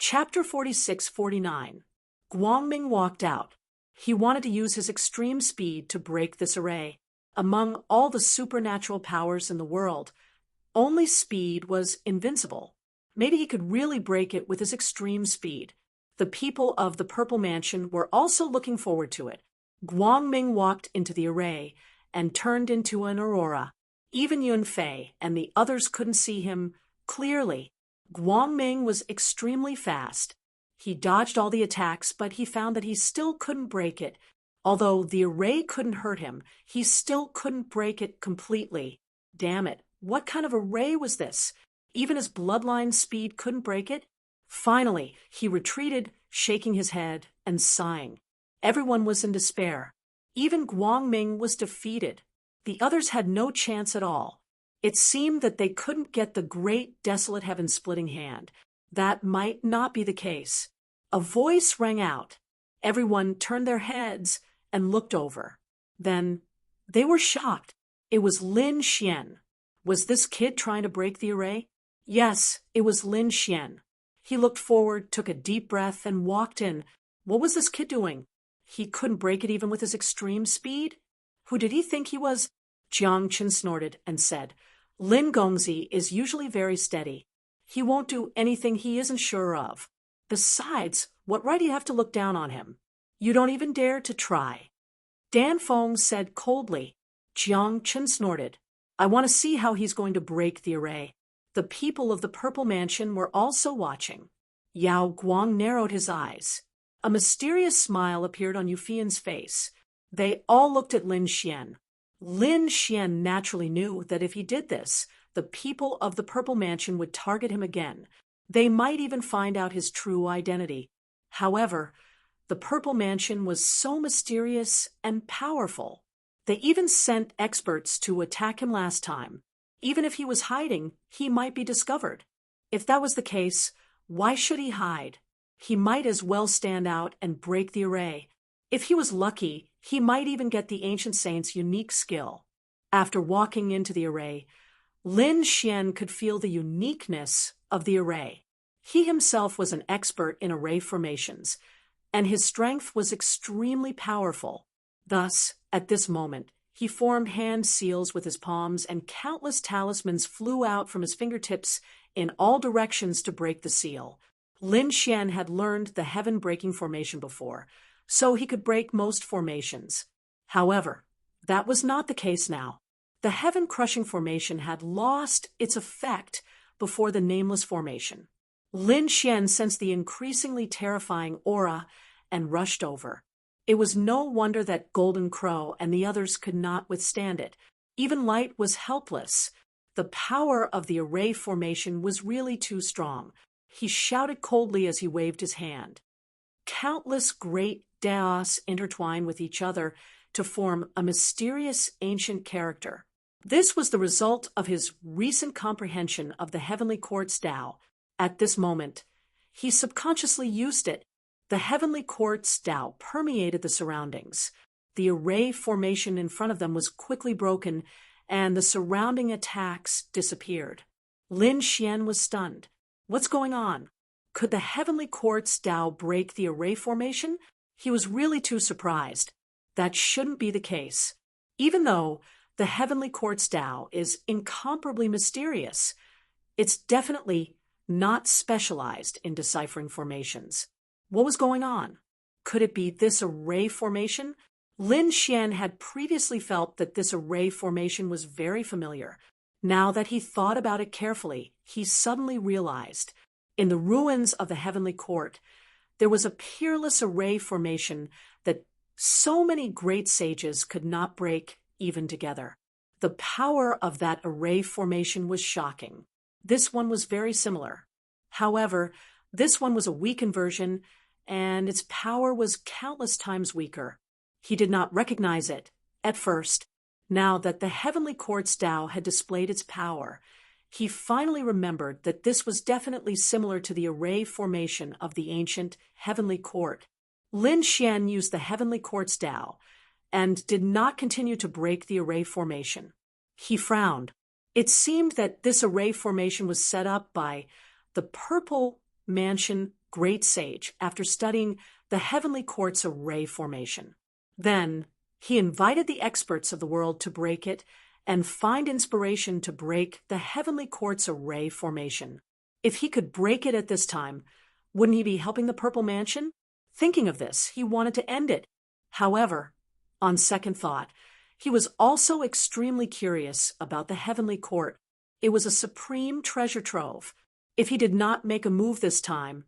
Chapter 46-49. Guangming walked out. He wanted to use his extreme speed to break this array. Among all the supernatural powers in the world, only speed was invincible. Maybe he could really break it with his extreme speed. The people of the Purple Mansion were also looking forward to it. Guangming walked into the array and turned into an aurora. Even Yunfei and the others couldn't see him clearly. Guangming was extremely fast. He dodged all the attacks, but he found that he still couldn't break it. Although the array couldn't hurt him, he still couldn't break it completely. Damn it, what kind of array was this? Even his bloodline speed couldn't break it? Finally, he retreated, shaking his head and sighing. Everyone was in despair. Even Guangming was defeated. The others had no chance at all. It seemed that they couldn't get the great desolate heaven-splitting hand. That might not be the case. A voice rang out. Everyone turned their heads and looked over. Then they were shocked. It was Lin Xian. Was this kid trying to break the array? Yes, it was Lin Xian. He looked forward, took a deep breath, and walked in. What was this kid doing? He couldn't break it even with his extreme speed? Who did he think he was? Jiang Chen snorted and said, Lin Gongzi is usually very steady. He won't do anything he isn't sure of. Besides, what right do you have to look down on him? You don't even dare to try. Dan Feng said coldly. Jiang Chen snorted. I want to see how he's going to break the array. The people of the Purple Mansion were also watching. Yao Guang narrowed his eyes. A mysterious smile appeared on Yufian's face. They all looked at Lin Xian. Lin Xian naturally knew that if he did this, the people of the Purple Mansion would target him again. They might even find out his true identity. However, the Purple Mansion was so mysterious and powerful. They even sent experts to attack him last time. Even if he was hiding, he might be discovered. If that was the case, why should he hide? He might as well stand out and break the array. If he was lucky, he might even get the Ancient Saint's unique skill. After walking into the array, Lin Xian could feel the uniqueness of the array. He himself was an expert in array formations, and his strength was extremely powerful. Thus, at this moment, he formed hand seals with his palms, and countless talismans flew out from his fingertips in all directions to break the seal. Lin Xian had learned the heaven-breaking formation before, so he could break most formations. However, that was not the case now. The heaven-crushing formation had lost its effect before the nameless formation. Lin Xian sensed the increasingly terrifying aura and rushed over. It was no wonder that Golden Crow and the others could not withstand it. Even Light was helpless. The power of the array formation was really too strong. He shouted coldly as he waved his hand. Countless great daos intertwined with each other to form a mysterious ancient character. This was the result of his recent comprehension of the Heavenly Quartz Tao. At this moment, he subconsciously used it. The Heavenly Quartz Tao permeated the surroundings. The array formation in front of them was quickly broken, and the surrounding attacks disappeared. Lin Xian was stunned. What's going on? Could the Heavenly Quartz Tao break the array formation? He was really too surprised. That shouldn't be the case. Even though the Heavenly Quartz Tao is incomparably mysterious, it's definitely not specialized in deciphering formations. What was going on? Could it be this array formation? Lin Xian had previously felt that this array formation was very familiar. Now that he thought about it carefully, he suddenly realized, in the ruins of the Heavenly Court, there was a peerless array formation that so many great sages could not break even together. The power of that array formation was shocking. This one was very similar. However, this one was a weakened version, and its power was countless times weaker. He did not recognize it at first. Now that the Heavenly Quartz Tao had displayed its power, he finally remembered that this was definitely similar to the array formation of the ancient Heavenly Court. Lin Xian used the Heavenly Quartz Tao and did not continue to break the array formation. He frowned. It seemed that this array formation was set up by the Purple Mansion great sage after studying the heavenly quartz array formation. Then, he invited the experts of the world to break it and find inspiration to break the heavenly quartz array formation. If he could break it at this time, wouldn't he be helping the Purple Mansion? Thinking of this, he wanted to end it. However, on second thought, he was also extremely curious about the heavenly court. It was a supreme treasure trove. If he did not make a move this time,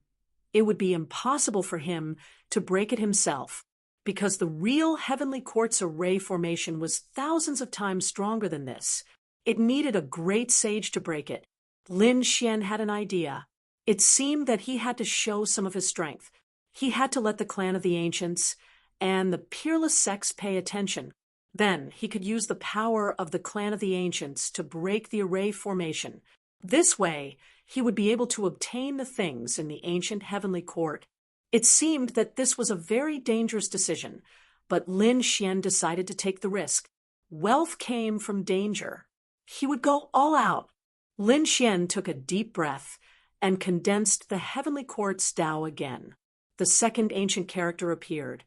it would be impossible for him to break it himself, because the real heavenly quartz array formation was thousands of times stronger than this. It needed a great sage to break it. Lin Xian had an idea. It seemed that he had to show some of his strength. He had to let the clan of the ancients and the peerless sex pay attention. Then he could use the power of the clan of the ancients to break the array formation. This way, he would be able to obtain the things in the ancient heavenly court. It seemed that this was a very dangerous decision, but Lin Xian decided to take the risk. Wealth came from danger. He would go all out. Lin Xian took a deep breath and condensed the heavenly quartz Tao again. The second ancient character appeared,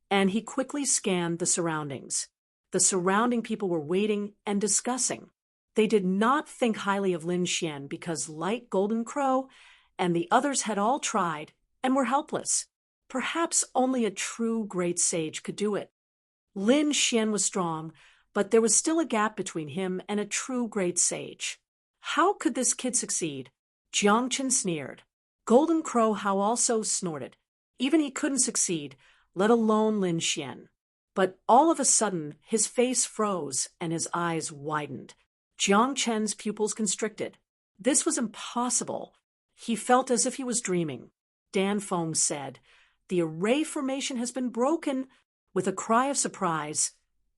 and he quickly scanned the surroundings. The surrounding people were waiting and discussing. They did not think highly of Lin Xian because Light Golden Crow and the others had all tried and were helpless. Perhaps only a true great sage could do it. Lin Xian was strong, but there was still a gap between him and a true great sage. How could this kid succeed? Jiang Chen sneered. Golden Crow Hao also snorted. Even he couldn't succeed, let alone Lin Xian. But all of a sudden, his face froze and his eyes widened. Jiang Chen's pupils constricted. This was impossible. He felt as if he was dreaming. Dan Feng said, "The array formation has been broken." With a cry of surprise,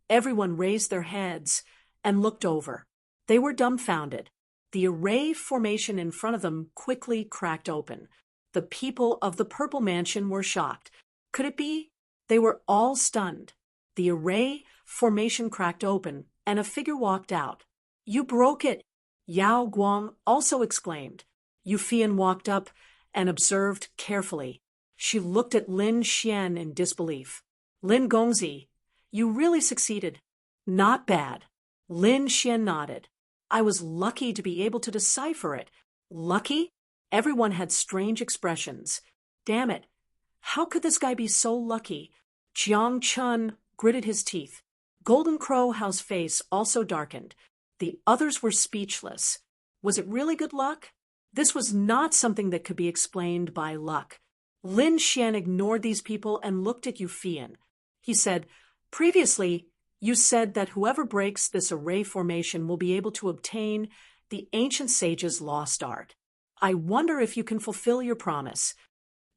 everyone raised their heads and looked over. They were dumbfounded. The array formation in front of them quickly cracked open. The people of the Purple Mansion were shocked. Could it be? They were all stunned. The array formation cracked open, and a figure walked out. "You broke it!" Yao Guang also exclaimed. Yu Fian walked up and observed carefully. She looked at Lin Xian in disbelief. "Lin Gongzi, you really succeeded." "Not bad." Lin Xian nodded. "I was lucky to be able to decipher it." "Lucky?" Everyone had strange expressions. "Damn it. How could this guy be so lucky?" Jiang Chun gritted his teeth. Golden Crow Hao's face also darkened. The others were speechless. Was it really good luck? This was not something that could be explained by luck. Lin Xian ignored these people and looked at Yu Fian. He said, "Previously, you said that whoever breaks this array formation will be able to obtain the ancient sage's lost art. I wonder if you can fulfill your promise."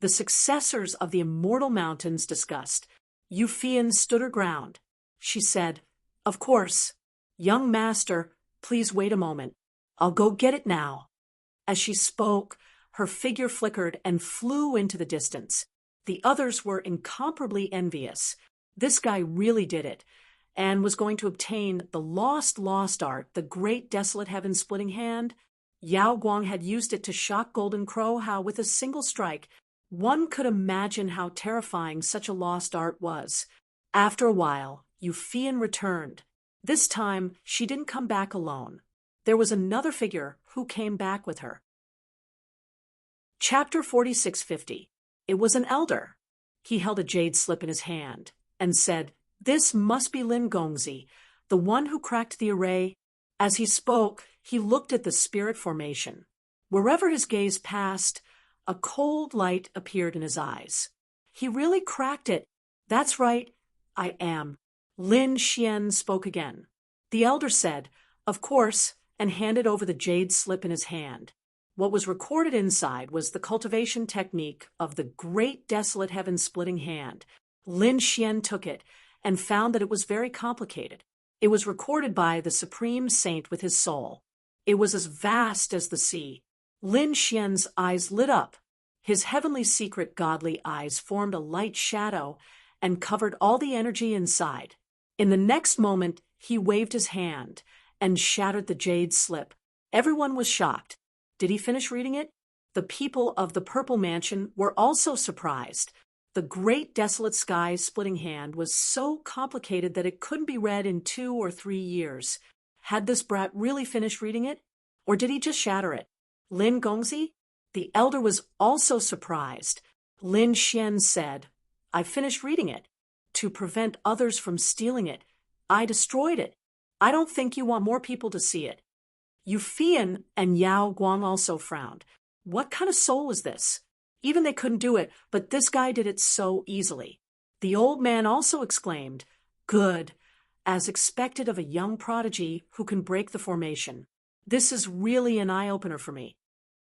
The successors of the immortal mountains discussed. Yu Fian stood her ground. She said, "Of course. Young master, please wait a moment. I'll go get it now." As she spoke, her figure flickered and flew into the distance. The others were incomparably envious. This guy really did it, and was going to obtain the lost art, the great desolate heaven-splitting hand. Yao Guang had used it to shock Golden Crow Hao with a single strike. One could imagine how terrifying such a lost art was. After a while, Yu Fian returned. This time, she didn't come back alone. There was another figure who came back with her. Chapter 4650. It was an elder. He held a jade slip in his hand and said, "This must be Lin Gongzi, the one who cracked the array." As he spoke, he looked at the spirit formation. Wherever his gaze passed, a cold light appeared in his eyes. "He really cracked it." "That's right, I am." Lin Xian spoke again. The elder said, "Of course," and handed over the jade slip in his hand. What was recorded inside was the cultivation technique of the great desolate heaven-splitting hand. Lin Xian took it and found that it was very complicated. It was recorded by the supreme saint with his soul. It was as vast as the sea. Lin Xian's eyes lit up. His heavenly secret godly eyes formed a light shadow and covered all the energy inside. In the next moment, he waved his hand and shattered the jade slip. Everyone was shocked. Did he finish reading it? The people of the Purple Mansion were also surprised. The great desolate sky-splitting hand was so complicated that it couldn't be read in 2 or 3 years. Had this brat really finished reading it? Or did he just shatter it? Lin Gongzi? The elder was also surprised. Lin Xian said, I finished reading it. To prevent others from stealing it, I destroyed it. I don't think you want more people to see it. Yu Fian and Yao Guang also frowned. What kind of soul is this? Even they couldn't do it, but this guy did it so easily. The old man also exclaimed, Good, as expected of a young prodigy who can break the formation. This is really an eye-opener for me.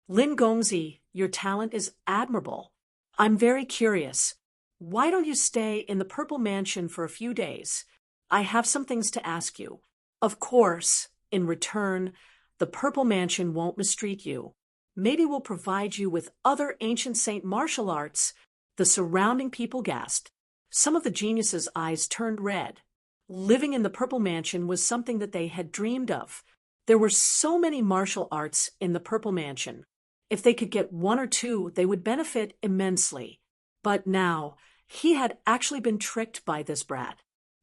Lin Gongzi, your talent is admirable. I'm very curious. Why don't you stay in the Purple Mansion for a few days? I have some things to ask you. Of course, in return, the Purple Mansion won't mistreat you. Maybe we'll provide you with other ancient saint martial arts. The surrounding people gasped. Some of the geniuses' eyes turned red. Living in the Purple Mansion was something that they had dreamed of. There were so many martial arts in the Purple Mansion. If they could get 1 or 2, they would benefit immensely. But now, he had actually been tricked by this brat.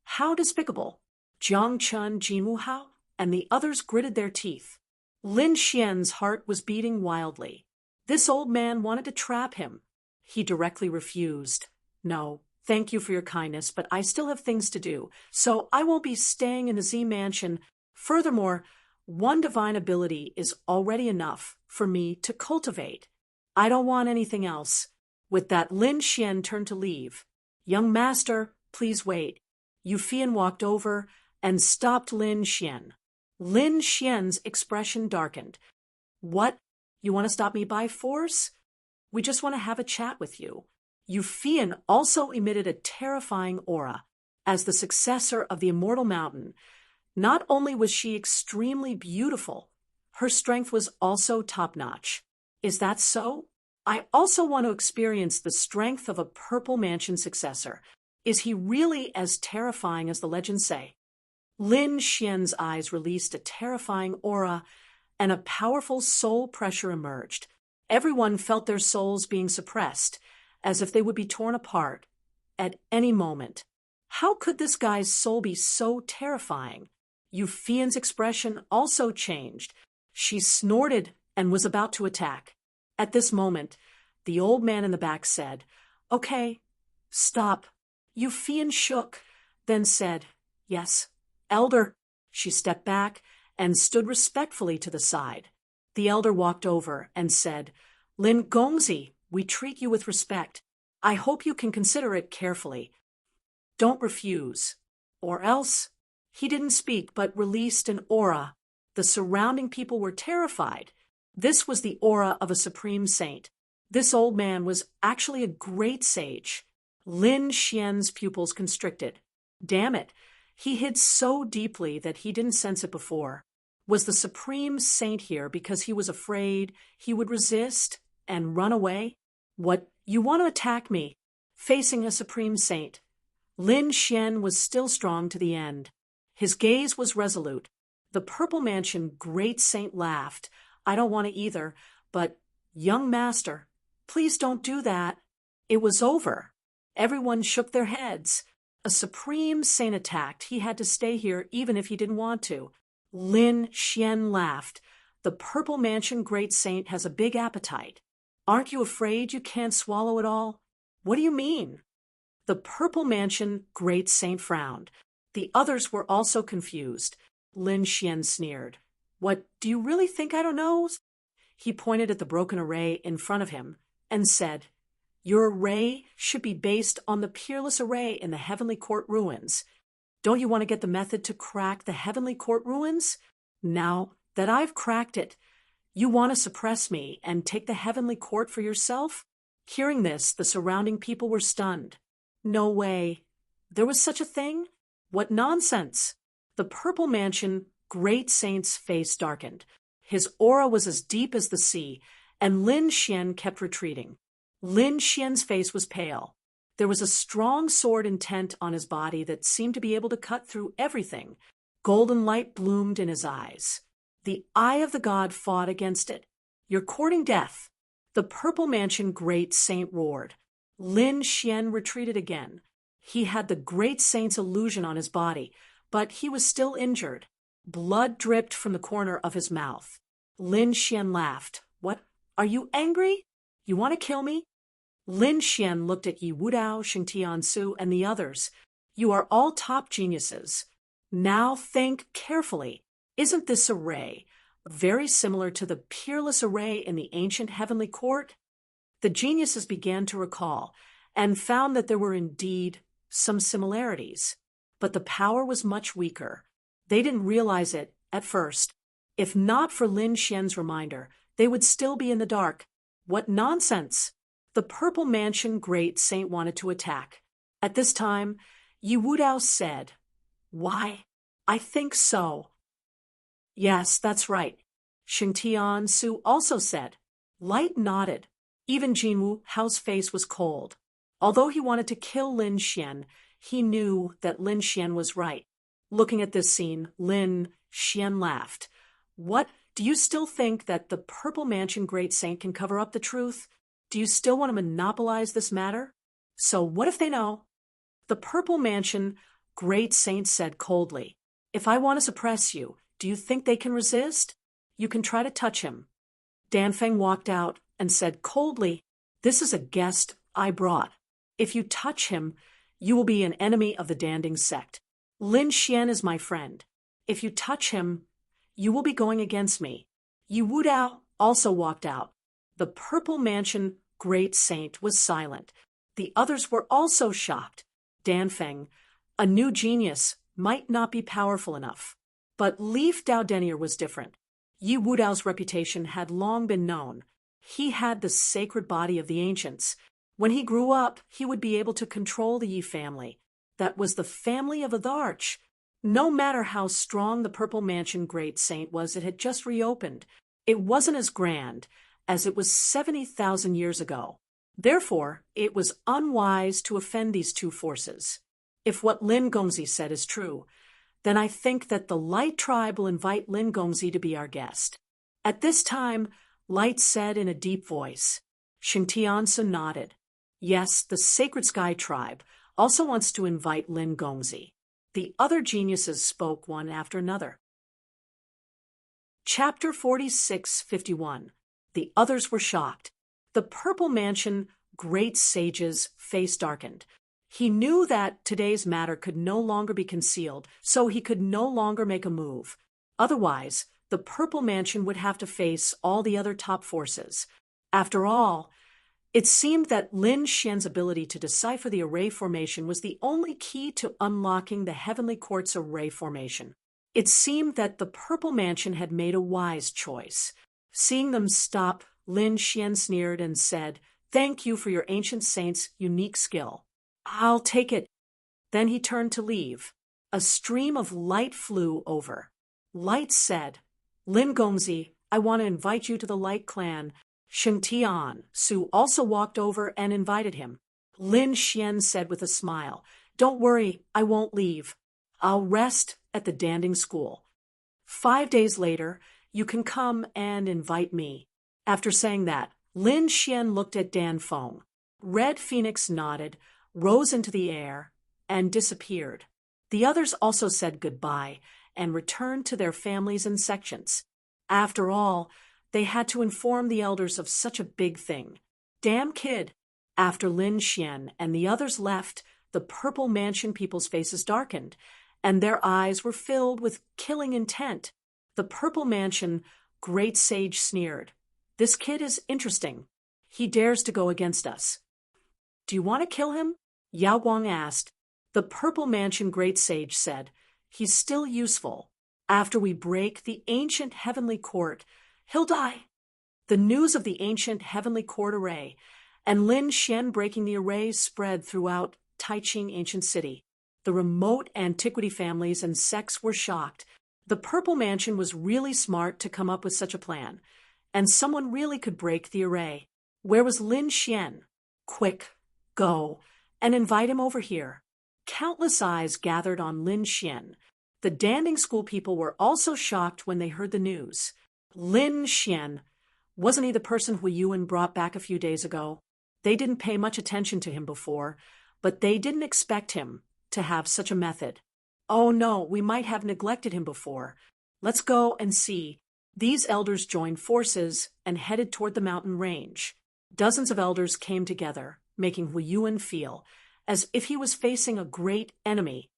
How despicable! Jiang Chun, Jin Wuhao, and the others gritted their teeth. Lin Xian's heart was beating wildly. This old man wanted to trap him. He directly refused. No, thank you for your kindness, but I still have things to do, so I won't be staying in the Z Mansion. Furthermore, 1 divine ability is already enough for me to cultivate. I don't want anything else. With that, Lin Xian turned to leave. Young master, please wait. Yu Fian walked over and stopped Lin Xian. Lin Xian's expression darkened. What? You want to stop me by force? We just want to have a chat with you. Yu Fian also emitted a terrifying aura. As the successor of the Immortal Mountain, not only was she extremely beautiful, her strength was also top-notch. Is that so? I also want to experience the strength of a Purple Mansion successor. Is he really as terrifying as the legends say? Lin Xian's eyes released a terrifying aura, and a powerful soul pressure emerged. Everyone felt their souls being suppressed, as if they would be torn apart at any moment. How could this guy's soul be so terrifying? Yu Fian's expression also changed. She snorted and was about to attack. At this moment, the old man in the back said, Okay, stop. Yu Fian shook, then said, Yes, Elder. She stepped back and stood respectfully to the side. The elder walked over and said, Lin Gongzi, we treat you with respect. I hope you can consider it carefully. Don't refuse. Or else. He didn't speak but released an aura. The surrounding people were terrified. This was the aura of a supreme saint. This old man was actually a great sage. Lin Xian's pupils constricted. Damn it. He hid so deeply that he didn't sense it before. Was the supreme saint here because he was afraid he would resist and run away? What, you want to attack me? Facing a supreme saint. Lin Xian was still strong to the end. His gaze was resolute. The Purple Mansion great saint laughed. I don't want to either, but, young master, please don't do that. It was over. Everyone shook their heads. A supreme saint attacked. He had to stay here even if he didn't want to. Lin Xian laughed. The Purple Mansion great saint has a big appetite. Aren't you afraid you can't swallow it all? What do you mean? The Purple Mansion great saint frowned. The others were also confused. Lin Xian sneered. What, do you really think I don't know? He pointed at the broken array in front of him and said, Your array should be based on the peerless array in the Heavenly Court ruins. Don't you want to get the method to crack the Heavenly Court ruins? Now that I've cracked it, you want to suppress me and take the Heavenly Court for yourself? Hearing this, the surrounding people were stunned. No way. There was such a thing? What nonsense! The Purple Mansion great saint's face darkened. His aura was as deep as the sea, and Lin Xian kept retreating. Lin Xian's face was pale. There was a strong sword intent on his body that seemed to be able to cut through everything. Golden light bloomed in his eyes. The eye of the god fought against it. You're courting death. The Purple Mansion Great Saint roared. Lin Xian retreated again. He had the Great Saint's illusion on his body, but he was still injured. Blood dripped from the corner of his mouth. Lin Xian laughed. What? Are you angry? You want to kill me? Lin Xian looked at Yi Wudao, Xingtian Su, and the others. You are all top geniuses. Now think carefully. Isn't this array very similar to the peerless array in the ancient heavenly court? The geniuses began to recall and found that there were indeed some similarities, but the power was much weaker. They didn't realize it at first. If not for Lin Xian's reminder, they would still be in the dark. What nonsense! The Purple Mansion Great Saint wanted to attack. At this time, Yi Wudao said, Why, I think so. Yes, that's right. Xingtian Su also said. Light nodded. Even Jinwu Hao's face was cold. Although he wanted to kill Lin Xian, he knew that Lin Xian was right. Looking at this scene, Lin Xian laughed. What? Do you still think that the Purple Mansion Great Saint can cover up the truth? Do you still want to monopolize this matter? So what if they know? The Purple Mansion Great Saint said coldly, If I want to suppress you, do you think they can resist? You can try to touch him. Danfeng walked out and said coldly, This is a guest I brought. If you touch him, you will be an enemy of the Danding sect. Lin Xian is my friend. If you touch him, you will be going against me. Yi Wudao also walked out. The Purple Mansion Great Saint was silent. The others were also shocked. Danfeng, a new genius, might not be powerful enough. But Leaf Dao Denier was different. Yi Wudao's reputation had long been known. He had the sacred body of the ancients. When he grew up, he would be able to control the Yi family. That was the family of the Arch. No matter how strong the Purple Mansion Great Saint was, it had just reopened. It wasn't as grand as it was 70,000 years ago. Therefore, it was unwise to offend these two forces. If what Lin Gongzi said is true, then I think that the Light Tribe will invite Lin Gongzi to be our guest. At this time, Light said in a deep voice. Xingtian Su nodded. Yes, the Sacred Sky Tribe also wants to invite Lin Gongzi. The other geniuses spoke one after another. Chapter 46:51. The others were shocked. The Purple Mansion Great Sage's face darkened. He knew that today's matter could no longer be concealed, so he could no longer make a move. Otherwise, the Purple Mansion would have to face all the other top forces. After all, it seemed that Lin Xian's ability to decipher the array formation was the only key to unlocking the Heavenly Court's array formation. It seemed that the Purple Mansion had made a wise choice. Seeing them stop, Lin Xian sneered and said, Thank you for your ancient saint's unique skill. I'll take it. Then he turned to leave. A stream of light flew over. Light said, Lin Gongzi, I want to invite you to the Light Clan. Xingtian Su also walked over and invited him. Lin Xian said with a smile, Don't worry, I won't leave. I'll rest at the Danding School. 5 days later, you can come and invite me. After saying that, Lin Xian looked at Danfeng. Red Phoenix nodded, rose into the air, and disappeared. The others also said goodbye and returned to their families and sections. After all, they had to inform the elders of such a big thing. Damn kid! After Lin Xian and the others left, the Purple Mansion people's faces darkened, and their eyes were filled with killing intent. The Purple Mansion Great Sage sneered. This kid is interesting. He dares to go against us. Do you want to kill him? Yao Guang asked. The Purple Mansion Great Sage said, He's still useful. After we break the ancient heavenly court, he'll die. The news of the ancient heavenly court array and Lin Xian breaking the array spread throughout Taiching ancient city. The remote antiquity families and sects were shocked. The Purple Mansion was really smart to come up with such a plan, and someone really could break the array. Where was Lin Xian? Quick, go, and invite him over here. Countless eyes gathered on Lin Xian. The Danding School people were also shocked when they heard the news. Lin Xian, Wasn't he the person Hu Yuan brought back a few days ago? They didn't pay much attention to him before, but they didn't expect him to have such a method. Oh no, we might have neglected him before. Let's go and see. These elders joined forces and headed toward the mountain range. Dozens of elders came together, making Hu Yuan feel as if he was facing a great enemy.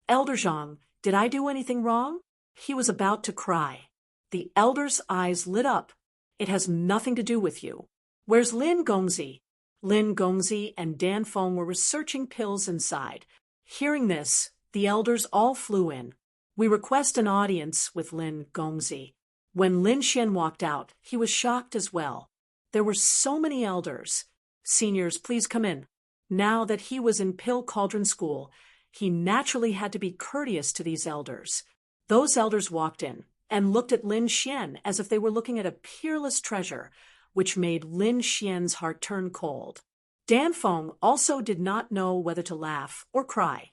Elder Zhang, did I do anything wrong? He was about to cry. The elder's eyes lit up. It has nothing to do with you. Where's Lin Gongzi? Lin Gongzi and Dan Feng were researching pills inside. Hearing this, the elders all flew in. We request an audience with Lin Gongzi. When Lin Xian walked out, he was shocked as well. There were so many elders. Seniors, please come in. Now that he was in Pill Cauldron School, he naturally had to be courteous to these elders. Those elders walked in and looked at Lin Xian as if they were looking at a peerless treasure, which made Lin Xian's heart turn cold. Dan Feng also did not know whether to laugh or cry.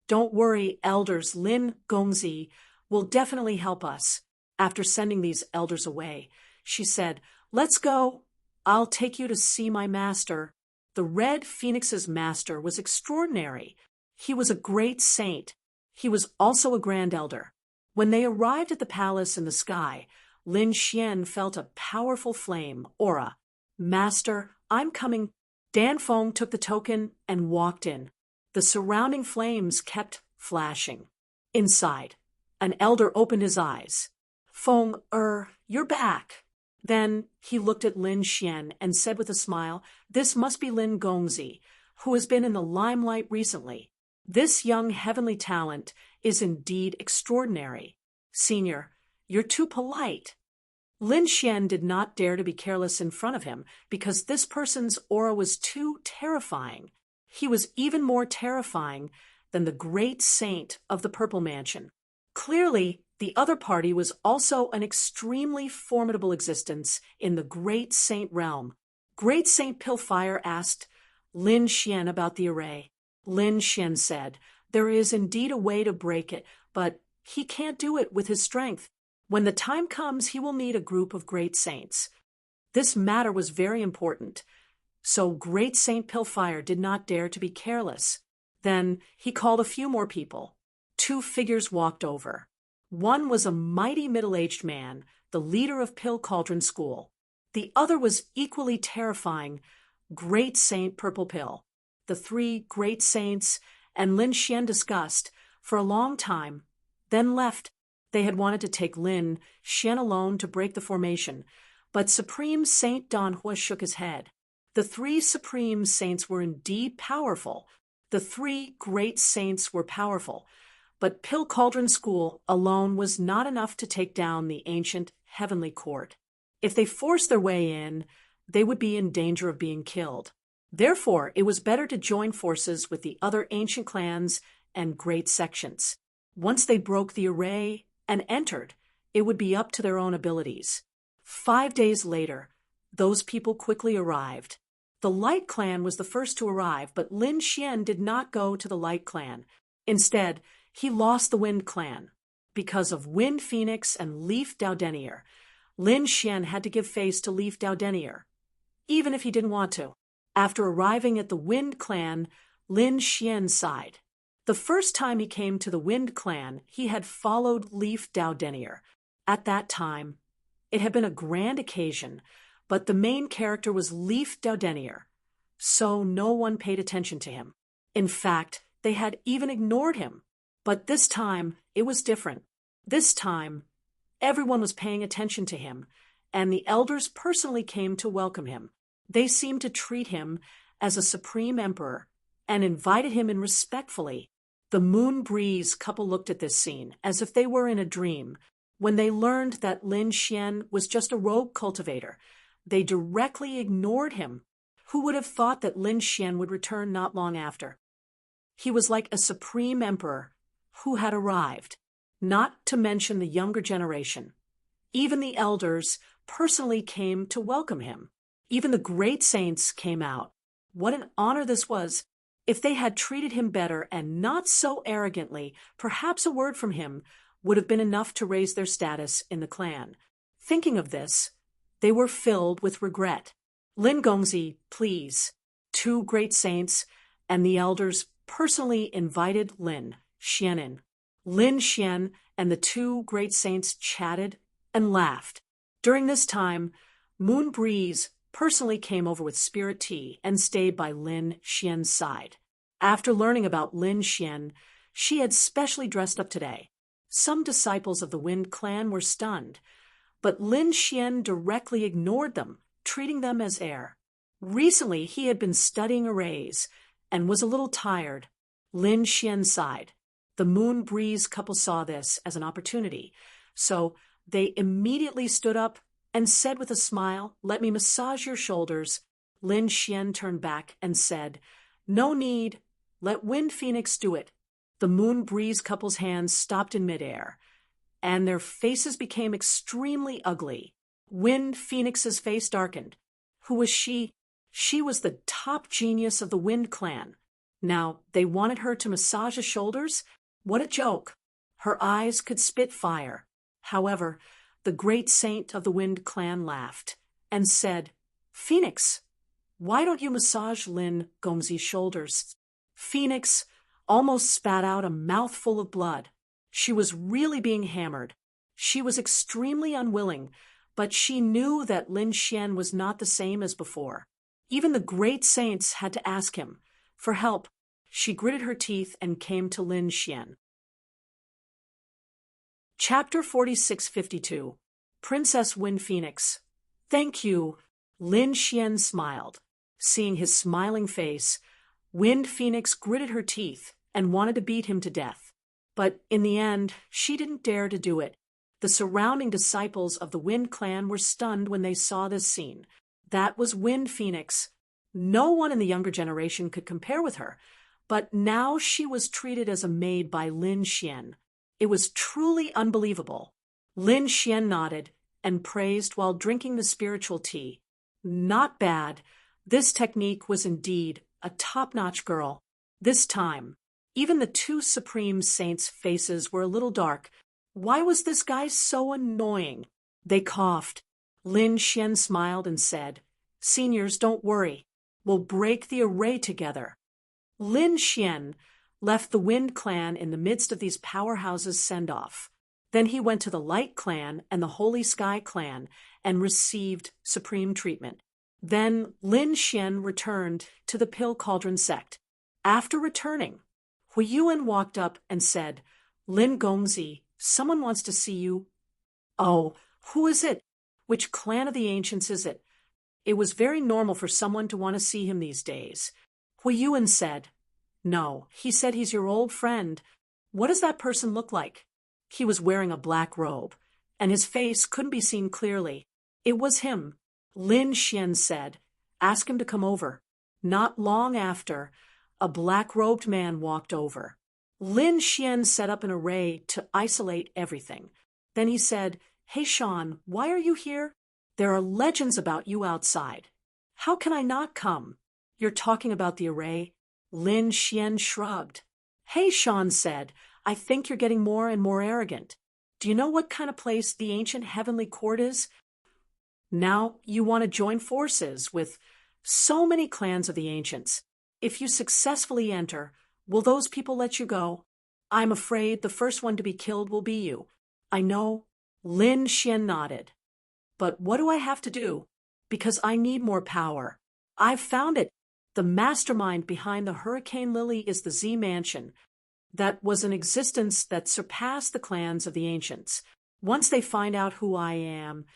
Don't worry, elders, Lin Gongzi will definitely help us. After sending these elders away, she said, let's go. I'll take you to see my master. The Red Phoenix's master was extraordinary. He was a great saint. He was also a grand elder. When they arrived at the palace in the sky, Lin Xian felt a powerful flame, aura. Master, I'm coming. Dan Feng took the token and walked in. The surrounding flames kept flashing. Inside, an elder opened his eyes. Feng, you're back. Then he looked at Lin Xian and said with a smile, this must be Lin Gongzi, who has been in the limelight recently. This young heavenly talent is indeed extraordinary. Senior, you're too polite. Lin Xian did not dare to be careless in front of him because this person's aura was too terrifying. He was even more terrifying than the great saint of the Purple Mansion. Clearly, the other party was also an extremely formidable existence in the Great Saint realm. Great Saint Pillfire asked Lin Xian about the array. Lin Xian said, there is indeed a way to break it, but he can't do it with his strength. When the time comes, he will need a group of great saints. This matter was very important, so Great Saint Pillfire did not dare to be careless. Then he called a few more people. 2 figures walked over. One was a mighty middle-aged man, the leader of Pill Cauldron School. The other was equally terrifying, Great Saint Purple Pill. The 3 great saints and Lin Xian discussed for a long time, then left. They had wanted to take Lin Xian alone to break the formation, but Supreme Saint Dan Hua shook his head. The 3 Supreme Saints were indeed powerful. The 3 great saints were powerful, but Pill Cauldron School alone was not enough to take down the ancient heavenly court. If they forced their way in, they would be in danger of being killed. Therefore, it was better to join forces with the other ancient clans and great sections. Once they broke the array and entered, it would be up to their own abilities. 5 days later, those people quickly arrived. The Light Clan was the first to arrive, but Lin Xian did not go to the Light Clan. Instead, he lost the Wind Clan. Because of Wind Phoenix and Leaf Dowdenier, Lin Xian had to give face to Leaf Dowdenier, even if he didn't want to. After arriving at the Wind Clan, Lin Xian sighed. The first time he came to the Wind Clan, he had followed Leaf Dowdenier. At that time, it had been a grand occasion, but the main character was Leaf Dowdenier, so no one paid attention to him. In fact, they had even ignored him. But this time, it was different. This time, everyone was paying attention to him, and the elders personally came to welcome him. They seemed to treat him as a supreme emperor and invited him in respectfully. The Moon Breeze couple looked at this scene as if they were in a dream. When they learned that Lin Xian was just a rogue cultivator, they directly ignored him. Who would have thought that Lin Xian would return not long after? He was like a supreme emperor who had arrived, not to mention the younger generation. Even the elders personally came to welcome him. Even the great saints came out. What an honor this was. If they had treated him better and not so arrogantly, perhaps a word from him would have been enough to raise their status in the clan. Thinking of this, They were filled with regret. Lin Gongzi, please. Two great saints and the elders personally invited Lin Xian in. Lin Xian and the two great saints chatted and laughed. During this time, Moon Breeze personally came over with spirit tea and stayed by Lin Xian's side. After learning about Lin Xian, she had specially dressed up today. Some disciples of the Wind Clan were stunned, but Lin Xian directly ignored them, treating them as air. Recently, he had been studying arrays and was a little tired. Lin Xian sighed. The Moon Breeze couple saw this as an opportunity, so they immediately stood up and said with a smile, "Let me massage your shoulders." Lin Xian turned back and said, "No need. Let Wind Phoenix do it." The Moon Breeze couple's hands stopped in midair, and their faces became extremely ugly. Wind Phoenix's face darkened. Who was she? She was the top genius of the Wind Clan. Now, they wanted her to massage his shoulders? What a joke! Her eyes could spit fire. However, the great saint of the Wind Clan laughed and said, "Phoenix, why don't you massage Lin Gongzi's shoulders?" Phoenix almost spat out a mouthful of blood. She was really being hammered. She was extremely unwilling, but she knew that Lin Xian was not the same as before. Even the great saints had to ask him for help. She gritted her teeth and came to Lin Xian. Chapter 4652. Princess Wind Phoenix. "Thank you." Lin Xian smiled. Seeing his smiling face, Wind Phoenix gritted her teeth and wanted to beat him to death. But in the end, she didn't dare to do it. The surrounding disciples of the Wind Clan were stunned when they saw this scene. That was Wind Phoenix. No one in the younger generation could compare with her, but now she was treated as a maid by Lin Xian. It was truly unbelievable. Lin Xian nodded and praised while drinking the spiritual tea. Not bad. This technique was indeed a top-notch girl. This time, even the two supreme saints' faces were a little dark. Why was this guy so annoying? They coughed. Lin Xian smiled and said, "Seniors, don't worry. We'll break the array together." Lin Xian left the Wind Clan in the midst of these powerhouses' send-off. Then he went to the Light Clan and the Holy Sky Clan and received supreme treatment. Then Lin Xian returned to the Pill Cauldron sect. After returning, Hui Yuan walked up and said, "Lin Gongzi, someone wants to see you." "Oh, who is it? Which clan of the ancients is it?" It was very normal for someone to want to see him these days. Hui Yuan said, "No, he said he's your old friend." "What does that person look like?" He was wearing a black robe, and his face couldn't be seen clearly. It was him. Lin Xian said, "Ask him to come over." Not long after, a black-robed man walked over. Lin Xian set up an array to isolate everything. Then he said, "Hey Sean, why are you here? There are legends about you outside. How can I not come?" "You're talking about the array?" Lin Xian shrugged. "Hey," Sean said, "I think you're getting more and more arrogant. Do you know what kind of place the ancient heavenly court is? Now you want to join forces with so many clans of the ancients. If you successfully enter, will those people let you go? I'm afraid the first one to be killed will be you." "I know." Lin Xian nodded. "But what do I have to do? Because I need more power. I've found it. The mastermind behind the Hurricane Lily is the Z Mansion. That was an existence that surpassed the clans of the ancients. Once they find out who I am,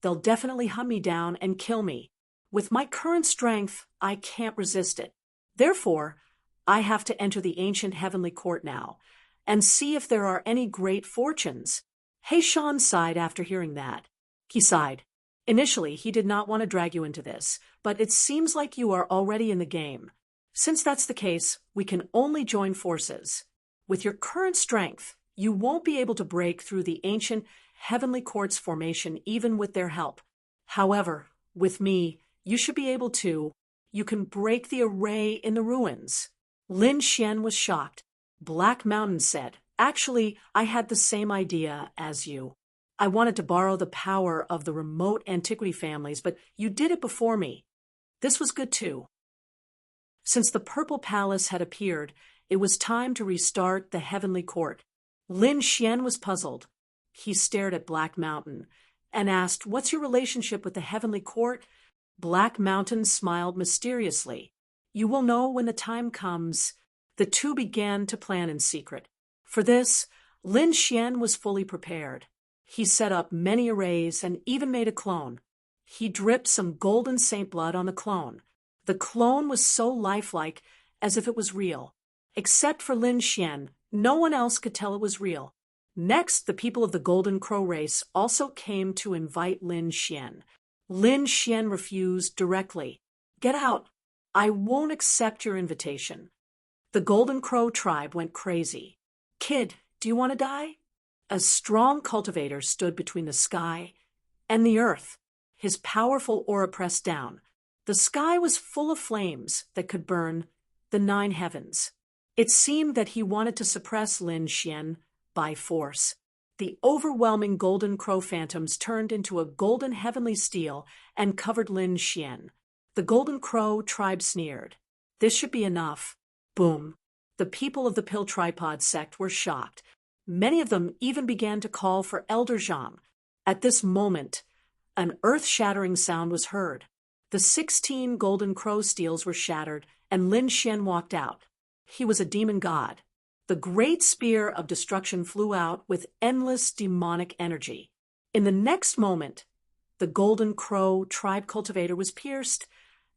they'll definitely hunt me down and kill me. With my current strength, I can't resist it. Therefore, I have to enter the ancient heavenly court now and see if there are any great fortunes." Heishan sighed after hearing that. He sighed. Initially, he did not want to drag you into this, but it seems like you are already in the game. Since that's the case, we can only join forces. With your current strength, you won't be able to break through the ancient heavenly court's formation even with their help. However, with me, you should be able to. You can break the array in the ruins. Lin Xian was shocked. Black Mountain said, "Actually, I had the same idea as you. I wanted to borrow the power of the remote antiquity families, but you did it before me. This was good too. Since the Purple Palace had appeared, it was time to restart the Heavenly Court. Lin Xian was puzzled. He stared at Black Mountain and asked, "What's your relationship with the Heavenly Court?" Black Mountain smiled mysteriously. "You will know when the time comes." The two began to plan in secret. For this, Lin Xian was fully prepared. He set up many arrays and even made a clone. He dripped some golden saint blood on the clone. The clone was so lifelike as if it was real. Except for Lin Xian, no one else could tell it was real. Next, the people of the Golden Crow race also came to invite Lin Xian. Lin Xian refused directly. "Get out. I won't accept your invitation." The Golden Crow tribe went crazy. "Kid, do you want to die?" A strong cultivator stood between the sky and the earth, his powerful aura pressed down. The sky was full of flames that could burn the 9 heavens. It seemed that he wanted to suppress Lin Xian by force. The overwhelming Golden Crow phantoms turned into a golden heavenly steel and covered Lin Xian. The Golden Crow tribe sneered. "This should be enough." Boom. The people of the Pill Tripod sect were shocked. Many of them even began to call for Elder Zhang. At this moment, an earth-shattering sound was heard. The 16 Golden Crow steels were shattered, and Lin Xian walked out. He was a demon god. The great spear of destruction flew out with endless demonic energy. In the next moment, the Golden Crow tribe cultivator was pierced,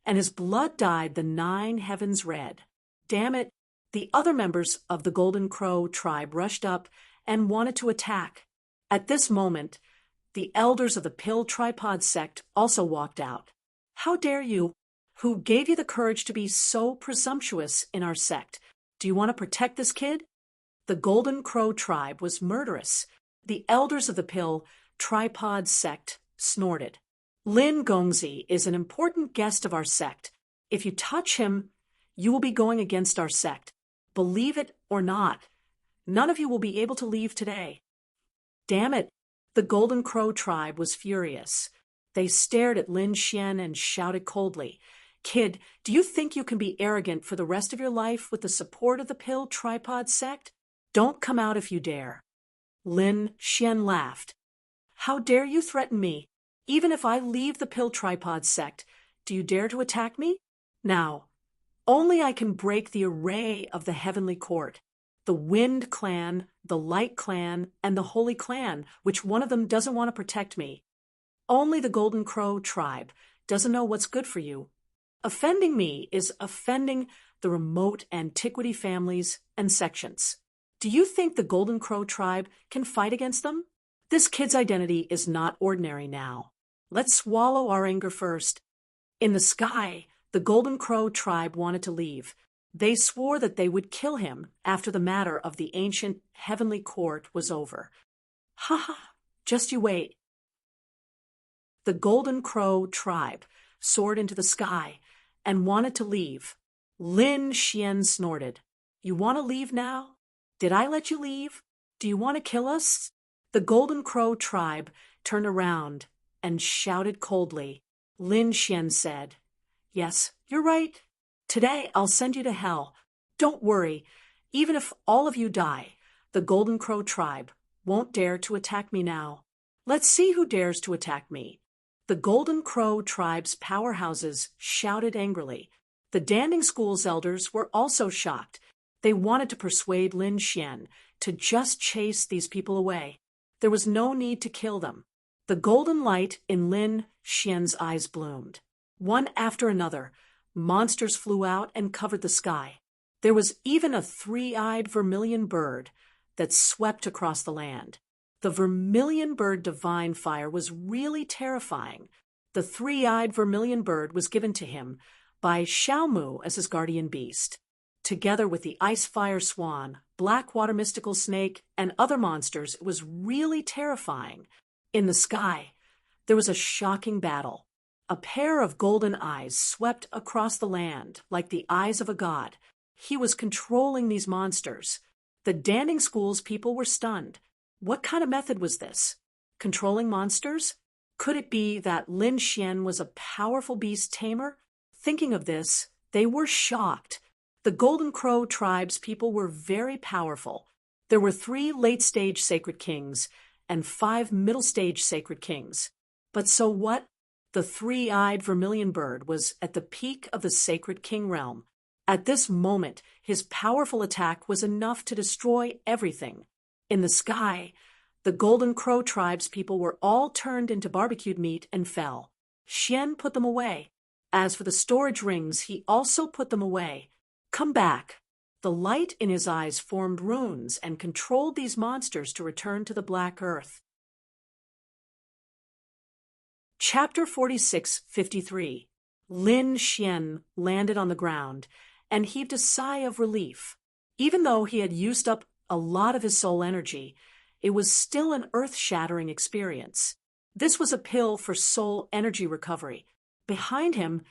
and his blood dyed the 9 heavens red. Damn it! The other members of the Golden Crow tribe rushed up and wanted to attack. At this moment, the elders of the Pill Tripod sect also walked out. "How dare you? Who gave you the courage to be so presumptuous in our sect? Do you want to protect this kid?" The Golden Crow tribe was murderous. The elders of the Pill Tripod sect snorted. "Lin Gongzi is an important guest of our sect. If you touch him, you will be going against our sect. Believe it or not, none of you will be able to leave today." Damn it! The Golden Crow tribe was furious. They stared at Lin Xian and shouted coldly, "Kid, do you think you can be arrogant for the rest of your life with the support of the Pill Tripod sect? Don't come out if you dare." Lin Xian laughed. "How dare you threaten me? Even if I leave the Pill Tripod sect, do you dare to attack me? Now, only I can break the array of the Heavenly Court. The Wind Clan, the Light Clan, and the Holy Clan, which one of them doesn't want to protect me. Only the Golden Crow tribe doesn't know what's good for you. Offending me is offending the remote antiquity families and sections. Do you think the Golden Crow tribe can fight against them? This kid's identity is not ordinary now. Let's swallow our anger first." In the sky, the Golden Crow tribe wanted to leave. They swore that they would kill him after the matter of the ancient Heavenly Court was over. "Ha ha, just you wait." The Golden Crow tribe soared into the sky and wanted to leave. Lin Xian snorted. "You want to leave now? Did I let you leave? Do you want to kill us?" The Golden Crow tribe turned around and shouted coldly. Lin Xian said, "Yes, you're right. Today I'll send you to hell. Don't worry, even if all of you die, the Golden Crow tribe won't dare to attack me now. Let's see who dares to attack me." The Golden Crow tribe's powerhouses shouted angrily. The Danding School's elders were also shocked. They wanted to persuade Lin Xian to just chase these people away. There was no need to kill them. The golden light in Lin Xian's eyes bloomed. One after another, monsters flew out and covered the sky. There was even a 3-eyed vermilion bird that swept across the land. The vermilion bird divine fire was really terrifying. The 3-eyed vermilion bird was given to him by Xiaomu as his guardian beast. Together with the ice fire swan, black water mystical snake, and other monsters, it was really terrifying. In the sky, there was a shocking battle. A pair of golden eyes swept across the land like the eyes of a god. He was controlling these monsters. The Danding School's people were stunned. What kind of method was this? controlling monsters? Could it be that Lin Xian was a powerful beast tamer? Thinking of this, they were shocked. The Golden Crow tribe's people were very powerful. There were 3 late-stage sacred kings and 5 middle-stage sacred kings. But so what? The 3-eyed vermilion bird was at the peak of the sacred king realm. At this moment, his powerful attack was enough to destroy everything. In the sky, the Golden Crow tribe's people were all turned into barbecued meat and fell. Xian put them away. As for the storage rings, he also put them away. Come back. The light in his eyes formed runes and controlled these monsters to return to the Black Earth. Chapter 46:53. Lin Xian landed on the ground and heaved a sigh of relief. Even though he had used up a lot of his soul energy, it was still an earth-shattering experience. This was a pill for soul energy recovery. Behind him,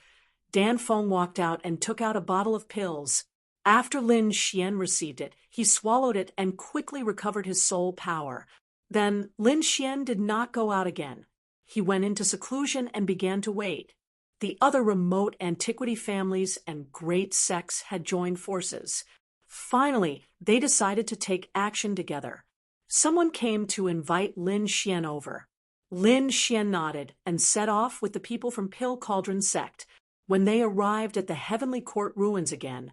Dan Feng walked out and took out a bottle of pills. After Lin Xian received it, he swallowed it and quickly recovered his soul power. Then Lin Xian did not go out again. He went into seclusion and began to wait. The other remote antiquity families and great sects had joined forces. Finally, they decided to take action together. Someone came to invite Lin Xian over. Lin Xian nodded and set off with the people from Pill Cauldron sect. When they arrived at the Heavenly Court ruins again,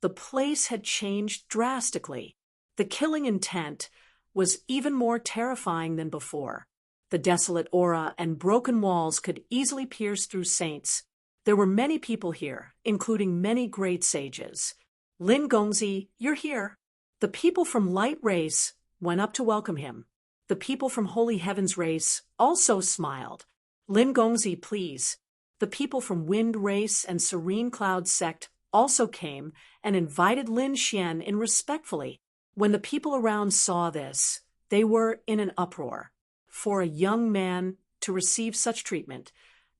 the place had changed drastically. The killing intent was even more terrifying than before. The desolate aura and broken walls could easily pierce through saints. There were many people here, including many great sages. Lin Gongzi, you're here. The people from Light Race went up to welcome him. The people from Holy Heaven's race also smiled. Lin Gongzi, please. The people from Wind Race and Serene Cloud sect also came and invited Lin Xian in respectfully. When the people around saw this, they were in an uproar. For a young man to receive such treatment,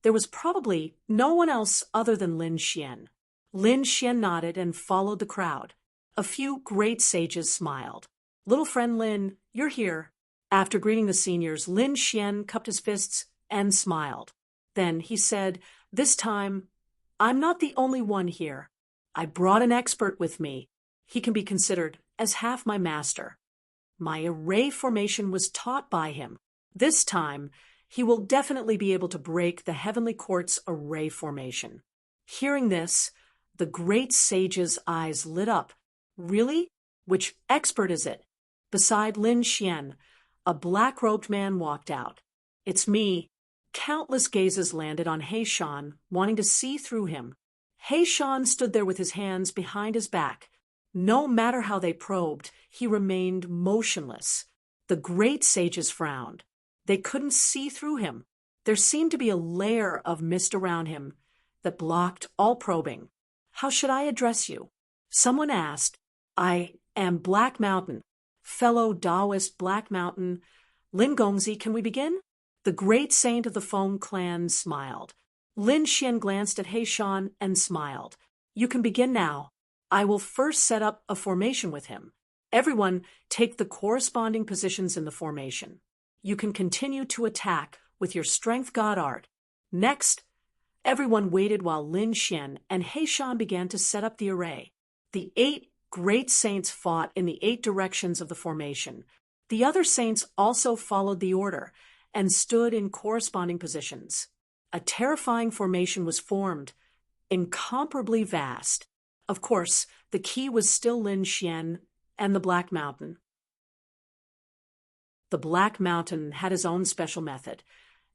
there was probably no one else other than Lin Xian. Lin Xian nodded and followed the crowd. A few great sages smiled. Little friend Lin, you're here. After greeting the seniors, Lin Xian cupped his fists and smiled. Then he said, this time, I'm not the only one here. I brought an expert with me. He can be considered as half my master. My array formation was taught by him. This time, he will definitely be able to break the Heavenly Court's array formation. Hearing this, the great sage's eyes lit up. Really? Which expert is it? Beside Lin Xian, a black-robed man walked out. It's me. Countless gazes landed on Heishan, wanting to see through him. Heishan stood there with his hands behind his back. No matter how they probed, he remained motionless. The great sages frowned. They couldn't see through him. There seemed to be a layer of mist around him that blocked all probing. How should I address you? Someone asked. I am Black Mountain. Fellow Taoist Black Mountain. Lin Gongzi, can we begin? The great saint of the Feng clan smiled. Lin Xian glanced at Heishan and smiled. You can begin now. I will first set up a formation with him. Everyone take the corresponding positions in the formation. You can continue to attack with your strength god art. Next, everyone waited while Lin Xian and Heishan began to set up the array. The 8 great saints fought in the 8 directions of the formation. The other saints also followed the order and stood in corresponding positions. A terrifying formation was formed, incomparably vast. Of course, the key was still Lin Xian and the Black Mountain. The Black Mountain had his own special method,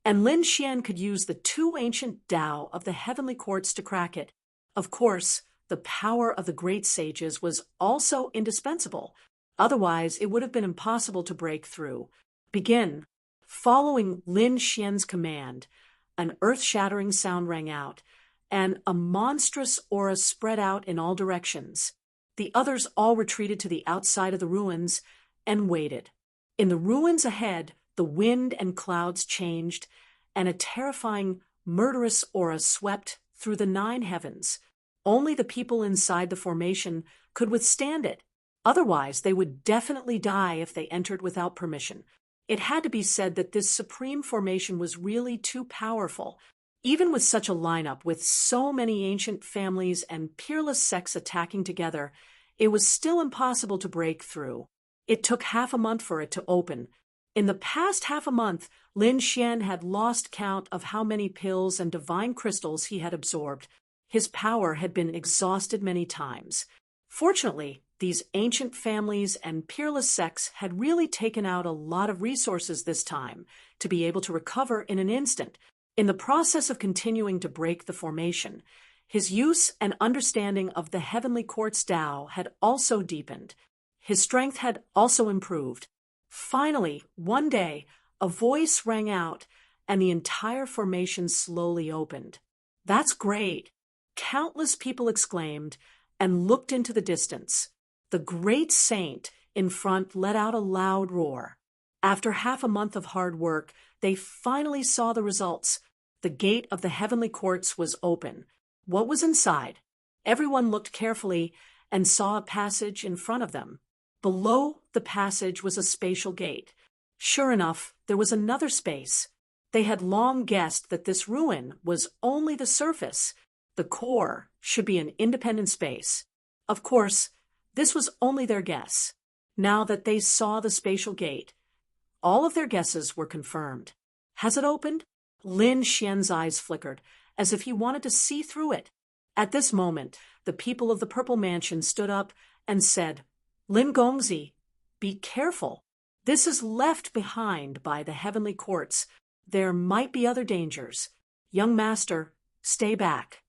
and Lin Xian could use the 2 ancient Tao of the Heavenly Courts to crack it. Of course, the power of the great sages was also indispensable. Otherwise, it would have been impossible to break through. Begin. Following Lin Xian's command, an earth-shattering sound rang out, and a monstrous aura spread out in all directions. The others all retreated to the outside of the ruins and waited. In the ruins ahead, the wind and clouds changed, and a terrifying, murderous aura swept through the 9 heavens. Only the people inside the formation could withstand it. Otherwise, they would definitely die if they entered without permission. It had to be said that this supreme formation was really too powerful. Even with such a lineup, with so many ancient families and peerless sects attacking together, it was still impossible to break through. It took half a month for it to open. In the past half a month, Lin Xian had lost count of how many pills and divine crystals he had absorbed. His power had been exhausted many times. Fortunately, these ancient families and peerless sects had really taken out a lot of resources this time to be able to recover in an instant. In the process of continuing to break the formation, his use and understanding of the heavenly quartz Tao had also deepened. His strength had also improved. Finally, one day, a voice rang out, and the entire formation slowly opened. "That's great!" Countless people exclaimed and looked into the distance. The great saint in front let out a loud roar. After half a month of hard work, they finally saw the results. The gate of the heavenly courts was open. What was inside? Everyone looked carefully and saw a passage in front of them. Below the passage was a spatial gate. Sure enough, there was another space. They had long guessed that this ruin was only the surface. The core should be an independent space. Of course, this was only their guess. Now that they saw the spatial gate, all of their guesses were confirmed. Has it opened? Lin Xian's eyes flickered, as if he wanted to see through it. At this moment, the people of the Purple Mansion stood up and said, "Lin Gongzi, be careful. This is left behind by the heavenly courts. There might be other dangers. Young master, stay back."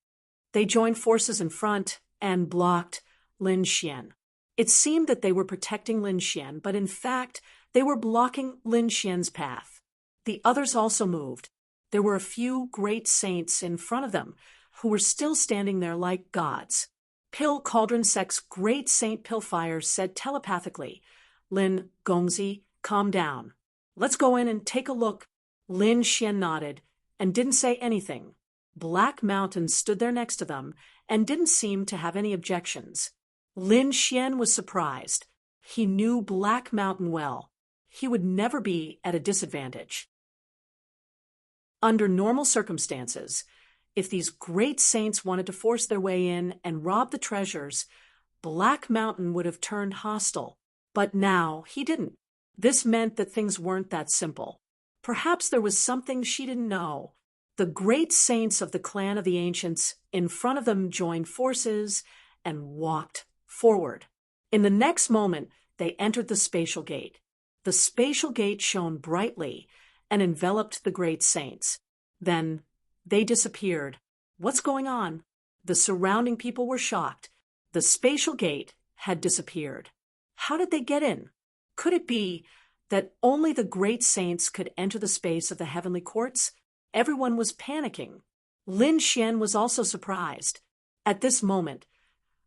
They joined forces in front and blocked Lin Xian. It seemed that they were protecting Lin Xian, but in fact, they were blocking Lin Xian's path. The others also moved. There were a few great saints in front of them who were still standing there like gods. Pill Cauldron Sect's great Saint Pillfire said telepathically, "Lin Gongzi, calm down. Let's go in and take a look." Lin Xian nodded and didn't say anything. Black Mountain stood there next to them and didn't seem to have any objections. Lin Xian was surprised. He knew Black Mountain well. He would never be at a disadvantage. Under normal circumstances, if these great saints wanted to force their way in and rob the treasures, Black Mountain would have turned hostile. But now he didn't. This meant that things weren't that simple. Perhaps there was something she didn't know. The great saints of the clan of the ancients in front of them joined forces and walked forward. In the next moment, they entered the spatial gate. The spatial gate shone brightly and enveloped the great saints. Then they disappeared. What's going on? The surrounding people were shocked. The spatial gate had disappeared. How did they get in? Could it be that only the great saints could enter the space of the heavenly courts? Everyone was panicking. Lin Xian was also surprised. At this moment,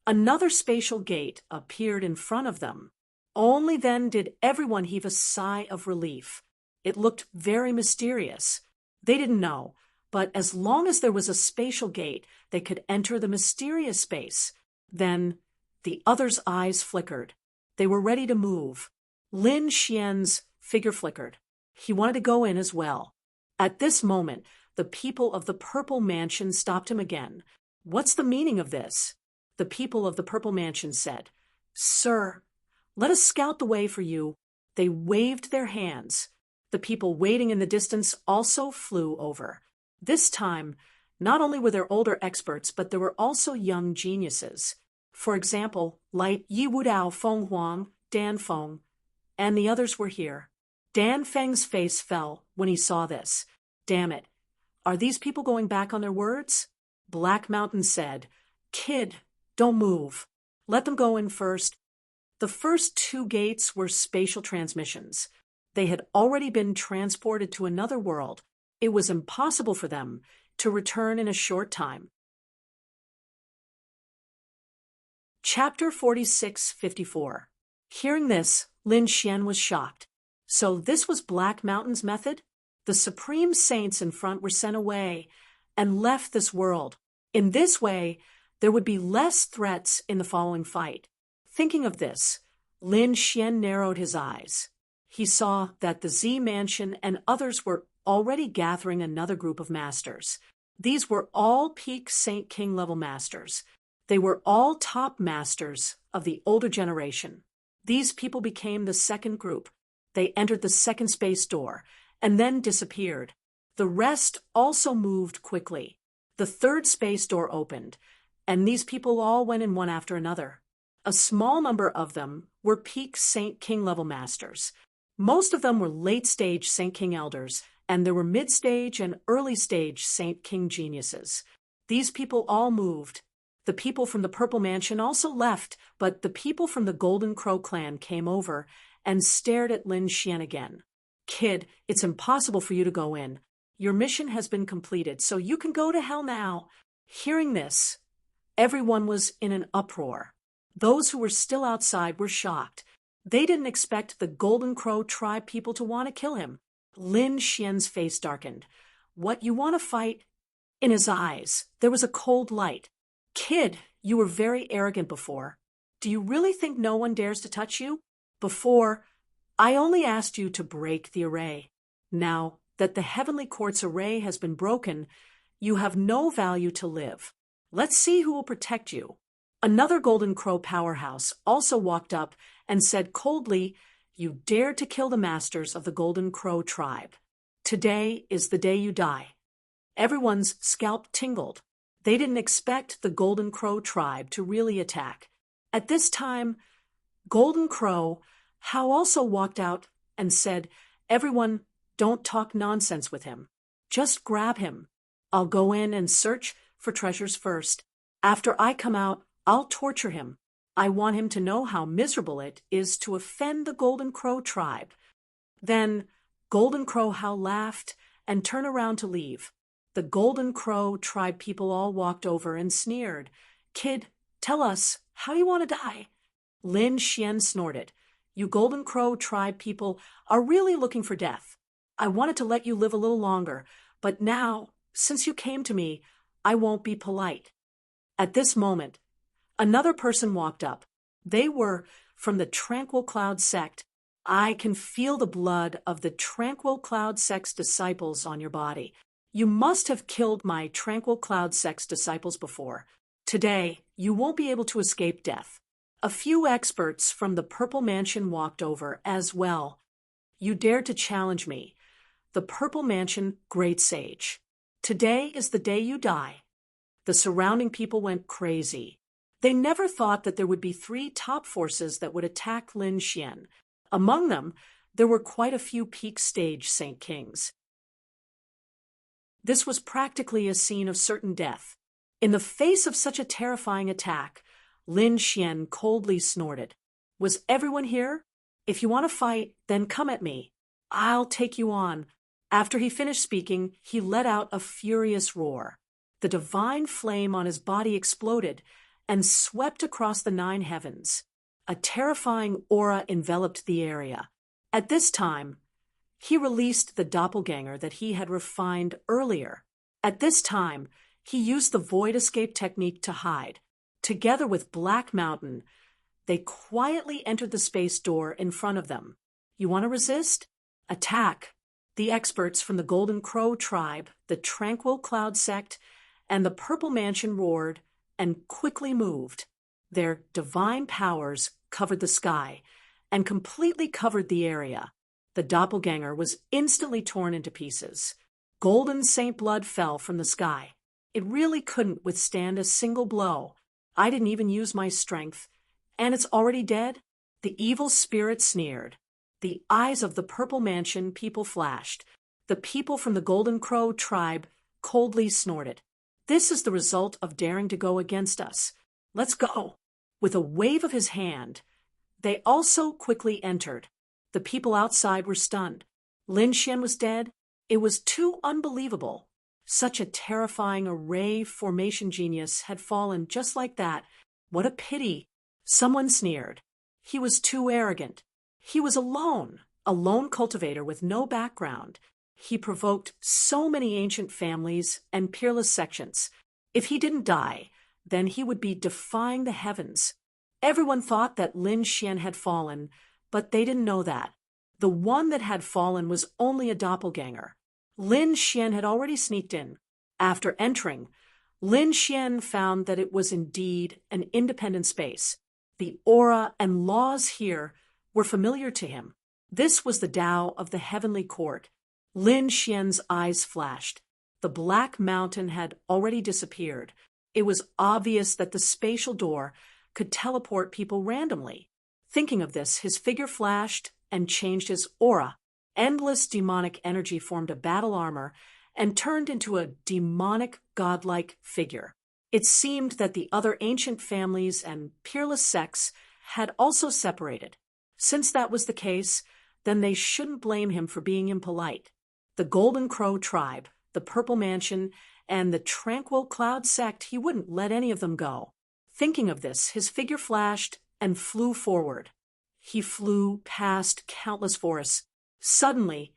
another spatial gate appeared in front of them. Only then did everyone heave a sigh of relief. It looked very mysterious. They didn't know, but as long as there was a spatial gate, they could enter the mysterious space. Then the others' eyes flickered. They were ready to move. Lin Xian's figure flickered. He wanted to go in as well. At this moment, the people of the Purple Mansion stopped him again. "What's the meaning of this?" The people of the Purple Mansion said, "Sir, let us scout the way for you." They waved their hands. The people waiting in the distance also flew over. This time, not only were there older experts, but there were also young geniuses. For example, like Yi Wudao, Feng Huang, Dan Feng, and the others were here. Dan Feng's face fell when he saw this. Damn it. Are these people going back on their words? Black Mountain said, "Kid, don't move. Let them go in first." The first two gates were spatial transmissions. They had already been transported to another world. It was impossible for them to return in a short time. Chapter 46-54. Hearing this, Lin Xian was shocked. So this was Black Mountain's method? The supreme saints in front were sent away and left this world. In this way, there would be less threats in the following fight. Thinking of this, Lin Xian narrowed his eyes. he saw that the Z Mansion and others were already gathering another group of masters. These were all peak Saint King level masters. They were all top masters of the older generation. These people became the second group. They entered the second space door and then disappeared. The rest also moved quickly. The third space door opened, and these people all went in one after another. A small number of them were peak Saint King level masters. Most of them were late-stage Saint King elders, and there were mid-stage and early-stage Saint King geniuses. These people all moved. The people from the Purple Mansion also left, but the people from the Golden Crow clan came over and stared at Lin Xian again. "Kid, it's impossible for you to go in. Your mission has been completed, so you can go to hell now." Hearing this, everyone was in an uproar. Those who were still outside were shocked. They didn't expect the Golden Crow tribe people to want to kill him. Lin Xian's face darkened. "What, you want to fight?" In his eyes, there was a cold light. "Kid, you were very arrogant before. Do you really think no one dares to touch you? Before, I only asked you to break the array. Now that the Heavenly Court's array has been broken, you have no value to live. Let's see who will protect you." Another Golden Crow powerhouse also walked up and said coldly, "You dared to kill the masters of the Golden Crow tribe. Today is the day you die." Everyone's scalp tingled. They didn't expect the Golden Crow tribe to really attack. At this time, Golden Crow How also walked out and said, "Everyone, don't talk nonsense with him. Just grab him. I'll go in and search for treasures first. After I come out, I'll torture him. I want him to know how miserable it is to offend the Golden Crow tribe." Then Golden Crow How laughed and turned around to leave. The Golden Crow tribe people all walked over and sneered. "Kid, tell us, how do you want to die?" Lin Xian snorted. "You Golden Crow tribe people are really looking for death. I wanted to let you live a little longer, but now, since you came to me, I won't be polite." At this moment, another person walked up. They were from the Tranquil Cloud sect. "I can feel the blood of the Tranquil Cloud sect's disciples on your body. You must have killed my Tranquil Cloud sect's disciples before. Today, you won't be able to escape death." A few experts from the Purple Mansion walked over as well. "You dared to challenge me, the Purple Mansion Great Sage. Today is the day you die." The surrounding people went crazy. They never thought that there would be 3 top forces that would attack Lin Xian. Among them, there were quite a few peak stage Saint Kings. This was practically a scene of certain death. In the face of such a terrifying attack, Lin Xian coldly snorted. "Was everyone here? If you want to fight, then come at me. I'll take you on." After he finished speaking, he let out a furious roar. The divine flame on his body exploded and swept across the 9 heavens. A terrifying aura enveloped the area. At this time, he released the doppelganger that he had refined earlier. At this time, he used the void escape technique to hide. Together with Black Mountain, they quietly entered the space door in front of them. "You want to resist? Attack." The experts from the Golden Crow tribe, the Tranquil Cloud sect, and the Purple Mansion roared and quickly moved. Their divine powers covered the sky and completely covered the area. The doppelganger was instantly torn into pieces. Golden Saint Blood fell from the sky. It really couldn't withstand a single blow. "I didn't even use my strength, and it's already dead?" The evil spirit sneered. The eyes of the Purple Mansion people flashed. The people from the Golden Crow tribe coldly snorted. "This is the result of daring to go against us. Let's go." With a wave of his hand, they also quickly entered. The people outside were stunned. Lin Xian was dead. It was too unbelievable. Such a terrifying array formation genius had fallen just like that. What a pity. Someone sneered. He was too arrogant. He was alone, a lone cultivator with no background. He provoked so many ancient families and peerless sections. If he didn't die, then he would be defying the heavens. Everyone thought that Lin Xian had fallen, but they didn't know that. The one that had fallen was only a doppelganger. Lin Xian had already sneaked in. After entering, Lin Xian found that it was indeed an independent space. The aura and laws here were familiar to him. This was the Tao of the heavenly court. Lin Xian's eyes flashed. The black mountain had already disappeared. It was obvious that the spatial door could teleport people randomly. Thinking of this, his figure flashed and changed his aura. Endless demonic energy formed a battle armor and turned into a demonic, godlike figure. It seemed that the other ancient families and peerless sects had also separated. Since that was the case, then they shouldn't blame him for being impolite. The Golden Crow tribe, the Purple Mansion, and the Tranquil Cloud sect, he wouldn't let any of them go. Thinking of this, his figure flashed and flew forward. He flew past countless forests. Suddenly,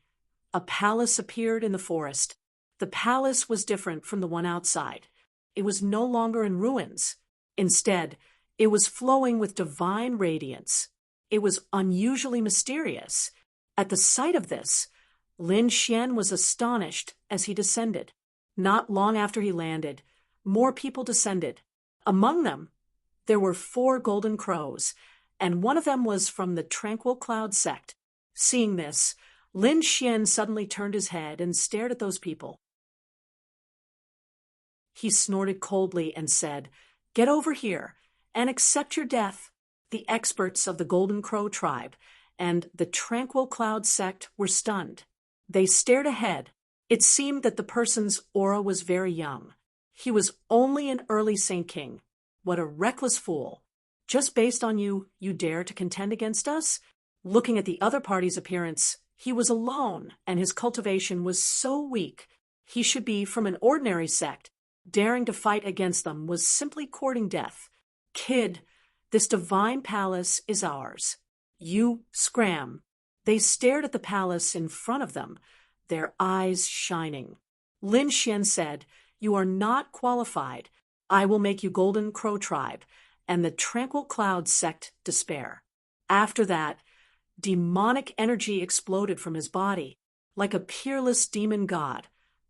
a palace appeared in the forest. The palace was different from the one outside. It was no longer in ruins. Instead, it was flowing with divine radiance. It was unusually mysterious. At the sight of this, Lin Xian was astonished as he descended. Not long after he landed, more people descended. Among them, there were 4 golden crows, and one of them was from the Tranquil Cloud sect. Seeing this, Lin Xian suddenly turned his head and stared at those people. He snorted coldly and said, "Get over here and accept your death." The experts of the Golden Crow tribe and the Tranquil Cloud sect were stunned. They stared ahead. It seemed that the person's aura was very young. He was only an early Saint King. What a reckless fool. Just based on you dare to contend against us? Looking at the other party's appearance, he was alone, and his cultivation was so weak. He should be from an ordinary sect. Daring to fight against them was simply courting death. Kid, this divine palace is ours. You scram. They stared at the palace in front of them, their eyes shining. Lin Xian said, "You are not qualified. I will make you Golden Crow tribe, and the Tranquil Cloud sect despair." After that, demonic energy exploded from his body. Like a peerless demon god,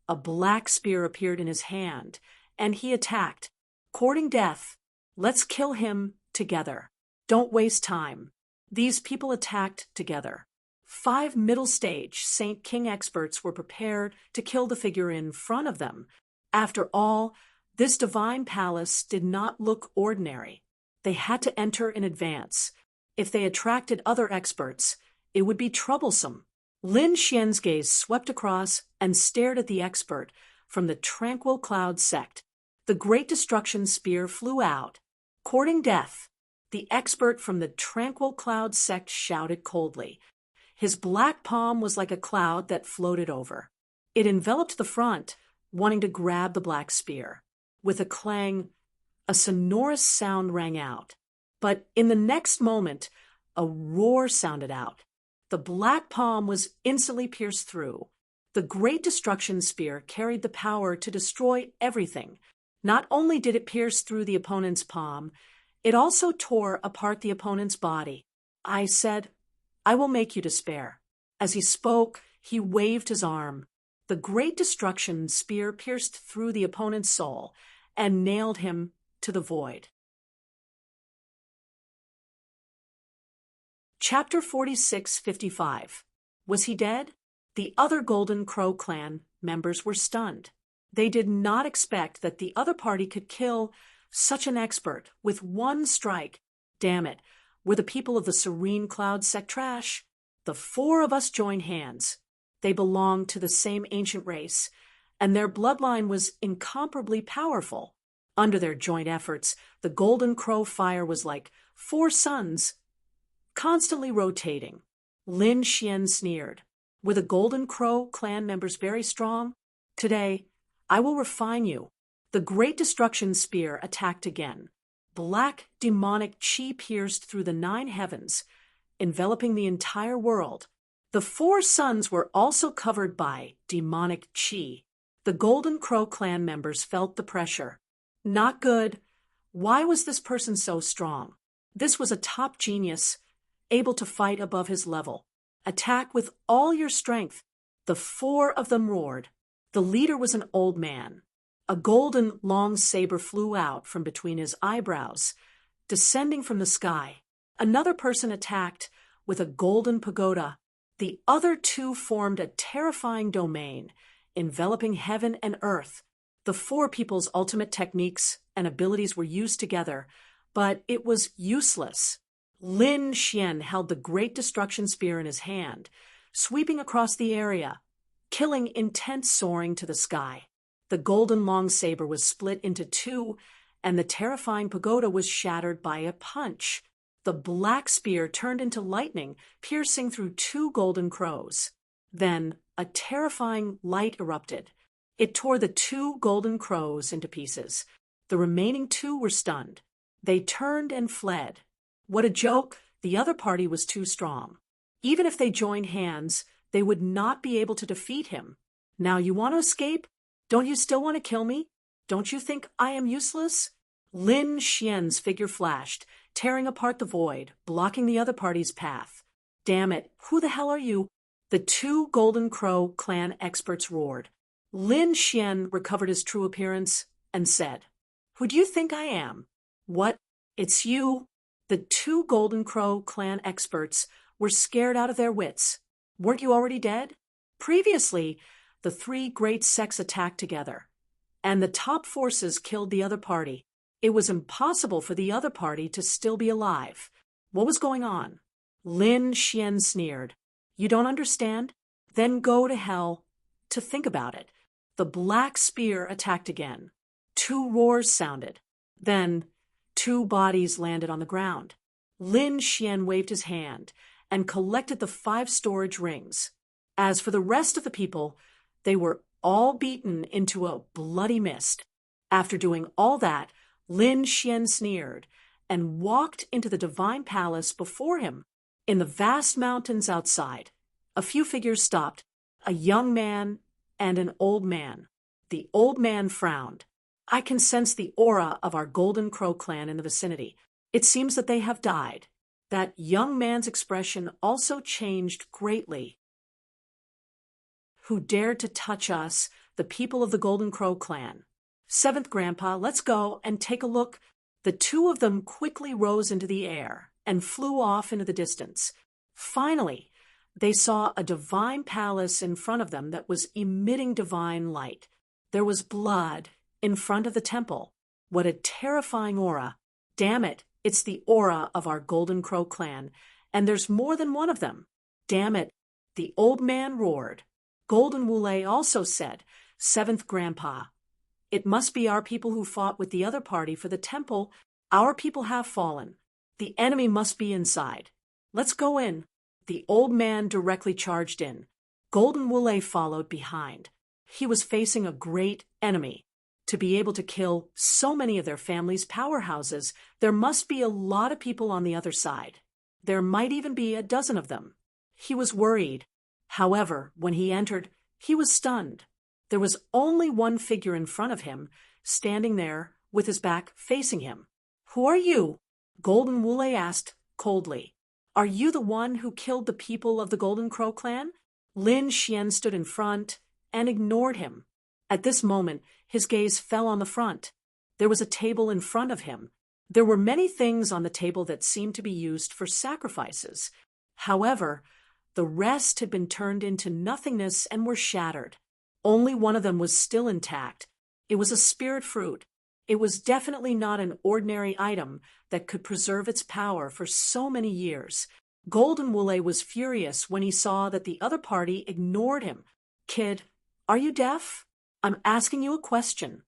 a black spear appeared in his hand, and he attacked. Courting death, let's kill him together. Don't waste time. These people attacked together. 5 middle stage Saint King experts were prepared to kill the figure in front of them. After all, this divine palace did not look ordinary. They had to enter in advance. If they attracted other experts, it would be troublesome. Lin Xian's gaze swept across and stared at the expert from the Tranquil Cloud sect. The Great Destruction Spear flew out. Courting death, the expert from the Tranquil Cloud sect shouted coldly. His black palm was like a cloud that floated over. It enveloped the front, wanting to grab the black spear. With a clang, a sonorous sound rang out. But in the next moment, a roar sounded out. The black palm was instantly pierced through. The Great Destruction Spear carried the power to destroy everything. Not only did it pierce through the opponent's palm, it also tore apart the opponent's body. I said, "I will make you despair." As he spoke, he waved his arm. The Great Destruction Spear pierced through the opponent's soul and nailed him to the void. Chapter 46:55. Was he dead? The other Golden Crow clan members were stunned. They did not expect that the other party could kill such an expert with one strike. Damn it, were the people of the Serene Cloud sect trash? The 4 of us joined hands. They belonged to the same ancient race, and their bloodline was incomparably powerful. Under their joint efforts, the Golden Crow fire was like 4 suns, constantly rotating. Lin Xian sneered. Were the Golden Crow clan members very strong? Today, I will refine you. The Great Destruction Spear attacked again. Black demonic chi pierced through the 9 heavens, enveloping the entire world. The 4 suns were also covered by demonic chi. The Golden Crow clan members felt the pressure. Not good. Why was this person so strong? This was a top genius, able to fight above his level. Attack with all your strength. The four of them roared. The leader was an old man. A golden long saber flew out from between his eyebrows, descending from the sky. Another person attacked with a golden pagoda. The other two formed a terrifying domain, enveloping heaven and earth. The four people's ultimate techniques and abilities were used together, but it was useless. Lin Xian held the Great Destruction Spear in his hand, sweeping across the area, killing intent soaring to the sky. The golden long saber was split into two, and the terrifying pagoda was shattered by a punch. The black spear turned into lightning, piercing through two golden crows. Then a terrifying light erupted. It tore the two golden crows into pieces. The remaining two were stunned. They turned and fled. What a joke! The other party was too strong. Even if they joined hands, they would not be able to defeat him. Now you want to escape? Don't you still want to kill me? Don't you think I am useless? Lin Xian's figure flashed, tearing apart the void, blocking the other party's path. Damn it, who the hell are you? The two Golden Crow clan experts roared. Lin Xian recovered his true appearance and said, "Who do you think I am?" "What? It's you." The two Golden Crow clan experts were scared out of their wits. "Weren't you already dead?" Previously, the three great sects attacked together, and the top forces killed the other party. It was impossible for the other party to still be alive. What was going on? Lin Xian sneered. "You don't understand? Then go to hell." To think about it. The black spear attacked again. Two roars sounded. Then two bodies landed on the ground. Lin Xian waved his hand and collected the 5 storage rings. As for the rest of the people, they were all beaten into a bloody mist. After doing all that, Lin Xian sneered and walked into the divine palace before him. In the vast mountains outside, a few figures stopped, a young man and an old man. The old man frowned. "I can sense the aura of our Golden Crow clan in the vicinity. It seems that they have died." That young man's expression also changed greatly. "Who dared to touch us, the people of the Golden Crow clan? 7th Grandpa, let's go and take a look." The two of them quickly rose into the air and flew off into the distance. Finally, they saw a divine palace in front of them that was emitting divine light. There was blood in front of the temple. What a terrifying aura. Damn it, it's the aura of our Golden Crow clan, and there's more than one of them. Damn it, the old man roared. Golden Wulei also said, 7th Grandpa, it must be our people who fought with the other party for the temple. Our people have fallen. The enemy must be inside. Let's go in. The old man directly charged in. Golden Wulei followed behind. He was facing a great enemy. To be able to kill so many of their family's powerhouses, there must be a lot of people on the other side. There might even be a dozen of them. He was worried. However, when he entered, he was stunned. There was only one figure in front of him, standing there with his back facing him. "Who are you?" Golden Wulei asked coldly. "Are you the one who killed the people of the Golden Crow clan?" Lin Xian stood in front and ignored him. At this moment, his gaze fell on the front. There was a table in front of him. There were many things on the table that seemed to be used for sacrifices. However, the rest had been turned into nothingness and were shattered. Only one of them was still intact. It was a spirit fruit. It was definitely not an ordinary item that could preserve its power for so many years. Golden Wulei was furious when he saw that the other party ignored him. "Kid, are you deaf? I'm asking you a question."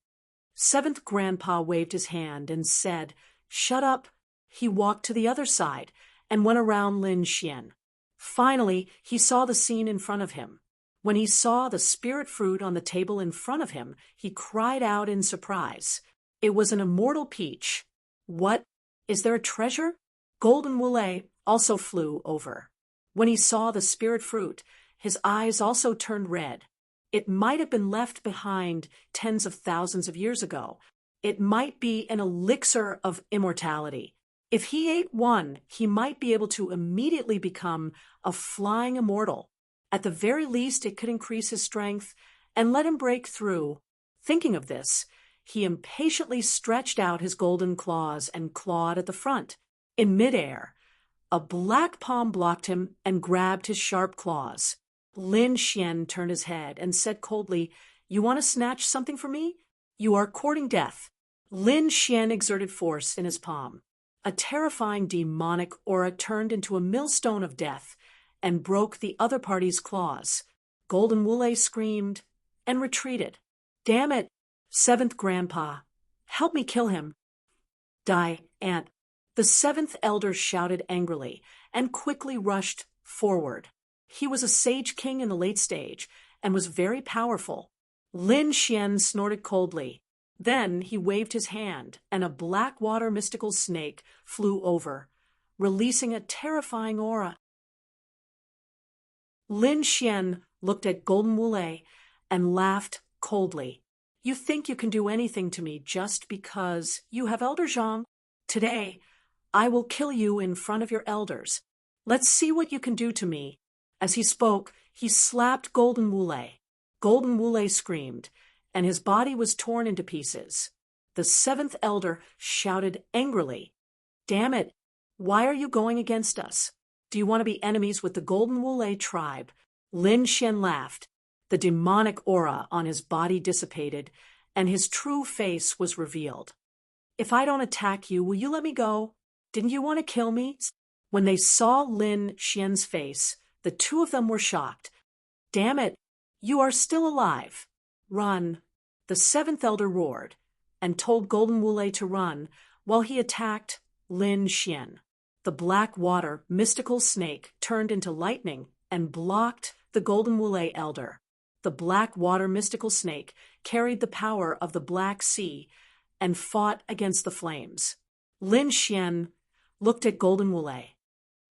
7th Grandpa waved his hand and said, "Shut up." He walked to the other side and went around Lin Xian. Finally, he saw the scene in front of him. When he saw the spirit fruit on the table in front of him, he cried out in surprise. It was an immortal peach. "What? Is there a treasure?" Golden Wulei also flew over. When he saw the spirit fruit, his eyes also turned red. It might have been left behind tens of thousands of years ago. It might be an elixir of immortality. If he ate one, he might be able to immediately become a flying immortal. At the very least, it could increase his strength and let him break through. Thinking of this, he impatiently stretched out his golden claws and clawed at the front. In midair, a black palm blocked him and grabbed his sharp claws. Lin Xian turned his head and said coldly, "You want to snatch something from me? You are courting death." Lin Xian exerted force in his palm. A terrifying demonic aura turned into a millstone of death and broke the other party's claws. Golden Wule screamed and retreated. "Damn it, seventh grandpa, help me kill him." "Die, aunt." The seventh elder shouted angrily and quickly rushed forward. He was a sage king in the late stage and was very powerful. Lin Xian snorted coldly. Then he waved his hand, and a black water mystical snake flew over, releasing a terrifying aura. Lin Xian looked at Golden Wule and laughed coldly. "You think you can do anything to me just because you have Elder Zhang? Today, I will kill you in front of your elders. Let's see what you can do to me." As he spoke, he slapped Golden Wule. Golden Wule screamed, and his body was torn into pieces. The seventh elder shouted angrily, "Damn it, why are you going against us? Do you want to be enemies with the Golden Wule tribe?" Lin Xian laughed. The demonic aura on his body dissipated, and his true face was revealed. "If I don't attack you, will you let me go? Didn't you want to kill me?" When they saw Lin Xian's face, the two of them were shocked. "Damn it, you are still alive. Run." The seventh elder roared and told Golden Wule to run while he attacked Lin Xian. The black water mystical snake turned into lightning and blocked the Golden Wule elder. The black water mystical snake carried the power of the Black Sea and fought against the flames. Lin Xian looked at Golden Wule.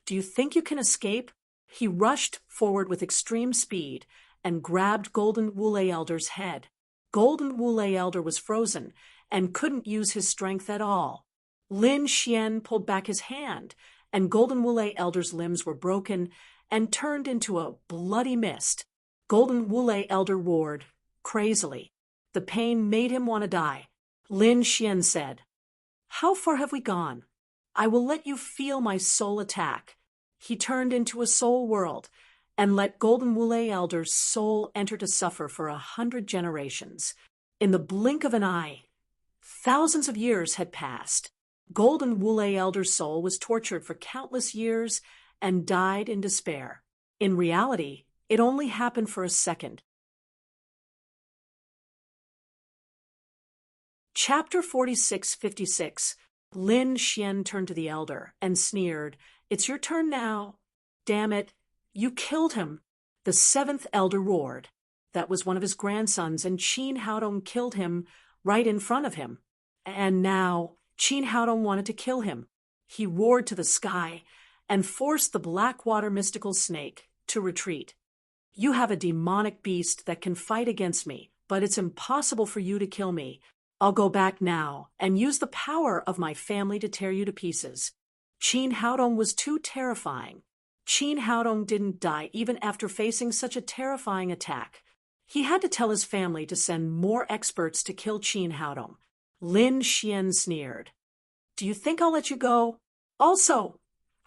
"Do you think you can escape?" He rushed forward with extreme speed and grabbed Golden Wule elder's head. Golden Wule elder was frozen and couldn't use his strength at all. Lin Xian pulled back his hand, and Golden Wule elder's limbs were broken and turned into a bloody mist. Golden Wule elder roared crazily. The pain made him want to die. Lin Xian said, "How far have we gone? I will let you feel my soul attack." He turned into a soul world and let Golden Wule elder's soul enter to suffer for 100 generations. In the blink of an eye, thousands of years had passed. Golden Wule elder's soul was tortured for countless years and died in despair. In reality, it only happened for a second. Chapter 46:56. Lin Xian turned to the elder and sneered, "It's your turn now." "Damn it, you killed him." The seventh elder roared. That was one of his grandsons, and Qin Haodong killed him right in front of him. And now Qin Haodong wanted to kill him. He roared to the sky and forced the black water mystical snake to retreat. "You have a demonic beast that can fight against me, but it's impossible for you to kill me. I'll go back now and use the power of my family to tear you to pieces." Qin Haodong was too terrifying. Qin Haodong didn't die even after facing such a terrifying attack. He had to tell his family to send more experts to kill Qin Haodong. Lin Xian sneered. "Do you think I'll let you go? Also,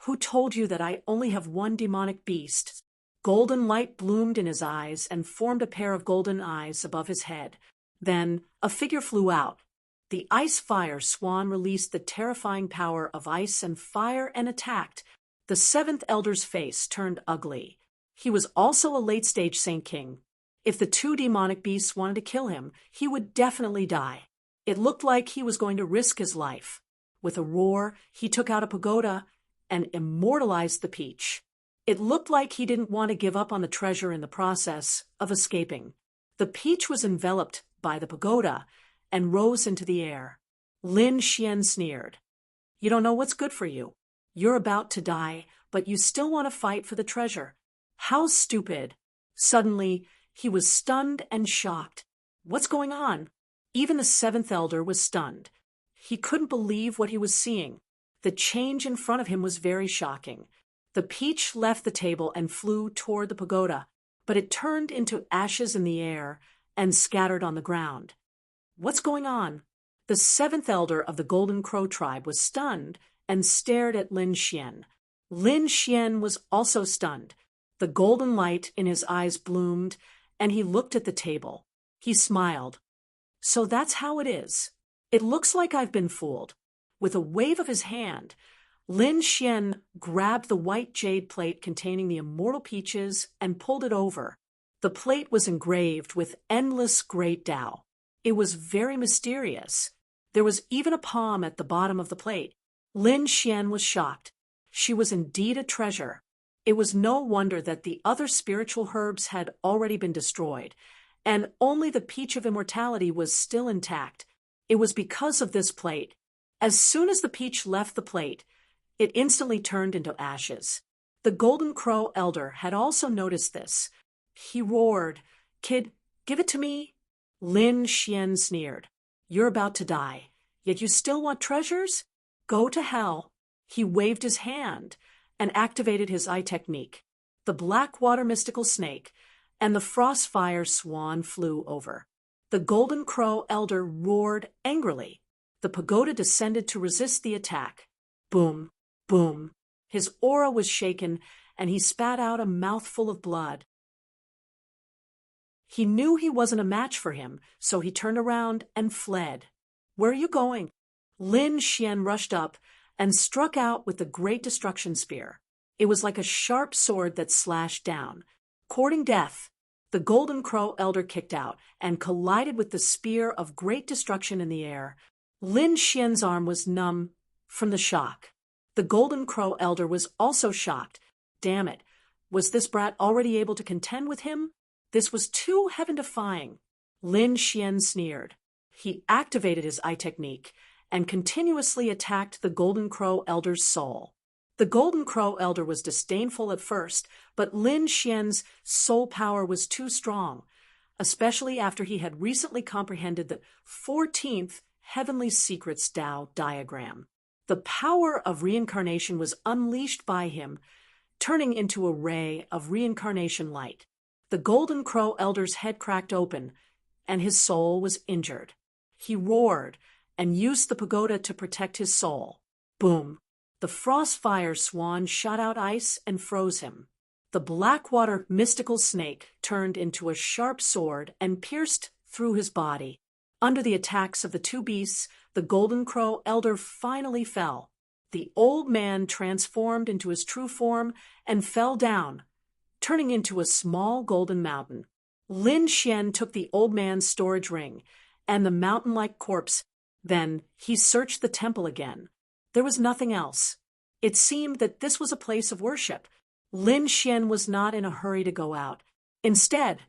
who told you that I only have one demonic beast?" Golden light bloomed in his eyes and formed a pair of golden eyes above his head. Then a figure flew out. The ice fire swan released the terrifying power of ice and fire and attacked. The seventh elder's face turned ugly. He was also a late-stage Saint King. If the two demonic beasts wanted to kill him, he would definitely die. It looked like he was going to risk his life. With a roar, he took out a pagoda and immortalized the peach. It looked like he didn't want to give up on the treasure in the process of escaping. The peach was enveloped by the pagoda and rose into the air. Lin Xian sneered. "You don't know what's good for you. You're about to die, but you still want to fight for the treasure. How stupid." Suddenly, he was stunned and shocked. What's going on? Even the seventh elder was stunned. He couldn't believe what he was seeing. The change in front of him was very shocking. The peach left the table and flew toward the pagoda, but it turned into ashes in the air and scattered on the ground. What's going on? The seventh elder of the Golden Crow tribe was stunned and stared at Lin Xian. Lin Xian was also stunned. The golden light in his eyes bloomed, and he looked at the table. He smiled. So that's how it is. It looks like I've been fooled. With a wave of his hand, Lin Xian grabbed the white jade plate containing the immortal peaches and pulled it over. The plate was engraved with endless great Tao. It was very mysterious. There was even a palm at the bottom of the plate. Lin Xian was shocked. She was indeed a treasure. It was no wonder that the other spiritual herbs had already been destroyed, and only the peach of immortality was still intact. It was because of this plate. As soon as the peach left the plate, it instantly turned into ashes. The Golden Crow elder had also noticed this. He roared, "Kid, give it to me." Lin Xian sneered. "You're about to die, yet you still want treasures? Go to hell." He waved his hand and activated his eye technique. The black water mystical snake and the frostfire swan flew over. The Golden Crow elder roared angrily. The pagoda descended to resist the attack. Boom, boom. His aura was shaken, and he spat out a mouthful of blood. He knew he wasn't a match for him, so he turned around and fled. "Where are you going?" Lin Xian rushed up and struck out with the Great Destruction Spear. It was like a sharp sword that slashed down. Courting death, the Golden Crow elder kicked out and collided with the spear of great destruction in the air. Lin Xian's arm was numb from the shock. The Golden Crow elder was also shocked. Damn it, was this brat already able to contend with him? This was too heaven-defying. Lin Xian sneered. He activated his eye technique and continuously attacked the Golden Crow elder's soul. The Golden Crow elder was disdainful at first, but Lin Xian's soul power was too strong, especially after he had recently comprehended the 14th Heavenly Secrets Tao diagram. The power of reincarnation was unleashed by him, turning into a ray of reincarnation light. The Golden Crow elder's head cracked open, and his soul was injured. He roared and used the pagoda to protect his soul. Boom! The frostfire swan shot out ice and froze him. The blackwater mystical snake turned into a sharp sword and pierced through his body. Under the attacks of the two beasts, the Golden Crow elder finally fell. The old man transformed into his true form and fell down, turning into a small golden mountain. Lin Xian took the old man's storage ring and the mountain-like corpse. Then he searched the temple again. There was nothing else. It seemed that this was a place of worship. Lin Xian was not in a hurry to go out. Instead,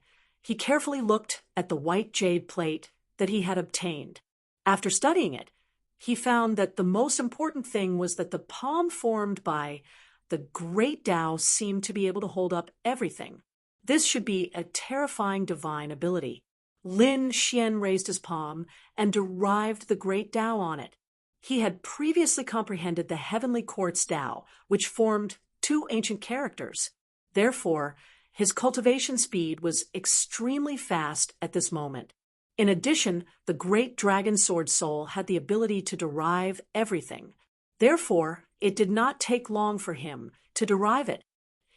he carefully looked at the white jade plate that he had obtained. After studying it, he found that the most important thing was that the palm formed by the great Tao seemed to be able to hold up everything. This should be a terrifying divine ability. Lin Xian raised his palm and derived the great Tao on it. He had previously comprehended the heavenly quartz Tao, which formed two ancient characters. Therefore, his cultivation speed was extremely fast at this moment. In addition, the great dragon sword soul had the ability to derive everything. Therefore, it did not take long for him to derive it.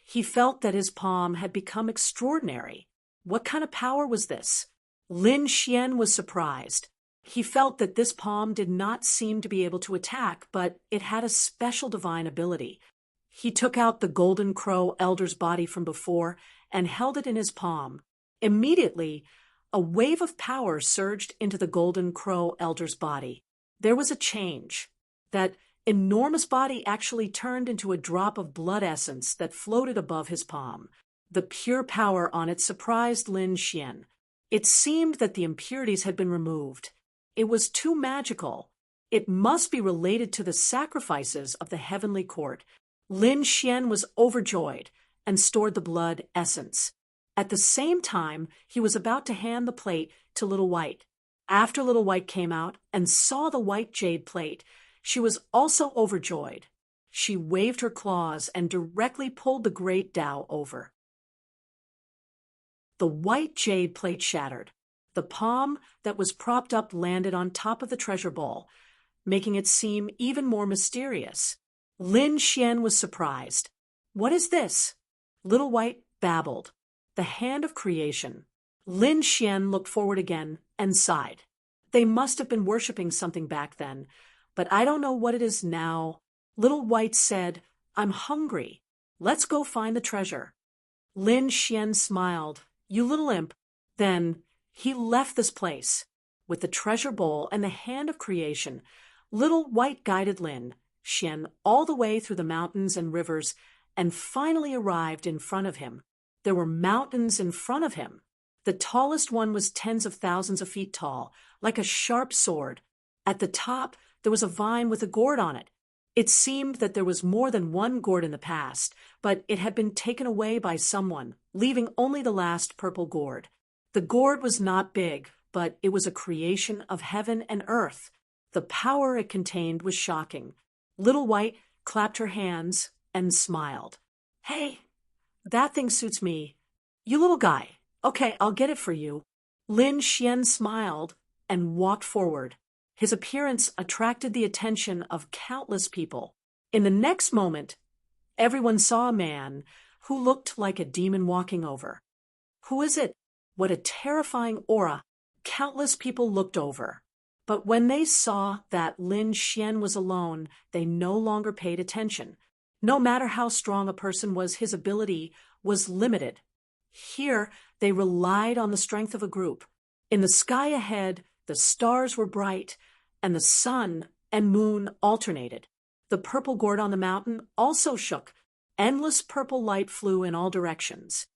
He felt that his palm had become extraordinary. What kind of power was this? Lin Xian was surprised. He felt that this palm did not seem to be able to attack, but it had a special divine ability. He took out the Golden Crow elder's body from before and held it in his palm. Immediately, a wave of power surged into the Golden Crow elder's body. There was a change. That enormous body actually turned into a drop of blood essence that floated above his palm. The pure power on it surprised Lin Xian. It seemed that the impurities had been removed. It was too magical. It must be related to the sacrifices of the heavenly court. Lin Xian was overjoyed and stored the blood essence. At the same time, he was about to hand the plate to Little White. After Little White came out and saw the white jade plate, She was also overjoyed. She waved her claws and directly pulled the great Tao over. The white jade plate shattered. The palm that was propped up landed on top of the treasure bowl, making it seem even more mysterious. Lin Xian was surprised. "What is this?" Little White babbled. "The hand of creation." Lin Xian looked forward again and sighed. "They must have been worshipping something back then, but I don't know what it is now." Little White said, "I'm hungry. Let's go find the treasure." Lin Xian smiled. "You little imp." Then he left this place. With the treasure bowl and the hand of creation, Little White guided Lin Xian all the way through the mountains and rivers and finally arrived in front of him. There were mountains in front of him. The tallest one was tens of thousands of feet tall, like a sharp sword. At the top, there was a vine with a gourd on it. It seemed that there was more than one gourd in the past, but it had been taken away by someone, leaving only the last purple gourd. The gourd was not big, but it was a creation of heaven and earth. The power it contained was shocking. Little White clapped her hands and smiled. "Hey, that thing suits me. You little guy. Okay, I'll get it for you." Lin Xian smiled and walked forward. His appearance attracted the attention of countless people. In the next moment, everyone saw a man who looked like a demon walking over. "Who is it? What a terrifying aura." Countless people looked over. But when they saw that Lin Xian was alone, they no longer paid attention. No matter how strong a person was, his ability was limited. Here, they relied on the strength of a group. In the sky ahead, the stars were bright, and the sun and moon alternated. The purple gourd on the mountain also shook. Endless purple light flew in all directions.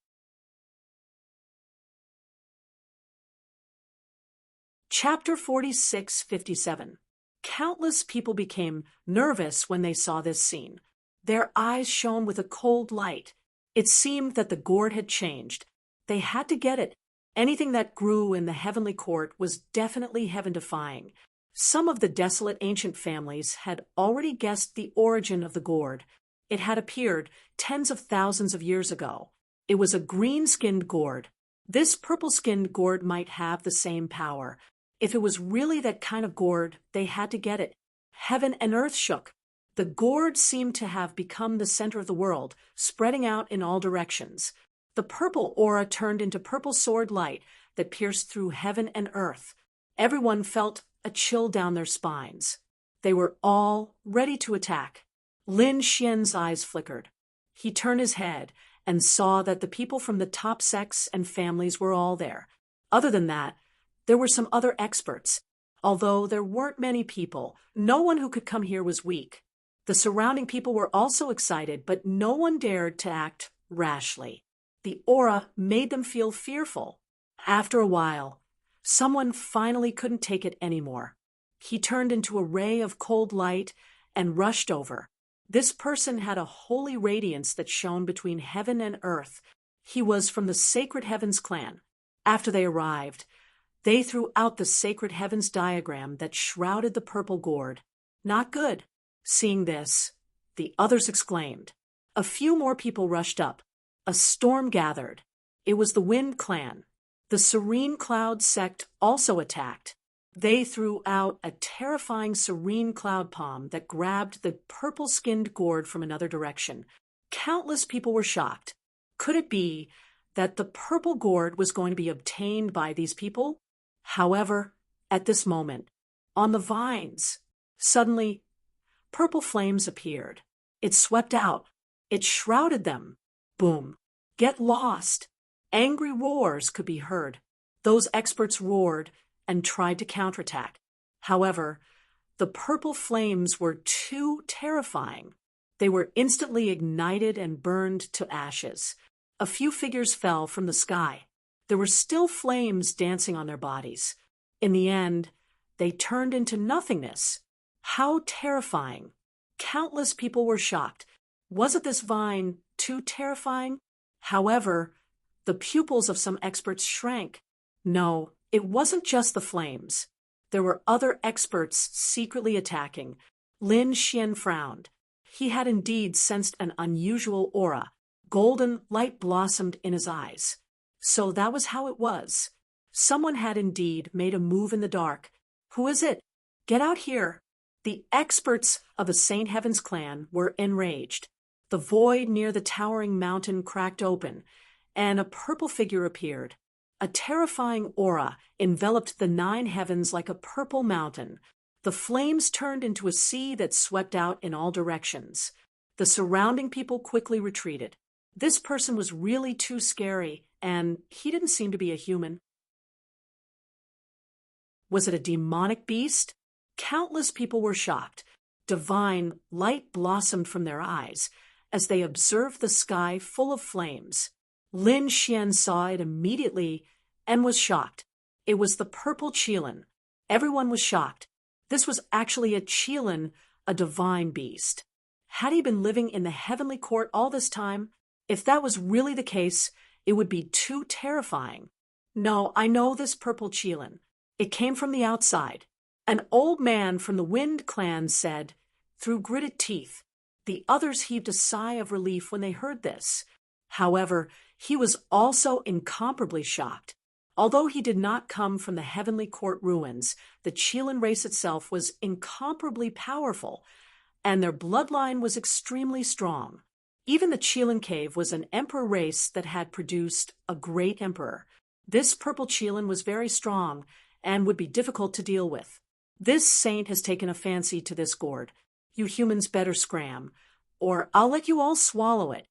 Chapter 46-57. Countless people became nervous when they saw this scene. Their eyes shone with a cold light. It seemed that the gourd had changed. They had to get it. Anything that grew in the heavenly court was definitely heaven-defying. Some of the desolate ancient families had already guessed the origin of the gourd. It had appeared tens of thousands of years ago. It was a green-skinned gourd. This purple-skinned gourd might have the same power. If it was really that kind of gourd, they had to get it. Heaven and earth shook. The gourd seemed to have become the center of the world, spreading out in all directions. The purple aura turned into purple sword light that pierced through heaven and earth. Everyone felt a chill down their spines. They were all ready to attack. Lin Xian's eyes flickered. He turned his head and saw that the people from the top sects and families were all there. Other than that, there were some other experts. Although there weren't many people, no one who could come here was weak. The surrounding people were also excited, but no one dared to act rashly. The aura made them feel fearful. After a while, someone finally couldn't take it anymore. He turned into a ray of cold light and rushed over. This person had a holy radiance that shone between heaven and earth. He was from the Sacred Heavens clan. After they arrived, they threw out the Sacred Heavens diagram that shrouded the purple gourd. "Not good." Seeing this, the others exclaimed. A few more people rushed up. A storm gathered. It was the Wind clan. The Serene Cloud sect also attacked. They threw out a terrifying serene cloud palm that grabbed the purple-skinned gourd from another direction. Countless people were shocked. Could it be that the purple gourd was going to be obtained by these people? However, at this moment, on the vines, suddenly, purple flames appeared. It swept out. It shrouded them. Boom. Get lost. Angry roars could be heard. Those experts roared and tried to counterattack. However, the purple flames were too terrifying. They were instantly ignited and burned to ashes. A few figures fell from the sky. There were still flames dancing on their bodies. In the end, they turned into nothingness. How terrifying. Countless people were shocked. Wasn't this vine too terrifying? However, the pupils of some experts shrank. No, it wasn't just the flames. There were other experts secretly attacking. Lin Xian frowned. He had indeed sensed an unusual aura. Golden light blossomed in his eyes. So that was how it was. Someone had indeed made a move in the dark. Who is it? Get out here. The experts of the St. Heaven's clan were enraged. The void near the towering mountain cracked open, and a purple figure appeared. A terrifying aura enveloped the 9 heavens like a purple mountain. The flames turned into a sea that swept out in all directions. The surrounding people quickly retreated. This person was really too scary, and he didn't seem to be a human. Was it a demonic beast? Countless people were shocked. Divine light blossomed from their eyes as they observed the sky full of flames. Lin Xian saw it immediately and was shocked. It was the purple Qilin. Everyone was shocked. This was actually a Qilin, a divine beast. Had he been living in the heavenly court all this time? If that was really the case, it would be too terrifying. No, I know this purple Qilin. It came from the outside. An old man from the Wind clan said, through gritted teeth. The others heaved a sigh of relief when they heard this. However, he was also incomparably shocked. Although he did not come from the heavenly court ruins, the Qilin race itself was incomparably powerful, and their bloodline was extremely strong. Even the Qilin cave was an emperor race that had produced a great emperor. This purple Qilin was very strong and would be difficult to deal with. This saint has taken a fancy to this gourd. You humans better scram, or I'll let you all swallow it.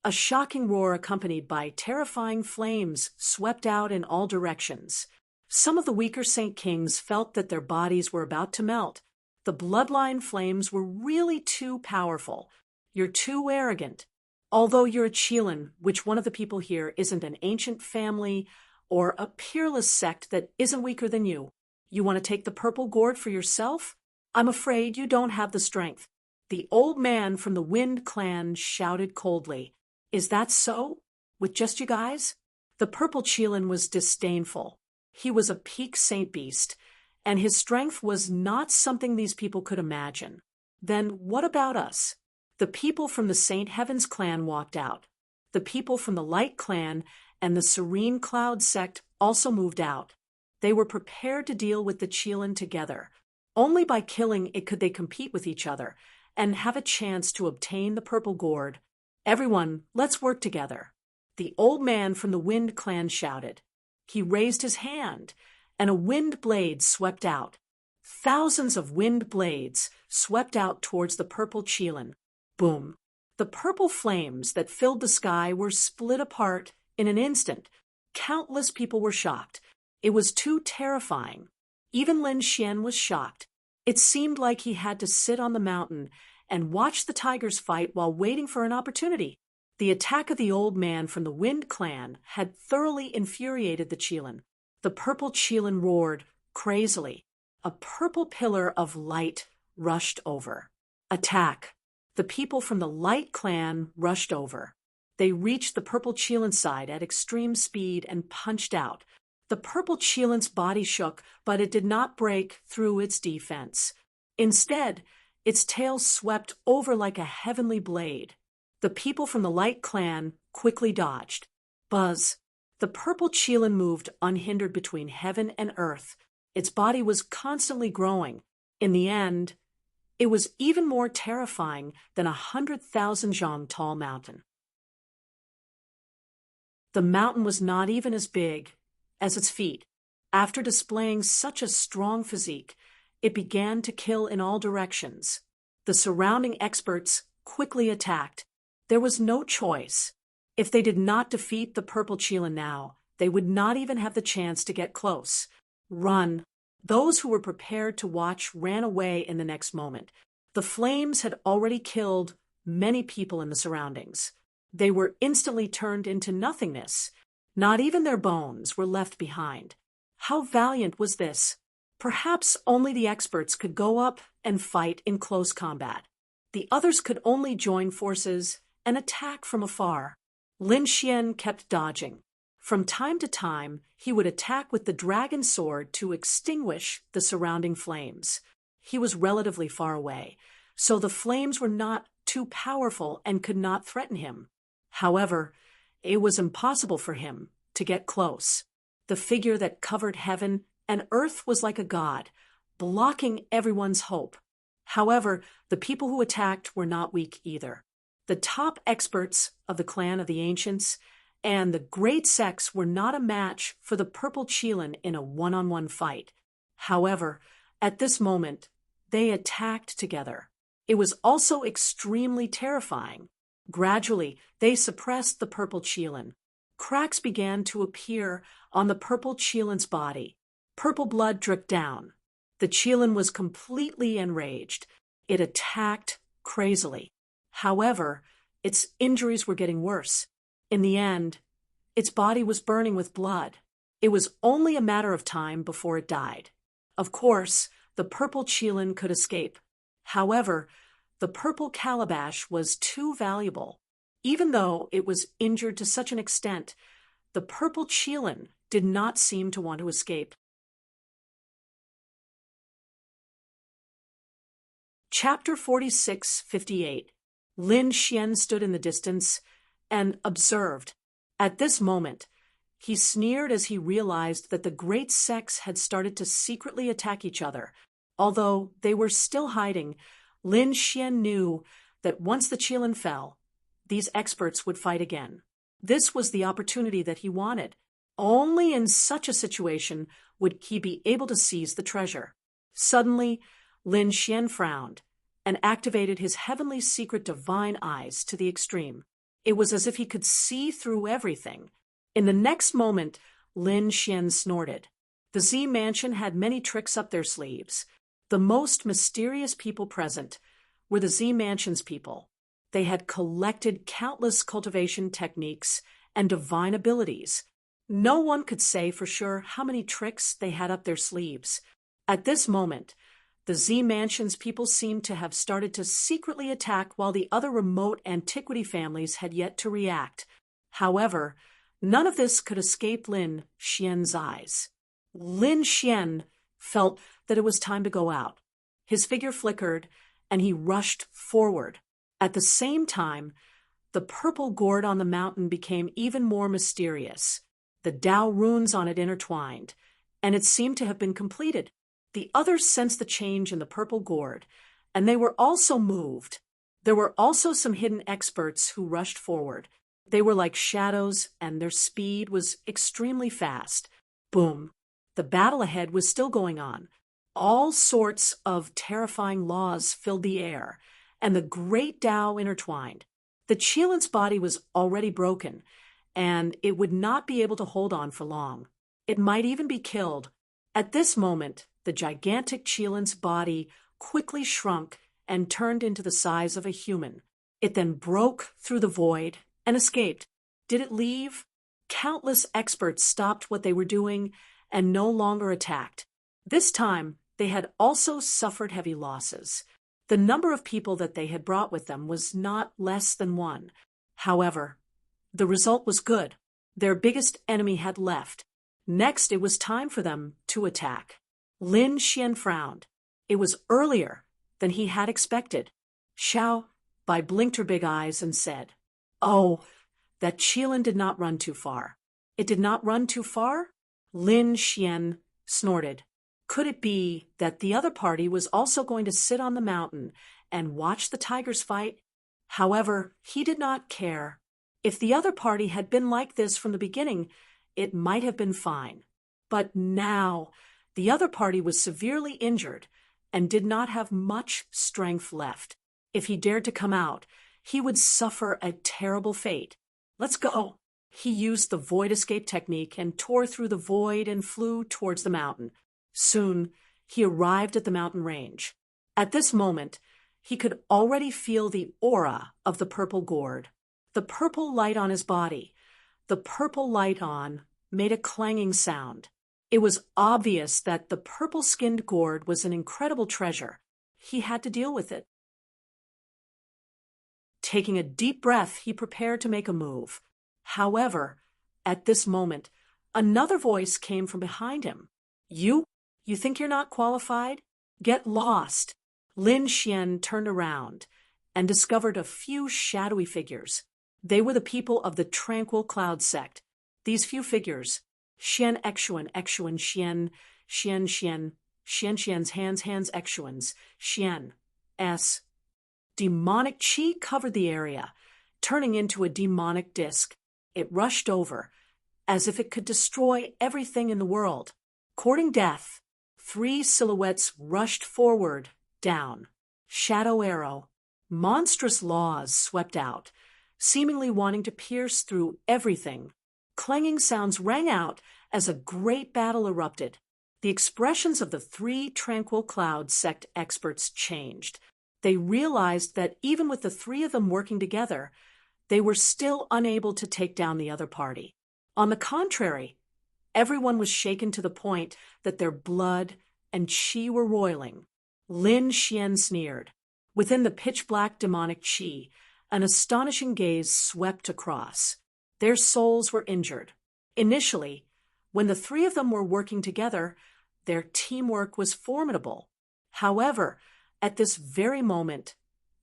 A shocking roar accompanied by terrifying flames swept out in all directions. Some of the weaker Saint Kings felt that their bodies were about to melt. The bloodline flames were really too powerful. You're too arrogant. Although you're a Qilin, which one of the people here isn't an ancient family or a peerless sect that isn't weaker than you. You want to take the purple gourd for yourself? I'm afraid you don't have the strength. The old man from the Wind clan shouted coldly. Is that so? With just you guys? The purple Qilin was disdainful. He was a peak saint beast, and his strength was not something these people could imagine. Then what about us? The people from the St. Heaven's clan walked out. The people from the Light clan and the Serene Cloud sect also moved out. They were prepared to deal with the Qilin together. Only by killing it could they compete with each other and have a chance to obtain the purple gourd. Everyone, let's work together. The old man from the Wind clan shouted. He raised his hand, and a wind blade swept out. Thousands of wind blades swept out towards the purple Qilin. Boom! The purple flames that filled the sky were split apart in an instant. Countless people were shocked. It was too terrifying. Even Lin Xian was shocked. It seemed like he had to sit on the mountain and watch the tigers fight while waiting for an opportunity. The attack of the old man from the Wind clan had thoroughly infuriated the Qilin. The purple Qilin roared crazily. A purple pillar of light rushed over. Attack! The people from the Light clan rushed over. They reached the purple Qilin's side at extreme speed and punched out. The purple Qilin's body shook, but it did not break through its defense. Instead, its tail swept over like a heavenly blade. The people from the Light clan quickly dodged. Buzz! The purple Qilin moved unhindered between heaven and earth. Its body was constantly growing. In the end, it was even more terrifying than 100,000 zhang tall mountain. The mountain was not even as big as its feet. After displaying such a strong physique, it began to kill in all directions. The surrounding experts quickly attacked. There was no choice. If they did not defeat the purple Qilin now, they would not even have the chance to get close. Run! Those who were prepared to watch ran away in the next moment. The flames had already killed many people in the surroundings. They were instantly turned into nothingness. Not even their bones were left behind. How valiant was this? Perhaps only the experts could go up and fight in close combat. The others could only join forces and attack from afar. Lin Xian kept dodging. From time to time, he would attack with the dragon sword to extinguish the surrounding flames. He was relatively far away, so the flames were not too powerful and could not threaten him. However, it was impossible for him to get close. The figure that covered heaven and earth was like a god, blocking everyone's hope. However, the people who attacked were not weak either. The top experts of the clan of the ancients and the great sects were not a match for the purple Qilin in a one-on-one fight. However, at this moment, they attacked together. It was also extremely terrifying. Gradually, they suppressed the purple Qilin. Cracks began to appear on the purple Qilin's body. Purple blood dripped down. The Qilin was completely enraged. It attacked crazily. However, its injuries were getting worse. In the end, its body was burning with blood. It was only a matter of time before it died. Of course, the purple Qilin could escape. However, the purple calabash was too valuable. Even though it was injured to such an extent, the purple Qilin did not seem to want to escape. Chapter 46:58. Lin Xian stood in the distance and observed. At this moment, he sneered as he realized that the great sects had started to secretly attack each other. Although they were still hiding, Lin Xian knew that once the Qilin fell, these experts would fight again. This was the opportunity that he wanted. Only in such a situation would he be able to seize the treasure. Suddenly, Lin Xian frowned and activated his heavenly secret divine eyes to the extreme. It was as if he could see through everything. In the next moment, Lin Xian snorted. The Z Mansion had many tricks up their sleeves. The most mysterious people present were the Z Mansion's people. They had collected countless cultivation techniques and divine abilities. No one could say for sure how many tricks they had up their sleeves. At this moment, the Z Mansion's people seemed to have started to secretly attack while the other remote antiquity families had yet to react. However, none of this could escape Lin Xian's eyes. Lin Xian felt that it was time to go out. His figure flickered, and he rushed forward. At the same time, the purple gourd on the mountain became even more mysterious. The Tao runes on it intertwined, and it seemed to have been completed. The others sensed the change in the purple gourd, and they were also moved. There were also some hidden experts who rushed forward. They were like shadows, and their speed was extremely fast. Boom! The battle ahead was still going on. All sorts of terrifying laws filled the air, and the great Tao intertwined. The Qilin's body was already broken, and it would not be able to hold on for long. It might even be killed. At this moment, the gigantic Qilin's body quickly shrunk and turned into the size of a human. It then broke through the void and escaped. Did it leave? Countless experts stopped what they were doing and no longer attacked. This time, they had also suffered heavy losses. The number of people that they had brought with them was not less than one. However, the result was good. Their biggest enemy had left. Next, it was time for them to attack. Lin Xian frowned. It was earlier than he had expected. Xiao Bai blinked her big eyes and said, "Oh, that Qilin did not run too far." It did not run too far? Lin Xian snorted. Could it be that the other party was also going to sit on the mountain and watch the tigers fight? However, he did not care. If the other party had been like this from the beginning, it might have been fine. But now, the other party was severely injured and did not have much strength left. If he dared to come out, he would suffer a terrible fate. "Let's go." He used the void escape technique and tore through the void and flew towards the mountain. Soon, he arrived at the mountain range. At this moment, he could already feel the aura of the purple gourd. The purple light on his body, the purple light on, made a clanging sound. It was obvious that the purple-skinned gourd was an incredible treasure. He had to deal with it. Taking a deep breath, he prepared to make a move. However, at this moment, another voice came from behind him. You think you're not qualified? Get lost." Lin Xian turned around and discovered a few shadowy figures. They were the people of the Tranquil Cloud sect. These few figures, Xian Exuan, Exuan Xian, Xian Xian, Xian Xian's hands Exuans, Xian, S. Demonic chi covered the area, turning into a demonic disk. It rushed over, as if it could destroy everything in the world. Courting death, 3 silhouettes rushed forward, down. Shadow arrow. Monstrous laws swept out, seemingly wanting to pierce through everything. Clanging sounds rang out as a great battle erupted. The expressions of the 3 Tranquil Cloud sect experts changed. They realized that even with the 3 of them working together, they were still unable to take down the other party. On the contrary, everyone was shaken to the point that their blood and chi were roiling. Lin Xian sneered. Within the pitch-black demonic chi, an astonishing gaze swept across. Their souls were injured. Initially, when the 3 of them were working together, their teamwork was formidable. However, at this very moment,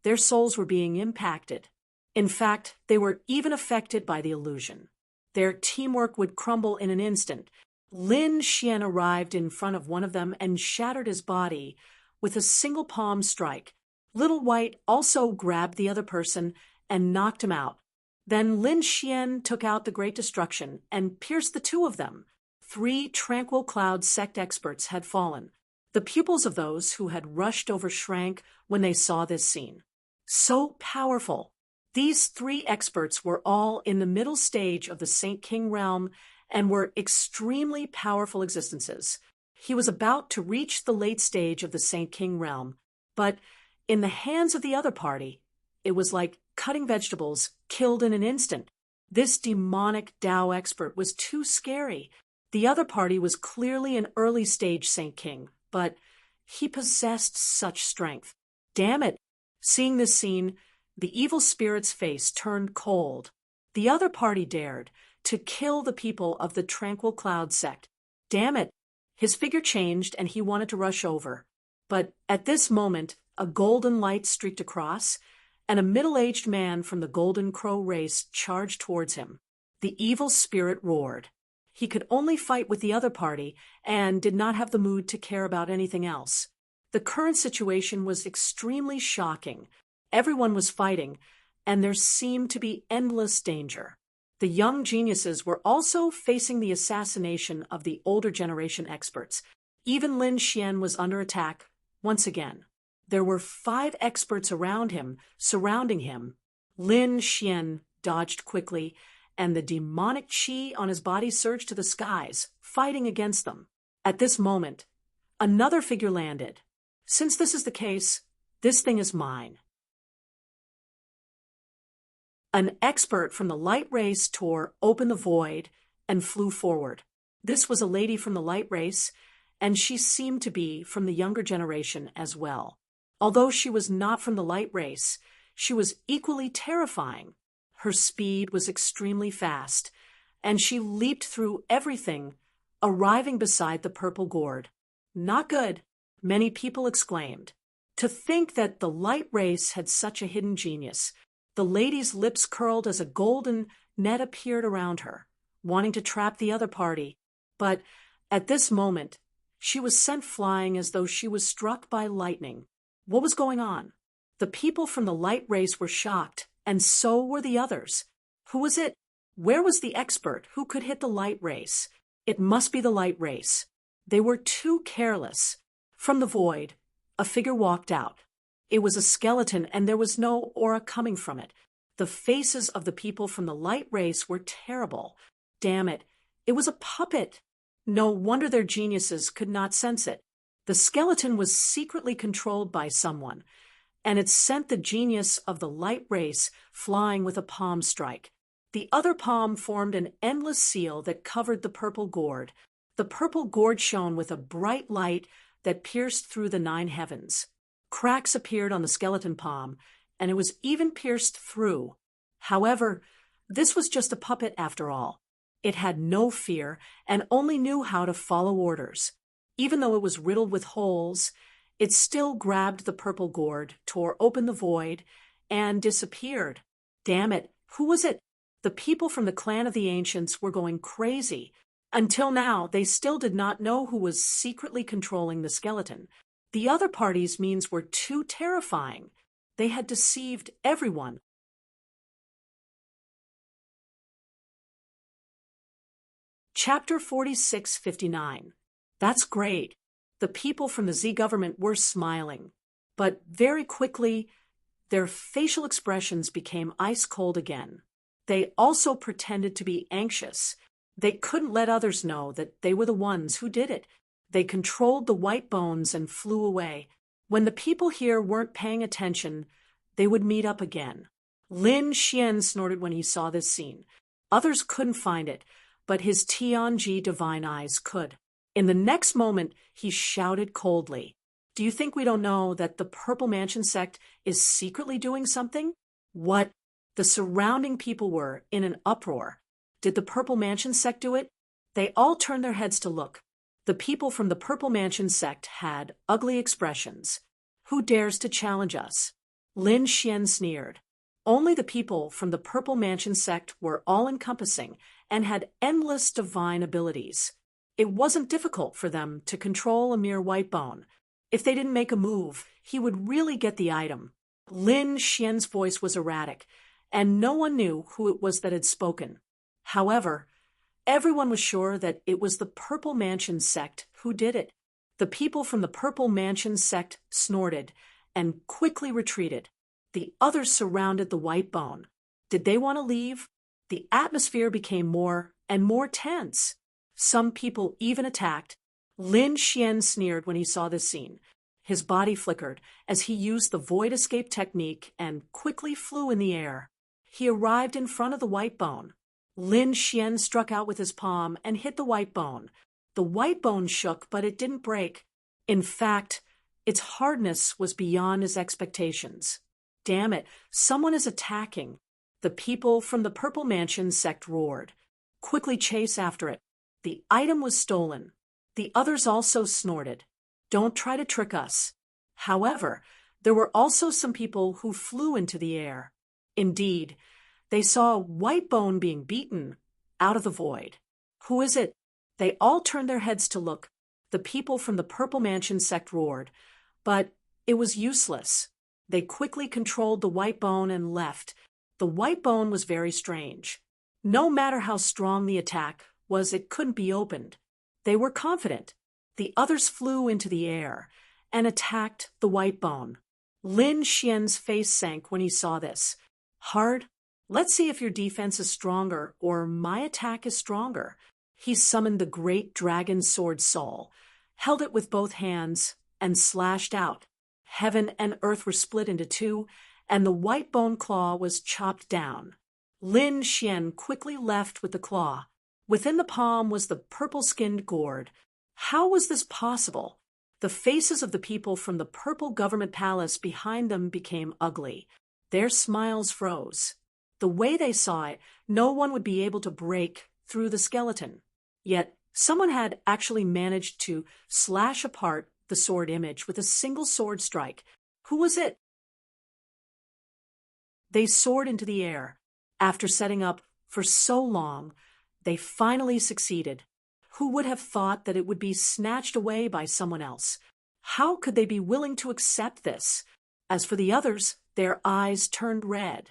their souls were being impacted. In fact, they were even affected by the illusion. Their teamwork would crumble in an instant. Lin Xian arrived in front of one of them and shattered his body with a single palm strike. Little White also grabbed the other person and knocked him out. Then Lin Xian took out the Great Destruction and pierced the 2 of them. 3 Tranquil Cloud sect experts had fallen. The pupils of those who had rushed over shrank when they saw this scene. So powerful. These 3 experts were all in the middle stage of the Saint King realm and were extremely powerful existences. He was about to reach the late stage of the Saint King realm, but in the hands of the other party, it was like cutting vegetables, killed in an instant. This demonic Tao expert was too scary. The other party was clearly an early-stage Saint King, but he possessed such strength. Damn it! Seeing this scene, the evil spirit's face turned cold. The other party dared to kill the people of the Tranquil Cloud sect. Damn it! His figure changed and he wanted to rush over. But at this moment, a golden light streaked across, and a middle-aged man from the Golden Crow race charged towards him. The evil spirit roared. He could only fight with the other party and did not have the mood to care about anything else. The current situation was extremely shocking. Everyone was fighting, and there seemed to be endless danger. The young geniuses were also facing the assassination of the older generation experts. Even Lin Xian was under attack once again. There were 5 experts around him, surrounding him. Lin Xian dodged quickly, and the demonic chi on his body surged to the skies, fighting against them. At this moment, another figure landed. Since this is the case, this thing is mine. An expert from the light race tore open the void and flew forward. This was a lady from the light race, and she seemed to be from the younger generation as well. Although she was not from the light race, she was equally terrifying. Her speed was extremely fast, and she leaped through everything, arriving beside the purple gourd. Not good, many people exclaimed. To think that the light race had such a hidden genius. The lady's lips curled as a golden net appeared around her, wanting to trap the other party. But at this moment, she was sent flying as though she was struck by lightning. What was going on? The people from the light race were shocked, and so were the others. Who was it? Where was the expert who could hit the light race? It must be the light race. They were too careless. From the void, a figure walked out. It was a skeleton, and there was no aura coming from it. The faces of the people from the light race were terrible. Damn it, it was a puppet. No wonder their geniuses could not sense it. The skeleton was secretly controlled by someone, and it sent the genius of the light race flying with a palm strike. The other palm formed an endless seal that covered the purple gourd. The purple gourd shone with a bright light that pierced through the 9 heavens. Cracks appeared on the skeleton palm, and it was even pierced through. However, this was just a puppet after all. It had no fear and only knew how to follow orders. Even though it was riddled with holes, It still grabbed the purple gourd, tore open the void, and disappeared. Damn it, who was it? The people from the clan of the ancients were going crazy. Until now, they still did not know who was secretly controlling the skeleton. The other party's means were too terrifying. They had deceived everyone. Chapter 4659. That's great. The people from the Z government were smiling. But very quickly, their facial expressions became ice cold again. They also pretended to be anxious. They couldn't let others know that they were the ones who did it. They controlled the white bones and flew away. When the people here weren't paying attention, they would meet up again. Lin Xian snorted when he saw this scene. Others couldn't find it, but his Tianji divine eyes could. In the next moment, he shouted coldly, "Do you think we don't know that the Purple Mansion sect is secretly doing something?" What? The surrounding people were in an uproar. Did the Purple Mansion sect do it? They all turned their heads to look. The people from the Purple Mansion sect had ugly expressions. "Who dares to challenge us?" Lin Xian sneered. Only the people from the Purple Mansion sect were all-encompassing and had endless divine abilities. It wasn't difficult for them to control a mere white bone. If they didn't make a move, he would really get the item. Lin Xian's voice was erratic, and no one knew who it was that had spoken. However, everyone was sure that it was the Purple Mansion sect who did it. The people from the Purple Mansion sect snorted and quickly retreated. The others surrounded the white bone. Did they want to leave? The atmosphere became more and more tense. Some people even attacked. Lin Xian sneered when he saw this scene. His body flickered as he used the void escape technique and quickly flew in the air. He arrived in front of the white bone. Lin Xian struck out with his palm and hit the white bone. The white bone shook, but it didn't break. In fact, its hardness was beyond his expectations. Damn it, someone is attacking. The people from the Purple Mansion sect roared. Quickly chase after it. The item was stolen. The others also snorted. Don't try to trick us. However, there were also some people who flew into the air. Indeed, they saw a white bone being beaten out of the void. Who is it? They all turned their heads to look. The people from the Purple Mansion sect roared, but it was useless. They quickly controlled the white bone and left. The white bone was very strange. No matter how strong the attack was, it couldn't be opened. They were confident. The others flew into the air and attacked the white bone. Lin Xian's face sank when he saw this. Hard? Let's see if your defense is stronger or my attack is stronger. He summoned the great dragon sword Soul, held it with both hands, and slashed out. Heaven and earth were split into two, and the white bone claw was chopped down. Lin Xian quickly left with the claw. Within the palm was the purple-skinned gourd. How was this possible? The faces of the people from the purple government palace behind them became ugly. Their smiles froze. The way they saw it, no one would be able to break through the skeleton. Yet, someone had actually managed to slash apart the sword image with a single sword strike. Who was it? They soared into the air. After setting up for so long, they finally succeeded. Who would have thought that it would be snatched away by someone else? How could they be willing to accept this? As for the others, their eyes turned red.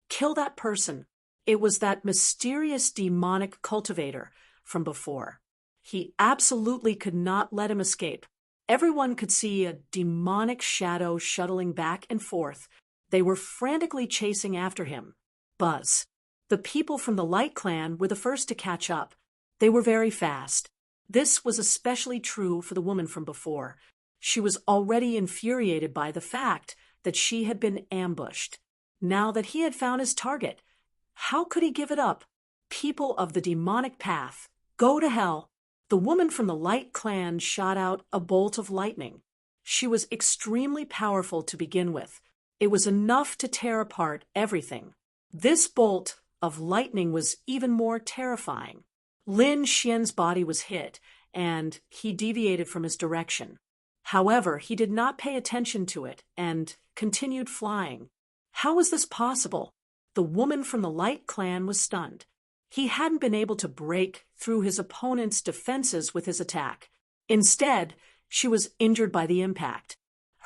Kill that person. It was that mysterious demonic cultivator from before. He absolutely could not let him escape. Everyone could see a demonic shadow shuttling back and forth. They were frantically chasing after him. Buzz. The people from the Light Clan were the first to catch up. They were very fast. This was especially true for the woman from before. She was already infuriated by the fact that she had been ambushed. Now that he had found his target, how could he give it up? People of the demonic path, go to hell. The woman from the Light Clan shot out a bolt of lightning. She was extremely powerful to begin with. It was enough to tear apart everything. This bolt of lightning was even more terrifying. Lin Xian's body was hit, and he deviated from his direction. However, he did not pay attention to it and continued flying. How was this possible? The woman from the Light Clan was stunned. He hadn't been able to break through his opponent's defenses with his attack. Instead, she was injured by the impact.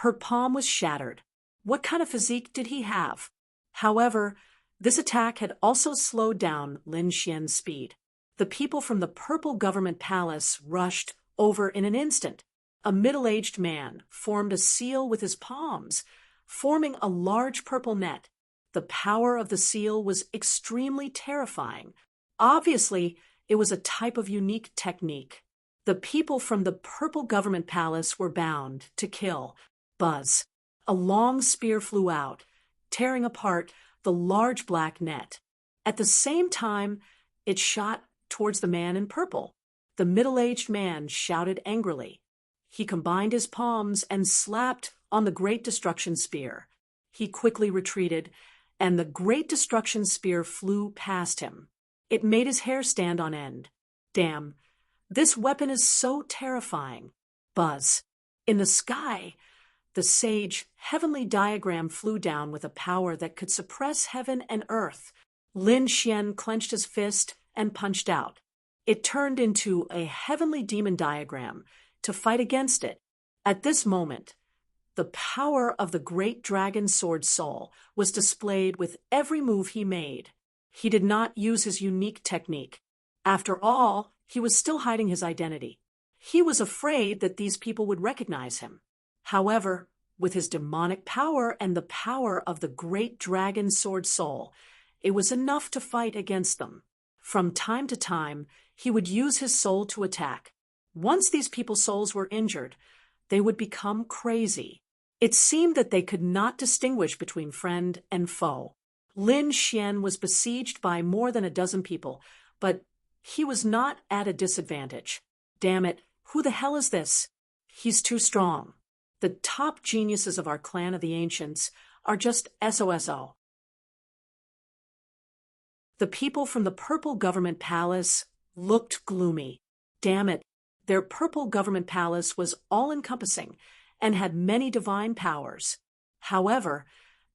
Her palm was shattered. What kind of physique did he have? However, this attack had also slowed down Lin Xian's speed. The people from the Purple Government Palace rushed over in an instant. A middle-aged man formed a seal with his palms, forming a large purple net. The power of the seal was extremely terrifying. Obviously, it was a type of unique technique. The people from the Purple Government Palace were bound to kill. Buzz. A long spear flew out, tearing apart the large black net. At the same time, it shot towards the man in purple. The middle-aged man shouted angrily. He combined his palms and slapped on the Great Destruction Spear. He quickly retreated, and the Great Destruction Spear flew past him. It made his hair stand on end. Damn, this weapon is so terrifying. Buzz. In the sky, the sage heavenly diagram flew down with a power that could suppress heaven and earth. Lin Xian clenched his fist and punched out. It turned into a heavenly demon diagram to fight against it. At this moment, the power of the great dragon sword soul was displayed with every move he made. He did not use his unique technique. After all, he was still hiding his identity. He was afraid that these people would recognize him. However, with his demonic power and the power of the great dragon sword soul, it was enough to fight against them. From time to time, he would use his soul to attack. Once these people's souls were injured, they would become crazy. It seemed that they could not distinguish between friend and foe. Lin Xian was besieged by more than a dozen people, but he was not at a disadvantage. Damn it, who the hell is this? He's too strong. The top geniuses of our clan of the ancients are just SOSO. The people from the Purple Government Palace looked gloomy. Damn it, their Purple Government Palace was all-encompassing and had many divine powers. However,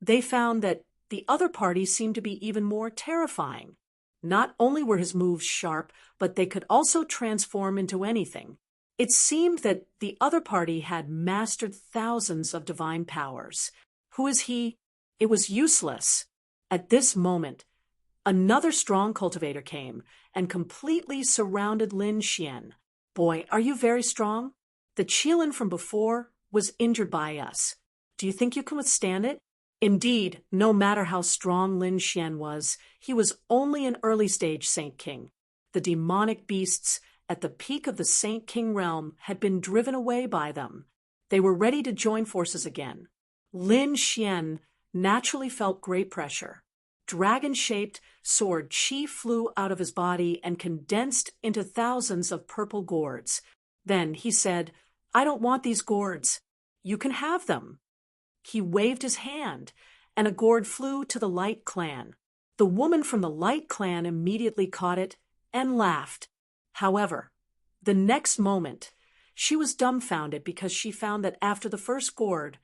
they found that the other party seemed to be even more terrifying. Not only were his moves sharp, but they could also transform into anything. It seemed that the other party had mastered thousands of divine powers. Who is he? It was useless. At this moment, another strong cultivator came and completely surrounded Lin Xian. Boy, are you very strong? The Qilin from before was injured by us. Do you think you can withstand it? Indeed, no matter how strong Lin Xian was, he was only an early-stage Saint King. The demonic beasts at the peak of the Saint King realm had been driven away by them. They were ready to join forces again. Lin Xian naturally felt great pressure. Dragon-shaped sword chi flew out of his body and condensed into thousands of purple gourds. Then he said, "I don't want these gourds. You can have them." He waved his hand, and a gourd flew to the Light Clan. The woman from the Light Clan immediately caught it and laughed. However, the next moment, she was dumbfounded because she found that after the first gourd,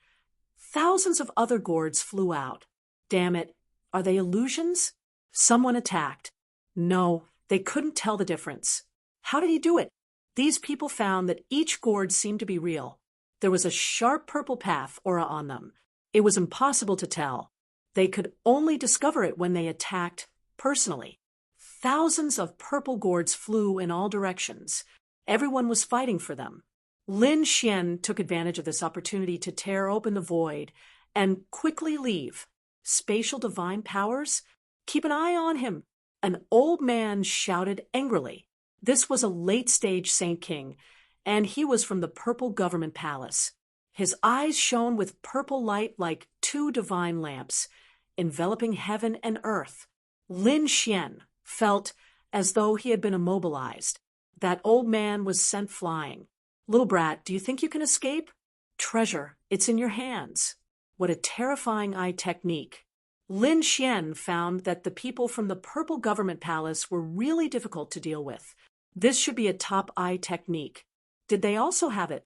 thousands of other gourds flew out. Damn it, are they illusions? Someone attacked. No, they couldn't tell the difference. How did he do it? These people found that each gourd seemed to be real. There was a sharp purple path aura on them. It was impossible to tell. They could only discover it when they attacked personally. Thousands of purple gourds flew in all directions. Everyone was fighting for them. Lin Xian took advantage of this opportunity to tear open the void and quickly leave. Spatial divine powers? Keep an eye on him. An old man shouted angrily. This was a late-stage Saint King, and he was from the Purple Government Palace. His eyes shone with purple light like two divine lamps, enveloping heaven and earth. Lin Xian felt as though he had been immobilized. That old man was sent flying. "Little brat, do you think you can escape?" "Treasure, it's in your hands." What a terrifying eye technique. Lin Xian found that the people from the Purple Government Palace were really difficult to deal with. This should be a top eye technique. Did they also have it?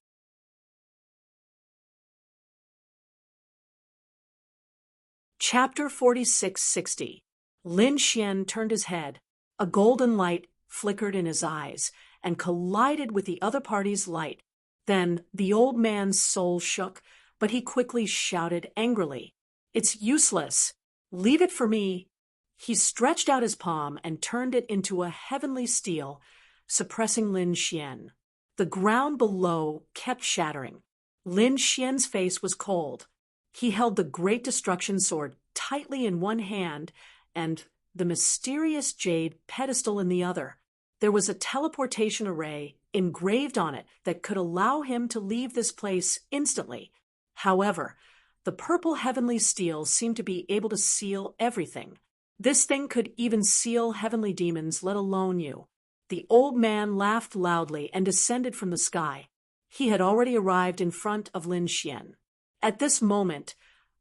Chapter 4660. Lin Xian turned his head. A golden light flickered in his eyes and collided with the other party's light. Then the old man's soul shook, but he quickly shouted angrily, "It's useless. Leave it for me." He stretched out his palm and turned it into a heavenly steel, suppressing Lin Xian. The ground below kept shattering. Lin Xian's face was cold. He held the Great Destruction Sword tightly in one hand and the mysterious jade pedestal in the other. There was a teleportation array engraved on it that could allow him to leave this place instantly. However, the purple heavenly steel seemed to be able to seal everything. This thing could even seal heavenly demons, let alone you. The old man laughed loudly and descended from the sky. He had already arrived in front of Lin Xian. At this moment,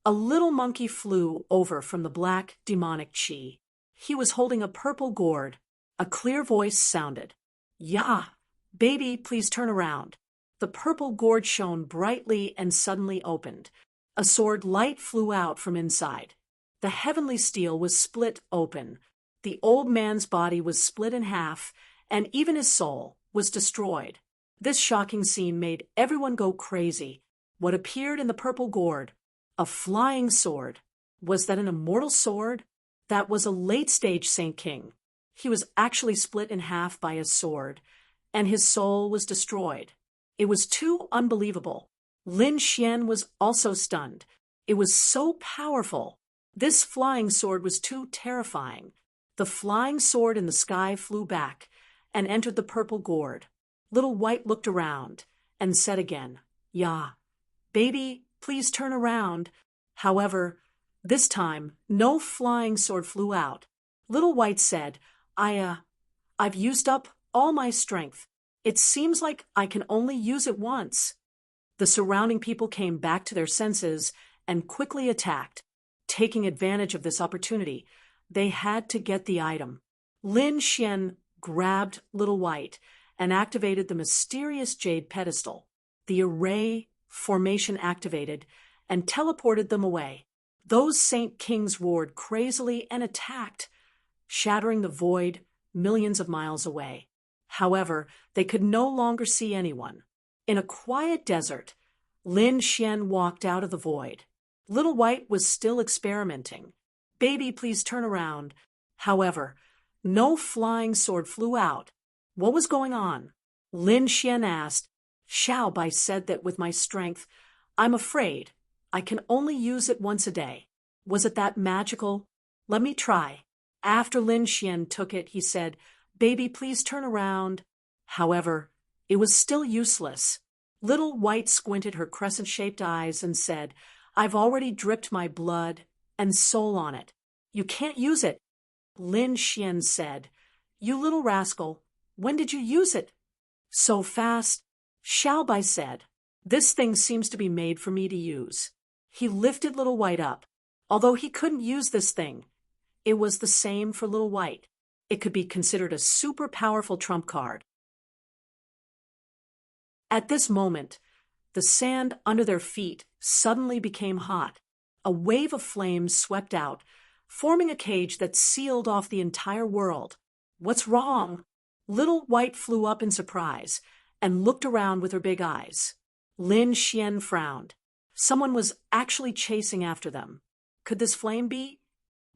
a little monkey flew over from the black demonic chi. He was holding a purple gourd. A clear voice sounded, "Ya, baby, please turn around." The purple gourd shone brightly and suddenly opened. A sword light flew out from inside. The heavenly steel was split open. The old man's body was split in half, and even his soul was destroyed. This shocking scene made everyone go crazy. What appeared in the purple gourd? A flying sword. Was that an immortal sword? That was a late-stage Saint King. He was actually split in half by a sword, and his soul was destroyed. It was too unbelievable. Lin Xian was also stunned. It was so powerful. This flying sword was too terrifying. The flying sword in the sky flew back and entered the purple gourd. Little White looked around and said again, "Ya, baby, please turn around." However, this time, no flying sword flew out. Little White said, I've used up all my strength. It seems like I can only use it once." The surrounding people came back to their senses and quickly attacked. Taking advantage of this opportunity, they had to get the item. Lin Xian grabbed Little White and activated the mysterious jade pedestal. The array formation activated and teleported them away. Those Saint Kings roared crazily and attacked, shattering the void millions of miles away. However, they could no longer see anyone. In a quiet desert, Lin Xian walked out of the void. Little White was still experimenting. "Baby, please turn around." However, no flying sword flew out. What was going on? Lin Xian asked. "Xiao Bai said that with my strength, I'm afraid I can only use it once a day. Was it that magical? Let me try." After Lin Xian took it, he said, "Baby, please turn around." However, it was still useless. Little White squinted her crescent-shaped eyes and said, "I've already dripped my blood and soul on it. You can't use it." Lin Xian said, "You little rascal, when did you use it?" "So fast." Xiao Bai said, "This thing seems to be made for me to use." He lifted Little White up. Although he couldn't use this thing, it was the same for Little White. It could be considered a super powerful trump card. At this moment, the sand under their feet suddenly became hot. A wave of flames swept out, forming a cage that sealed off the entire world. "What's wrong?" Little White flew up in surprise and looked around with her big eyes. Lin Xian frowned. Someone was actually chasing after them. Could this flame be?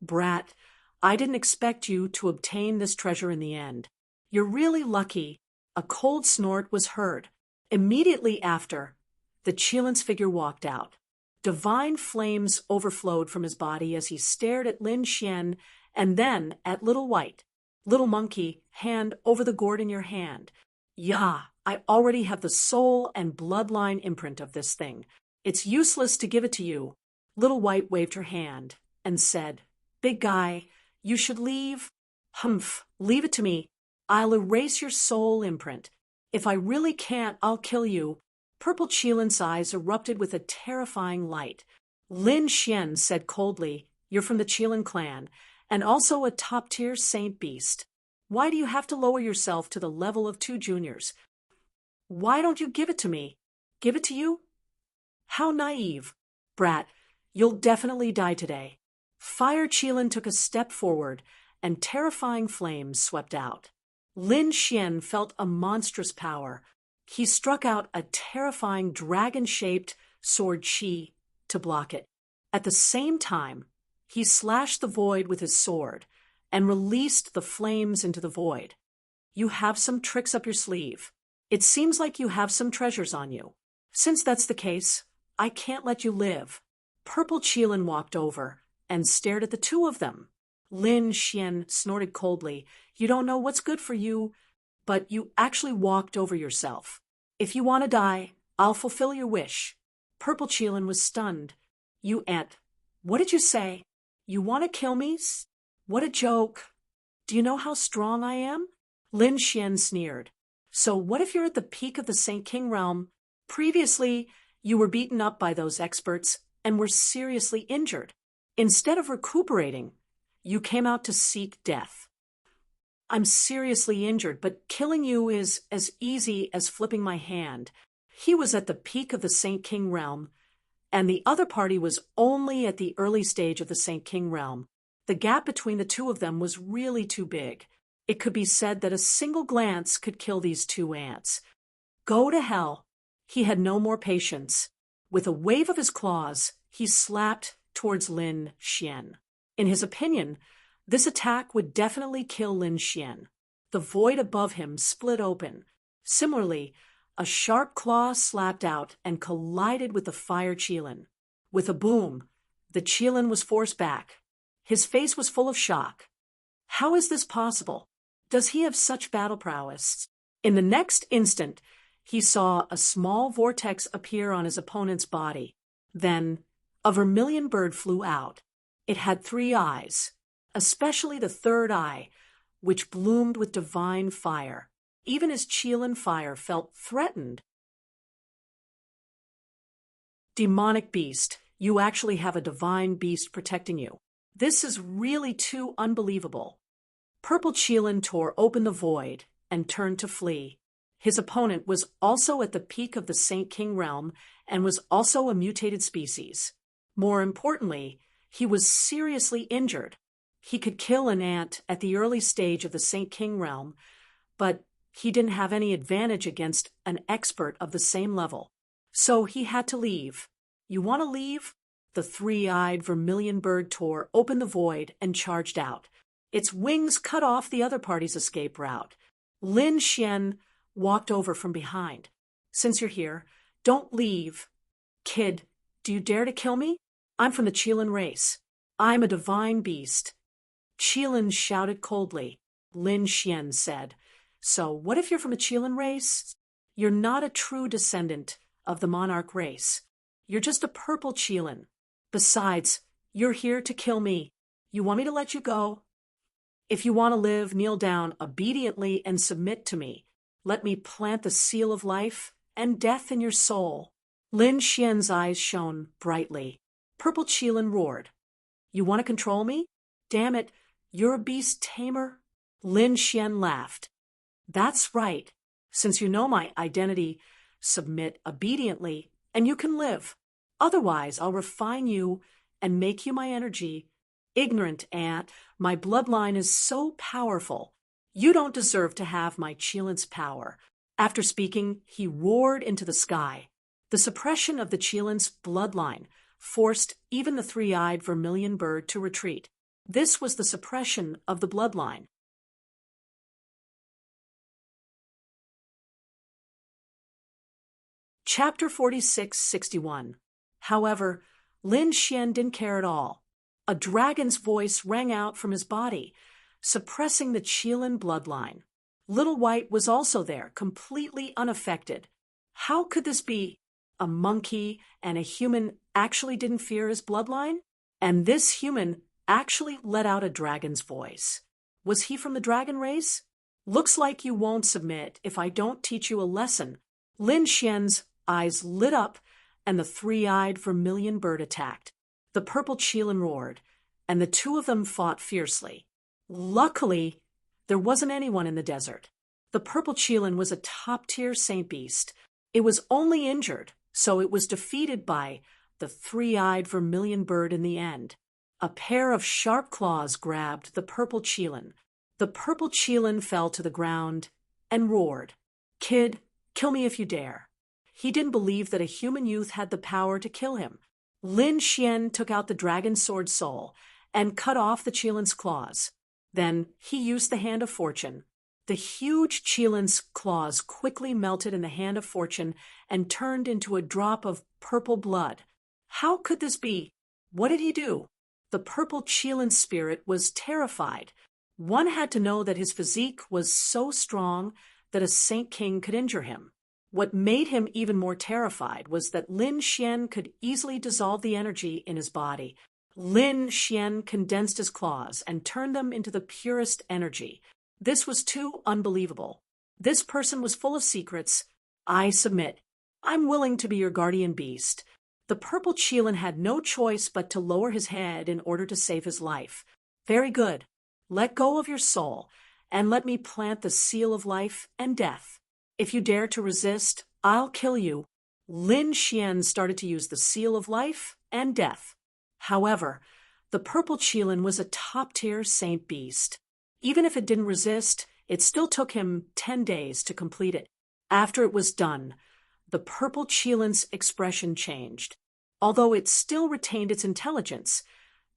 "Brat, I didn't expect you to obtain this treasure in the end. You're really lucky." A cold snort was heard. Immediately after, the Qilin's figure walked out. Divine flames overflowed from his body as he stared at Lin Xian and then at Little White. "Little monkey, hand over the gourd in your hand." "Ya, I already have the soul and bloodline imprint of this thing. It's useless to give it to you." Little White waved her hand and said, "Big guy, you should leave." "Humph, leave it to me. I'll erase your soul imprint. If I really can't, I'll kill you." Purple Qilin's eyes erupted with a terrifying light. Lin Xian said coldly, "You're from the Qilin clan, and also a top-tier saint beast. Why do you have to lower yourself to the level of 2 juniors? Why don't you give it to me?" "Give it to you? How naive. Brat, you'll definitely die today. Fire Qilin took a step forward, and terrifying flames swept out. Lin Xian felt a monstrous power. He struck out a terrifying dragon-shaped sword qi to block it. At the same time, he slashed the void with his sword and released the flames into the void. You have some tricks up your sleeve. It seems like you have some treasures on you. Since that's the case, I can't let you live. Purple Qilin walked over and stared at the two of them. Lin Xian snorted coldly. You don't know what's good for you, but you actually walked over yourself. If you want to die, I'll fulfill your wish. Purple Qilin was stunned. You ant. What did you say? You want to kill me? What a joke. Do you know how strong I am? Lin Xian sneered. So what if you're at the peak of the Saint King realm? Previously, you were beaten up by those experts and were seriously injured. Instead of recuperating, you came out to seek death. I'm seriously injured, but killing you is as easy as flipping my hand. He was at the peak of the Saint King realm, and the other party was only at the early stage of the Saint King realm. The gap between the two of them was really too big. It could be said that a single glance could kill these two ants. Go to hell. He had no more patience. With a wave of his claws, he slapped towards Lin Xian. In his opinion, this attack would definitely kill Lin Xian. The void above him split open. Similarly, a sharp claw slapped out and collided with the Fire Qilin. With a boom, the Qilin was forced back. His face was full of shock. How is this possible? Does he have such battle prowess? In the next instant, he saw a small vortex appear on his opponent's body. Then, a vermilion bird flew out. It had 3 eyes, especially the third eye, which bloomed with divine fire. Even as Qilin Fire felt threatened. Demonic beast, you actually have a divine beast protecting you. This is really too unbelievable. Purple Qilin tore open the void and turned to flee. His opponent was also at the peak of the Saint King realm and was also a mutated species. More importantly, he was seriously injured. He could kill an ant at the early stage of the Saint King realm, but he didn't have any advantage against an expert of the same level. So he had to leave. You want to leave? The 3-eyed vermilion bird tore open the void and charged out. Its wings cut off the other party's escape route. Lin Xian walked over from behind. Since you're here, don't leave. Kid, do you dare to kill me? I'm from the Qilin race. I'm a divine beast. Qilin shouted coldly. Lin Xian said, So what if you're from a Qilin race? You're not a true descendant of the monarch race. You're just a purple Qilin. Besides, you're here to kill me. You want me to let you go? If you want to live, kneel down obediently and submit to me. Let me plant the seal of life and death in your soul. Lin Xian's eyes shone brightly. Purple Qilin roared. You want to control me? Damn it, you're a beast tamer? Lin Xian laughed. That's right. Since you know my identity, submit obediently and you can live. Otherwise, I'll refine you and make you my energy. Ignorant ant, my bloodline is so powerful. You don't deserve to have my Qilin's power. After speaking, he roared into the sky. The suppression of the Qilin's bloodline forced even the 3-eyed vermilion bird to retreat. This was the suppression of the bloodline. Chapter 46-61. However, Lin Xian didn't care at all. A dragon's voice rang out from his body, suppressing the Qilin bloodline. Little White was also there, completely unaffected. How could this be? A monkey and a human actually didn't fear his bloodline? And this human actually let out a dragon's voice. Was he from the dragon race? Looks like you won't submit if I don't teach you a lesson. Lin Xian's eyes lit up and the 3-eyed vermilion bird attacked. The purple Qilin roared, and the two of them fought fiercely. Luckily, there wasn't anyone in the desert. The purple Qilin was a top-tier saint beast. It was only injured, so it was defeated by the 3-eyed vermilion bird in the end. A pair of sharp claws grabbed the purple Qilin. The purple Qilin fell to the ground and roared, "Kid, kill me if you dare." He didn't believe that a human youth had the power to kill him. Lin Xian took out the dragon sword soul and cut off the Qilin's claws. Then he used the Hand of Fortune. The huge Qilin's claws quickly melted in the Hand of Fortune and turned into a drop of purple blood. How could this be? What did he do? The purple Qilin spirit was terrified. One had to know that his physique was so strong that a Saint King could injure him. What made him even more terrified was that Lin Xian could easily dissolve the energy in his body. Lin Xian condensed his claws and turned them into the purest energy. This was too unbelievable. This person was full of secrets. I submit. I'm willing to be your guardian beast. The purple Qilin had no choice but to lower his head in order to save his life. Very good. Let go of your soul, and let me plant the seal of life and death. If you dare to resist, I'll kill you. Lin Xian started to use the seal of life and death. However, the purple Qilin was a top-tier saint beast. Even if it didn't resist, it still took him 10 days to complete it. After it was done, the purple Qilin's expression changed. Although it still retained its intelligence,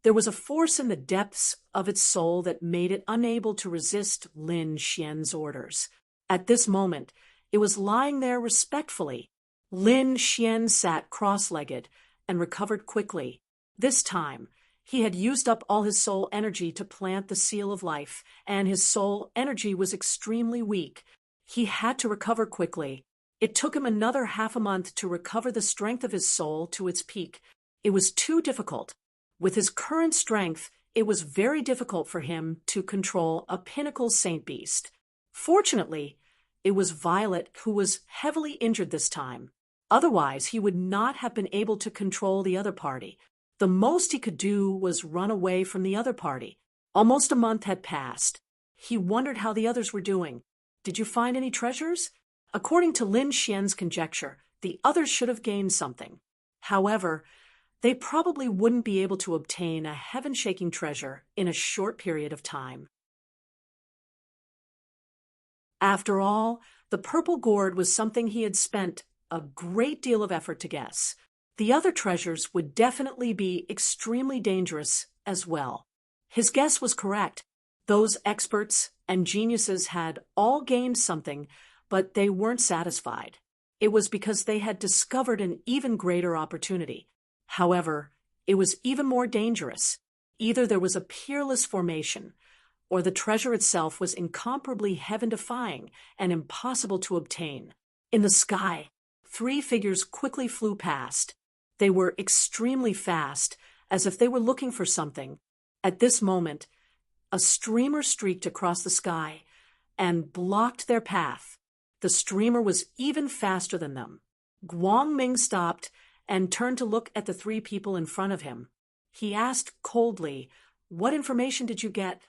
there was a force in the depths of its soul that made it unable to resist Lin Xian's orders. At this moment, it was lying there respectfully. Lin Xian sat cross-legged and recovered quickly. This time, he had used up all his soul energy to plant the seal of life, and his soul energy was extremely weak. He had to recover quickly. It took him another half a month to recover the strength of his soul to its peak. It was too difficult. With his current strength, it was very difficult for him to control a pinnacle saint beast. Fortunately, it was Violet who was heavily injured this time. Otherwise, he would not have been able to control the other party. The most he could do was run away from the other party. Almost a month had passed. He wondered how the others were doing. Did you find any treasures? According to Lin Xian's conjecture, the others should have gained something. However, they probably wouldn't be able to obtain a heaven-shaking treasure in a short period of time. After all, the purple gourd was something he had spent a great deal of effort to guess. The other treasures would definitely be extremely dangerous as well. His guess was correct. Those experts and geniuses had all gained something, but they weren't satisfied. It was because they had discovered an even greater opportunity. However, it was even more dangerous. Either there was a peerless formation, or the treasure itself was incomparably heaven-defying and impossible to obtain. In the sky, 3 figures quickly flew past. They were extremely fast, as if they were looking for something. At this moment, a streamer streaked across the sky and blocked their path. The streamer was even faster than them. Guangming stopped and turned to look at the 3 people in front of him. He asked coldly, "What information did you get?"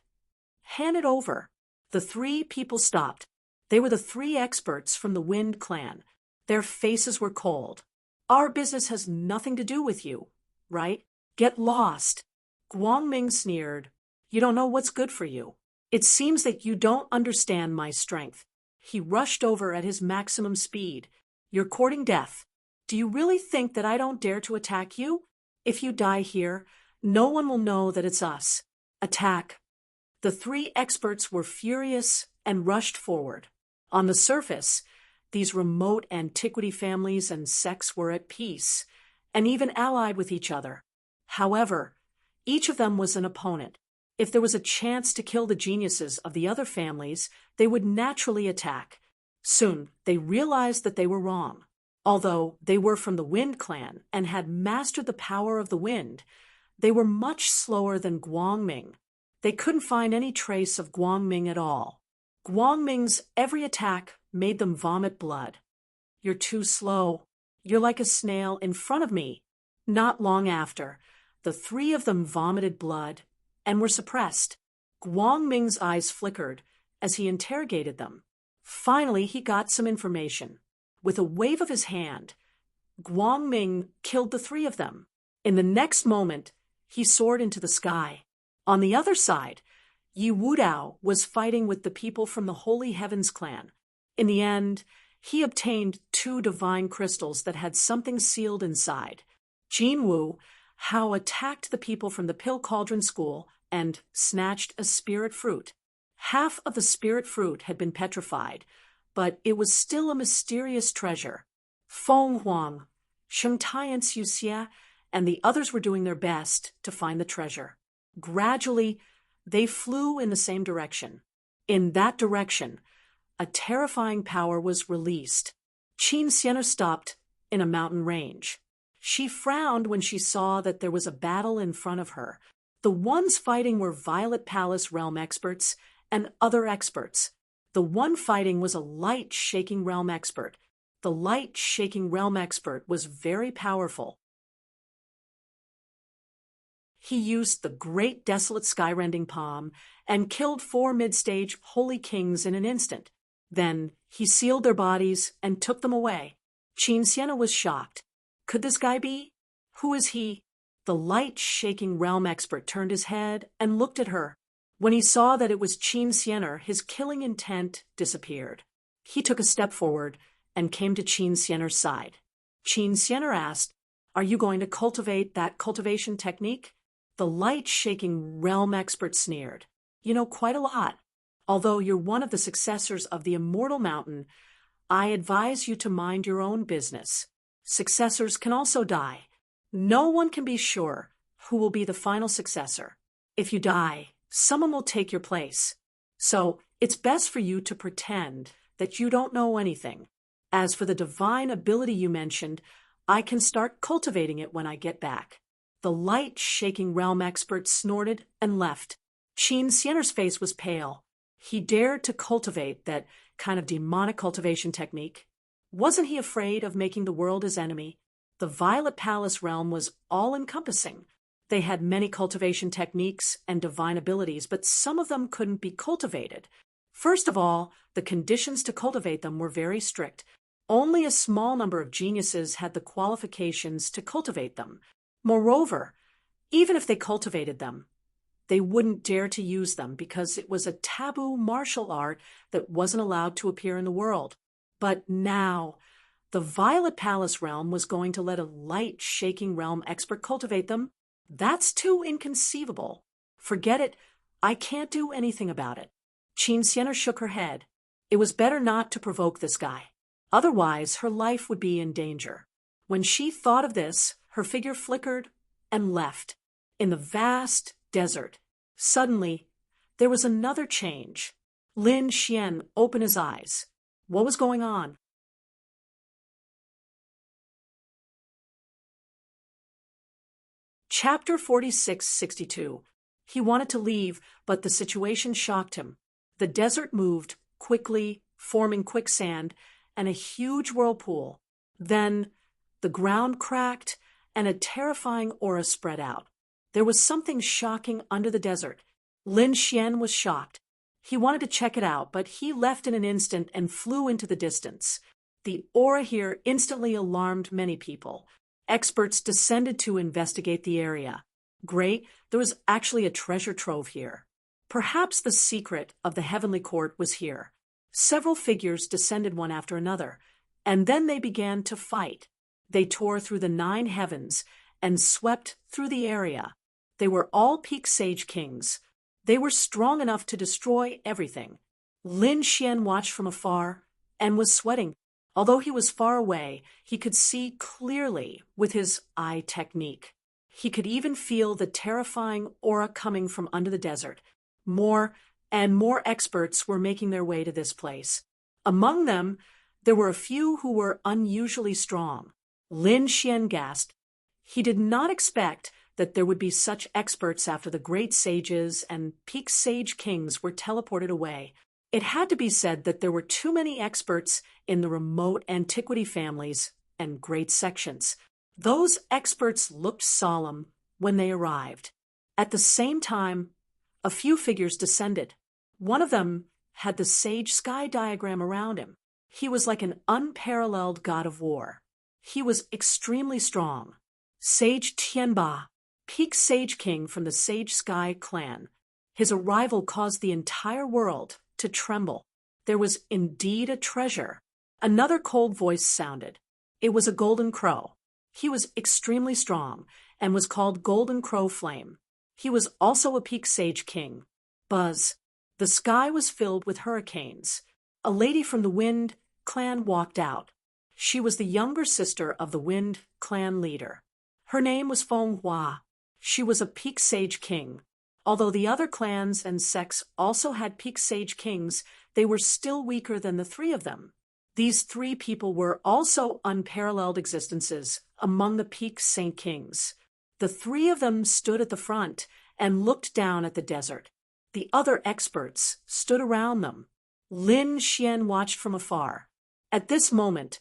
"Hand it over." The 3 people stopped. They were the 3 experts from the Wind Clan. Their faces were cold. "Our business has nothing to do with you, right? Get lost." Guangming sneered. "You don't know what's good for you. It seems that you don't understand my strength." He rushed over at his maximum speed. "You're courting death. Do you really think that I don't dare to attack you? If you die here, no one will know that it's us. Attack." The 3 experts were furious and rushed forward. On the surface, these remote antiquity families and sects were at peace, and even allied with each other. However, each of them was an opponent. If there was a chance to kill the geniuses of the other families, they would naturally attack. Soon, they realized that they were wrong. Although they were from the Wind Clan and had mastered the power of the wind, they were much slower than Guangming. They couldn't find any trace of Guangming at all. Guangming's every attack made them vomit blood. "You're too slow. You're like a snail in front of me." Not long after, the 3 of them vomited blood and were suppressed. Guangming's eyes flickered as he interrogated them. Finally, he got some information. With a wave of his hand, Guangming killed the 3 of them. In the next moment, he soared into the sky. On the other side, Yi Wudao was fighting with the people from the Holy Heavens clan. In the end, he obtained 2 divine crystals that had something sealed inside. Jin Wu Hao attacked the people from the Pill Cauldron School and snatched a spirit fruit. Half of the spirit fruit had been petrified, but it was still a mysterious treasure. Feng Huang, Sheng Tai and Xiu Xie and the others were doing their best to find the treasure. Gradually, they flew in the same direction. In that direction, a terrifying power was released. Qin Xian'er stopped in a mountain range. She frowned when she saw that there was a battle in front of her. The ones fighting were Violet Palace realm experts and other experts. The one fighting was a light-shaking realm expert. The light-shaking realm expert was very powerful. He used the great desolate skyrending palm and killed 4 mid-stage holy kings in an instant. Then he sealed their bodies and took them away. Qin Xian'er was shocked. Could this guy be? Who is he? The light-shaking realm expert turned his head and looked at her. When he saw that it was Qin Xian'er, his killing intent disappeared. He took a step forward and came to Qin Xian'er's side. Qin Xian'er asked, "Are you going to cultivate that cultivation technique?" The light-shaking realm expert sneered. "You know quite a lot. Although you're one of the successors of the Immortal Mountain, I advise you to mind your own business. Successors can also die. No one can be sure who will be the final successor. If you die, someone will take your place. So it's best for you to pretend that you don't know anything. As for the divine ability you mentioned, I can start cultivating it when I get back." The light-shaking realm expert snorted and left. Qin Xian'er's face was pale. He dared to cultivate that kind of demonic cultivation technique. Wasn't he afraid of making the world his enemy? The Violet Palace realm was all-encompassing. They had many cultivation techniques and divine abilities, but some of them couldn't be cultivated. First of all, the conditions to cultivate them were very strict. Only a small number of geniuses had the qualifications to cultivate them. Moreover, even if they cultivated them, they wouldn't dare to use them because it was a taboo martial art that wasn't allowed to appear in the world. But now, the Violet Palace realm was going to let a light-shaking realm expert cultivate them? That's too inconceivable. Forget it. I can't do anything about it. Qin Xian'er shook her head. It was better not to provoke this guy. Otherwise, her life would be in danger. When she thought of this, her figure flickered and left. In the vast desert, suddenly, there was another change. Lin Xian opened his eyes. What was going on? Chapter 46-62. He wanted to leave, but the situation shocked him. The desert moved quickly, forming quicksand and a huge whirlpool. Then the ground cracked and a terrifying aura spread out. There was something shocking under the desert. Lin Xian was shocked. He wanted to check it out, but he left in an instant and flew into the distance. The aura here instantly alarmed many people. Experts descended to investigate the area. Great, there was actually a treasure trove here. Perhaps the secret of the heavenly court was here. Several figures descended one after another, and then they began to fight. They tore through the 9 heavens and swept through the area. They were all peak sage kings. They were strong enough to destroy everything. Lin Xian watched from afar and was sweating. Although he was far away, he could see clearly with his eye technique. He could even feel the terrifying aura coming from under the desert. More and more experts were making their way to this place. Among them, there were a few who were unusually strong. Lin Xian gasped. He did not expect that there would be such experts after the great sages and peak sage kings were teleported away. It had to be said that there were too many experts in the remote antiquity families and great sections. Those experts looked solemn when they arrived. At the same time, a few figures descended. One of them had the sage sky diagram around him. He was like an unparalleled god of war. He was extremely strong. Sage Tianba. Peak Sage King from the Sage Sky clan. His arrival caused the entire world to tremble. There was indeed a treasure. Another cold voice sounded. It was a golden crow. He was extremely strong and was called Golden Crow Flame. He was also a Peak Sage King. Buzz. The sky was filled with hurricanes. A lady from the Wind clan walked out. She was the younger sister of the Wind clan leader. Her name was Feng Hua. She was a Peak Sage King. Although the other clans and sects also had Peak Sage Kings, they were still weaker than the three of them. These three people were also unparalleled existences among the Peak Saint Kings. The three of them stood at the front and looked down at the desert. The other experts stood around them. Lin Xian watched from afar. At this moment,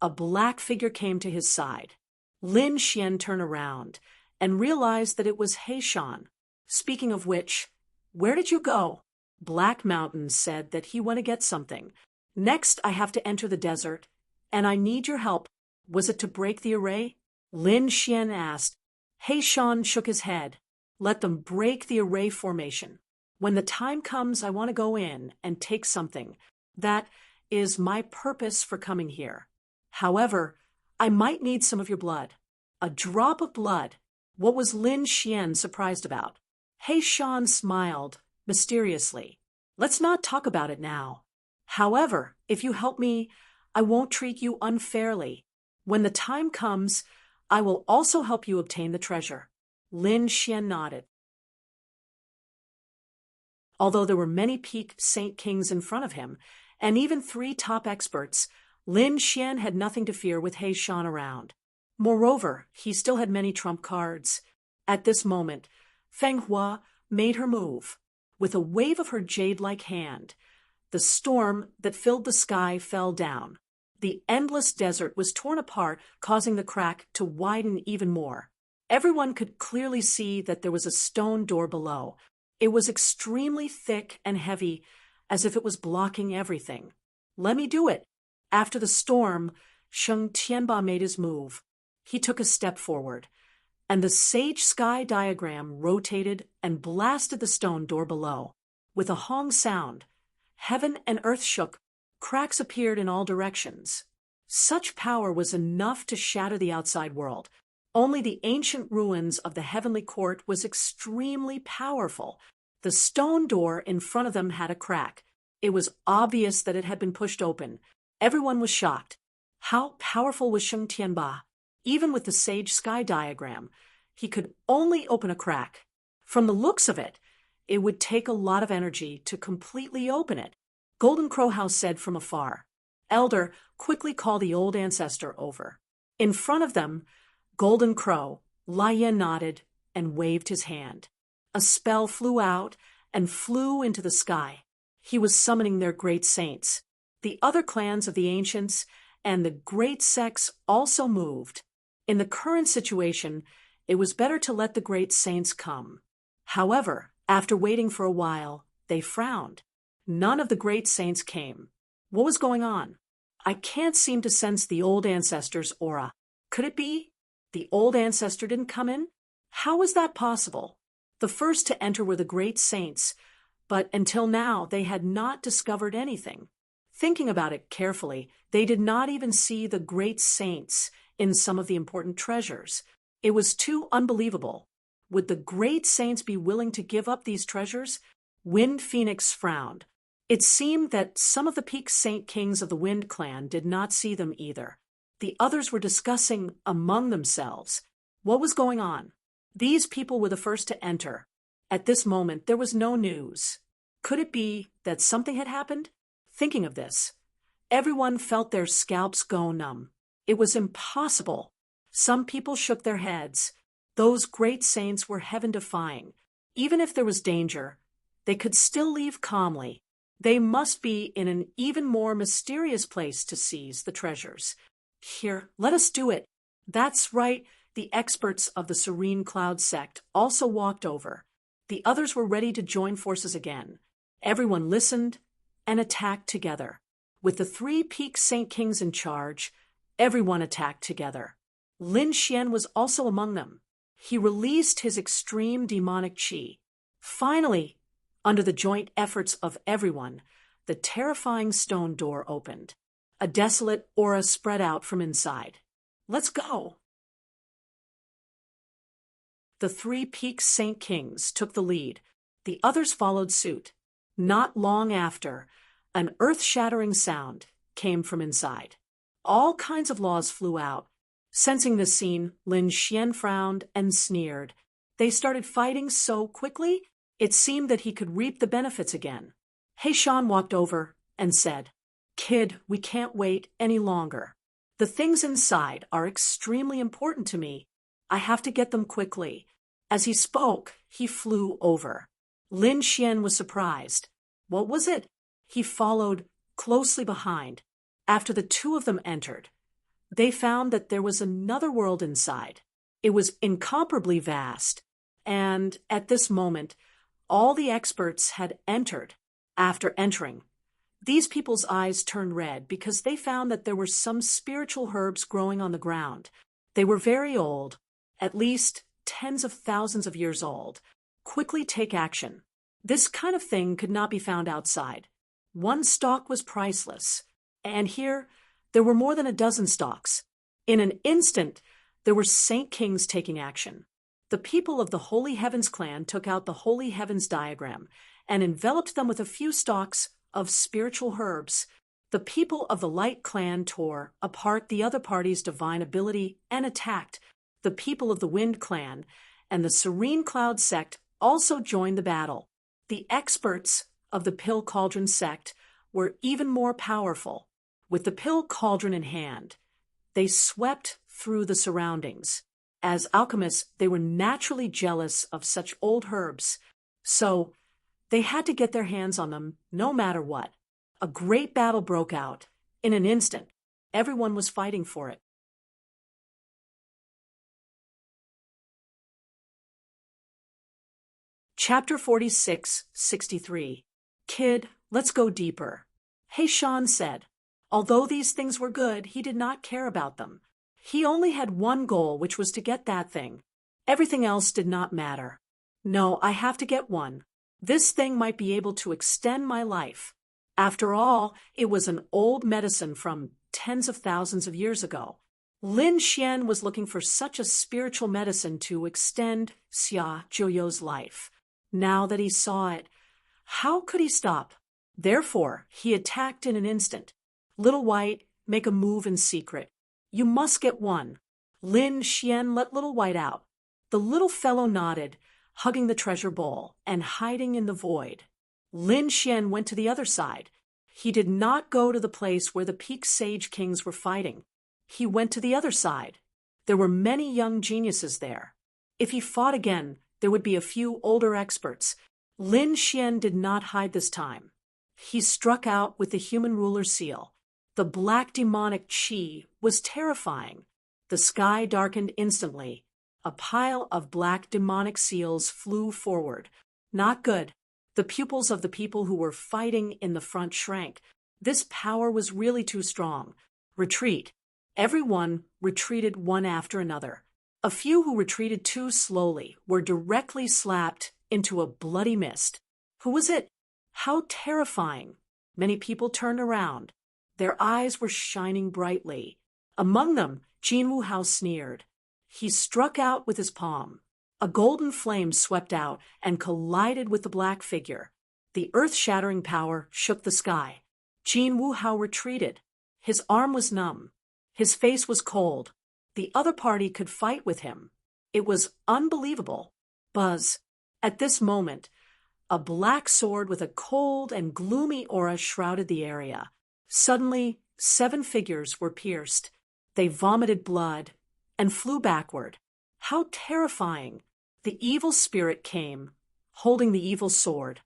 a black figure came to his side. Lin Xian turned around and realized that it was Heishan. Speaking of which, where did you go? Black Mountain said that he went to get something. Next, I have to enter the desert, and I need your help. Was it to break the array? Lin Xian asked. Heishan shook his head. Let them break the array formation. When the time comes, I want to go in and take something. That is my purpose for coming here. However, I might need some of your blood. A drop of blood. What was Lin Xian surprised about? Heishan smiled mysteriously. Let's not talk about it now. However, if you help me, I won't treat you unfairly. When the time comes, I will also help you obtain the treasure. Lin Xian nodded. Although there were many Peak Saint Kings in front of him, and even three top experts, Lin Xian had nothing to fear with Heishan around. Moreover, he still had many trump cards. At this moment, Feng Hua made her move. With a wave of her jade-like hand, the storm that filled the sky fell down. The endless desert was torn apart, causing the crack to widen even more. Everyone could clearly see that there was a stone door below. It was extremely thick and heavy, as if it was blocking everything. Let me do it. After the storm, Sheng Tianba made his move. He took a step forward, and the Sage Sky diagram rotated and blasted the stone door below. With a hong sound, heaven and earth shook. Cracks appeared in all directions. Such power was enough to shatter the outside world. Only the ancient ruins of the heavenly court was extremely powerful. The stone door in front of them had a crack. It was obvious that it had been pushed open. Everyone was shocked. How powerful was Sheng Tianba? Even with the Sage Sky diagram, he could only open a crack. From the looks of it, it would take a lot of energy to completely open it. Golden Crow House said from afar. Elder, quickly call the old ancestor over. In front of them, Golden Crow, Lian nodded and waved his hand. A spell flew out and flew into the sky. He was summoning their great saints. The other clans of the ancients and the great sects also moved. In the current situation, it was better to let the great saints come. However, after waiting for a while, they frowned. None of the great saints came. What was going on? I can't seem to sense the old ancestor's aura. Could it be the old ancestor didn't come in? How was that possible? The first to enter were the great saints, but until now they had not discovered anything. Thinking about it carefully, they did not even see the great saints in some of the important treasures. It was too unbelievable. Would the great saints be willing to give up these treasures? Wind Phoenix frowned. It seemed that some of the Peak Saint Kings of the Wind clan did not see them either. The others were discussing among themselves. What was going on? These people were the first to enter. At this moment, there was no news. Could it be that something had happened? Thinking of this, everyone felt their scalps go numb. It was impossible. Some people shook their heads. Those great saints were heaven-defying. Even if there was danger, they could still leave calmly. They must be in an even more mysterious place to seize the treasures. Here, let us do it. That's right, the experts of the Serene Cloud sect also walked over. The others were ready to join forces again. Everyone listened and attacked together. With the three Peak Saint Kings in charge, everyone attacked together. Lin Xian was also among them. He released his extreme demonic chi. Finally, under the joint efforts of everyone, the terrifying stone door opened. A desolate aura spread out from inside. "Let's go." The three Peak Saint Kings took the lead. The others followed suit. Not long after, an earth-shattering sound came from inside. All kinds of laws flew out. Sensing the scene, Lin Xian frowned and sneered. They started fighting so quickly, it seemed that he could reap the benefits again. Heishan walked over and said, "Kid, we can't wait any longer. The things inside are extremely important to me. I have to get them quickly." As he spoke, he flew over. Lin Xian was surprised. What was it? He followed closely behind. After the two of them entered, they found that there was another world inside. It was incomparably vast, and at this moment, all the experts had entered. After entering, these people's eyes turned red because they found that there were some spiritual herbs growing on the ground. They were very old, at least tens of thousands of years old. Quickly take action. This kind of thing could not be found outside. One stalk was priceless, and here there were more than a dozen stalks. In an instant, there were Saint Kings taking action. The people of the Holy Heavens clan took out the Holy Heavens diagram and enveloped them with a few stalks of spiritual herbs. The people of the Light clan tore apart the other party's divine ability and attacked. The people of the Wind clan and the Serene Cloud sect also joined the battle. The experts of the Pill Cauldron sect were even more powerful. With the Pill Cauldron in hand, they swept through the surroundings. As alchemists, they were naturally jealous of such old herbs, so they had to get their hands on them no matter what. A great battle broke out. In an instant, everyone was fighting for it. Chapter 46-63. Kid, let's go deeper. Heishan said. Although these things were good, he did not care about them. He only had one goal, which was to get that thing. Everything else did not matter. No, I have to get one. This thing might be able to extend my life. After all, it was an old medicine from tens of thousands of years ago. Lin Xian was looking for such a spiritual medicine to extend Xia Zhouyo's life. Now that he saw it, how could he stop? Therefore, he attacked in an instant. Little White, make a move in secret. You must get one. Lin Xian let Little White out. The little fellow nodded, hugging the treasure bowl and hiding in the void. Lin Xian went to the other side. He did not go to the place where the Peak Sage Kings were fighting. He went to the other side. There were many young geniuses there. If he fought again, there would be a few older experts. Lin Xian did not hide this time. He struck out with the human ruler's seal. The black demonic chi was terrifying. The sky darkened instantly. A pile of black demonic seals flew forward. Not good. The pupils of the people who were fighting in the front shrank. This power was really too strong. Retreat. Everyone retreated one after another. A few who retreated too slowly were directly slapped into a bloody mist. Who was it? How terrifying! Many people turned around. Their eyes were shining brightly. Among them, Jin Wuhao sneered. He struck out with his palm. A golden flame swept out and collided with the black figure. The earth-shattering power shook the sky. Jin Wuhao retreated. His arm was numb. His face was cold. The other party could fight with him. It was unbelievable. Buzz. At this moment, a black sword with a cold and gloomy aura shrouded the area. Suddenly, 7 figures were pierced. They vomited blood and flew backward. How terrifying! The evil spirit came, holding the evil sword.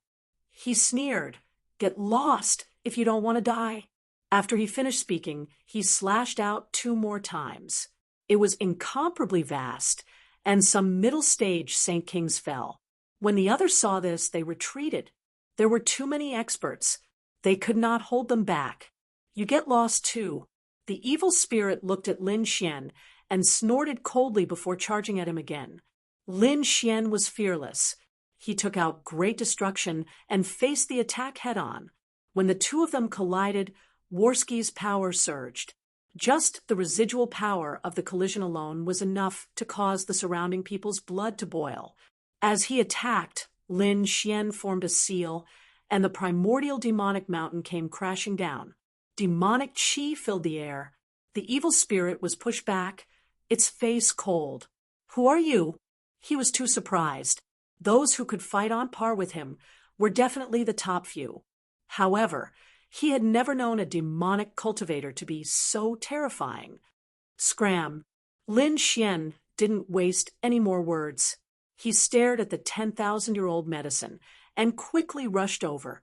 He sneered, "Get lost if you don't want to die." After he finished speaking, he slashed out 2 more times. It was incomparably vast, and some middle-stage Saint Kings fell. When the others saw this, they retreated. There were too many experts. They could not hold them back. You get lost too. The evil spirit looked at Lin Xian and snorted coldly before charging at him again. Lin Xian was fearless. He took out great destruction and faced the attack head-on. When the two of them collided, Warski's power surged. Just the residual power of the collision alone was enough to cause the surrounding people's blood to boil. As he attacked, Lin Xian formed a seal, and the primordial demonic mountain came crashing down. Demonic qi filled the air. The evil spirit was pushed back, its face cold. "Who are you?" He was too surprised. Those who could fight on par with him were definitely the top few. However, he had never known a demonic cultivator to be so terrifying. Scram! Lin Xian didn't waste any more words. He stared at the 10,000-year-old medicine and quickly rushed over.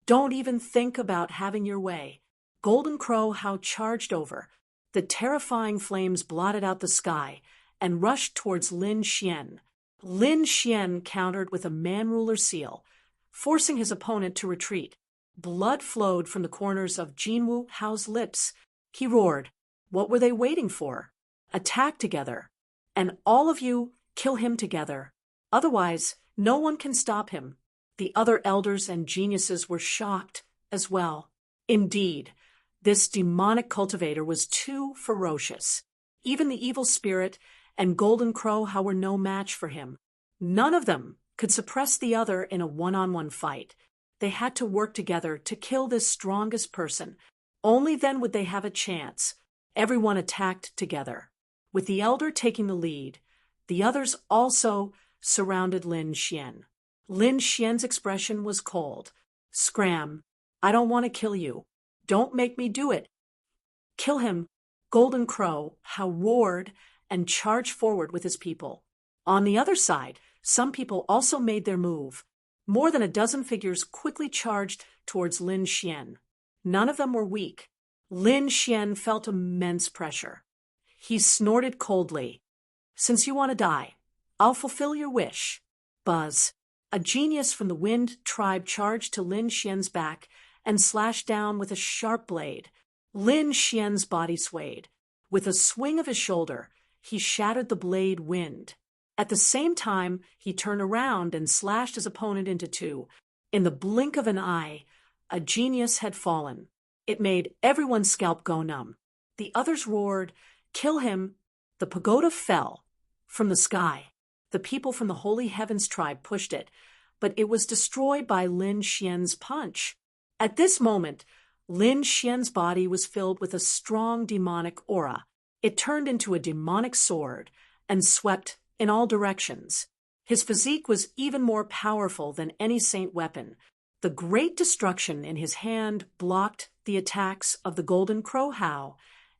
"Don't even think about having your way." Golden Crow How charged over. The terrifying flames blotted out the sky and rushed towards Lin Xian. Lin Xian countered with a man-ruler seal, forcing his opponent to retreat. Blood flowed from the corners of Jinwu Hao's lips. He roared, "What were they waiting for? Attack together. And all of you, kill him together. Otherwise, no one can stop him." The other elders and geniuses were shocked as well. Indeed, this demonic cultivator was too ferocious. Even the evil spirit and Golden Crow How were no match for him. None of them could suppress the other in a one-on-one fight. They had to work together to kill this strongest person. Only then would they have a chance. Everyone attacked together, with the elder taking the lead. The others also surrounded Lin Xian. Lin Xian's expression was cold. "Scram! I don't want to kill you. Don't make me do it." "Kill him!" Golden Crow How roared and charged forward with his people. On the other side, some people also made their move. More than a dozen figures quickly charged towards Lin Xian. None of them were weak. Lin Xian felt immense pressure. He snorted coldly. "Since you want to die, I'll fulfill your wish." Buzz! A genius from the Wind tribe charged to Lin Xian's back and slashed down with a sharp blade. Lin Xian's body swayed. With a swing of his shoulder, he shattered the blade wind. At the same time, he turned around and slashed his opponent into two. In the blink of an eye, a genius had fallen. It made everyone's scalp go numb. The others roared, "Kill him!" The pagoda fell from the sky. The people from the Holy Heavens tribe pushed it, but it was destroyed by Lin Xian's punch. At this moment, Lin Xian's body was filled with a strong demonic aura. It turned into a demonic sword and swept in all directions. His physique was even more powerful than any saint weapon. The great destruction in his hand blocked the attacks of the Golden Crow How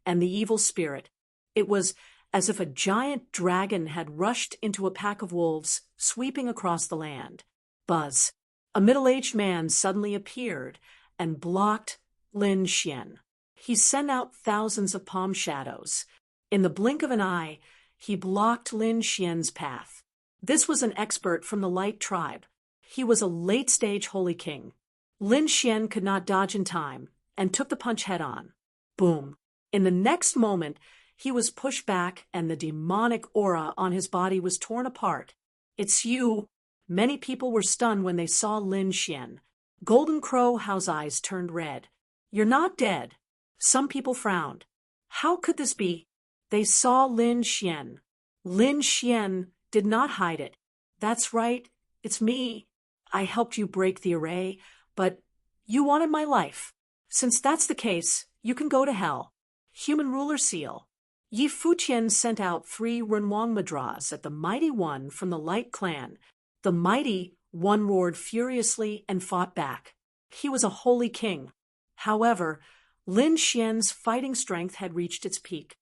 and the evil spirit. It was as if a giant dragon had rushed into a pack of wolves sweeping across the land. Buzz! A middle-aged man suddenly appeared and blocked Lin Xian. He sent out thousands of palm shadows. In the blink of an eye, he blocked Lin Xian's path. This was an expert from the Light tribe. He was a late-stage holy king. Lin Xian could not dodge in time and took the punch head-on. Boom! In the next moment, he was pushed back and the demonic aura on his body was torn apart. "It's you!" Many people were stunned when they saw Lin Xian. Golden Crow How's eyes turned red. "You're not dead." Some people frowned. How could this be? They saw Lin Xian. Lin Xian did not hide it. "That's right, it's me. I helped you break the array, but you wanted my life. Since that's the case, you can go to hell." Human ruler seal. Yi Fuqian sent out 3 Renwang Madras at the mighty one from the Light clan. The mighty one roared furiously and fought back. He was a holy king. However, Lin Xian's fighting strength had reached its peak.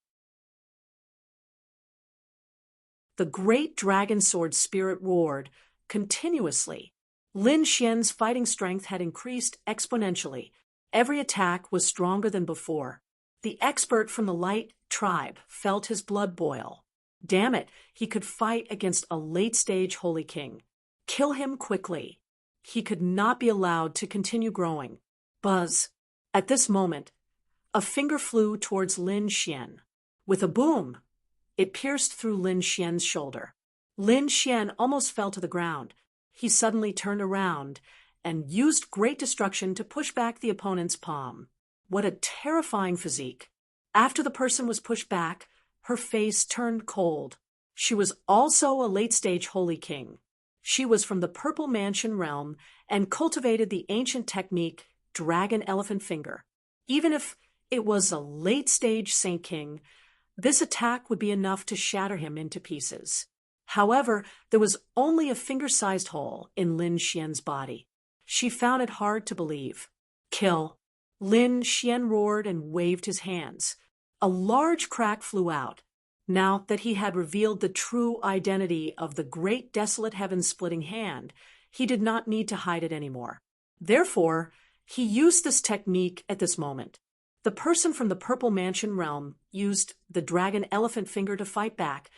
The great dragon sword spirit roared continuously. Lin Xian's fighting strength had increased exponentially. Every attack was stronger than before. The expert from the Light tribe felt his blood boil. Damn it, he could fight against a late-stage holy king. Kill him quickly. He could not be allowed to continue growing. Buzz! At this moment, a finger flew towards Lin Xian. With a boom, It pierced through Lin Xian's shoulder. Lin Xian almost fell to the ground. He suddenly turned around and used great destruction to push back the opponent's palm. What a terrifying physique. After the person was pushed back, her face turned cold. She was also a late-stage Holy King. She was from the Purple Mansion realm and cultivated the ancient technique Dragon Elephant Finger. Even if it was a late-stage Saint King, this attack would be enough to shatter him into pieces. However, there was only a finger-sized hole in Lin Xian's body. She found it hard to believe. Kill. Lin Xian roared and waved his hands. A large crack flew out. Now that he had revealed the true identity of the great desolate heaven-splitting hand, he did not need to hide it anymore. Therefore, he used this technique at this moment. The person from the Purple Mansion realm used the Dragon Elephant Finger to fight back,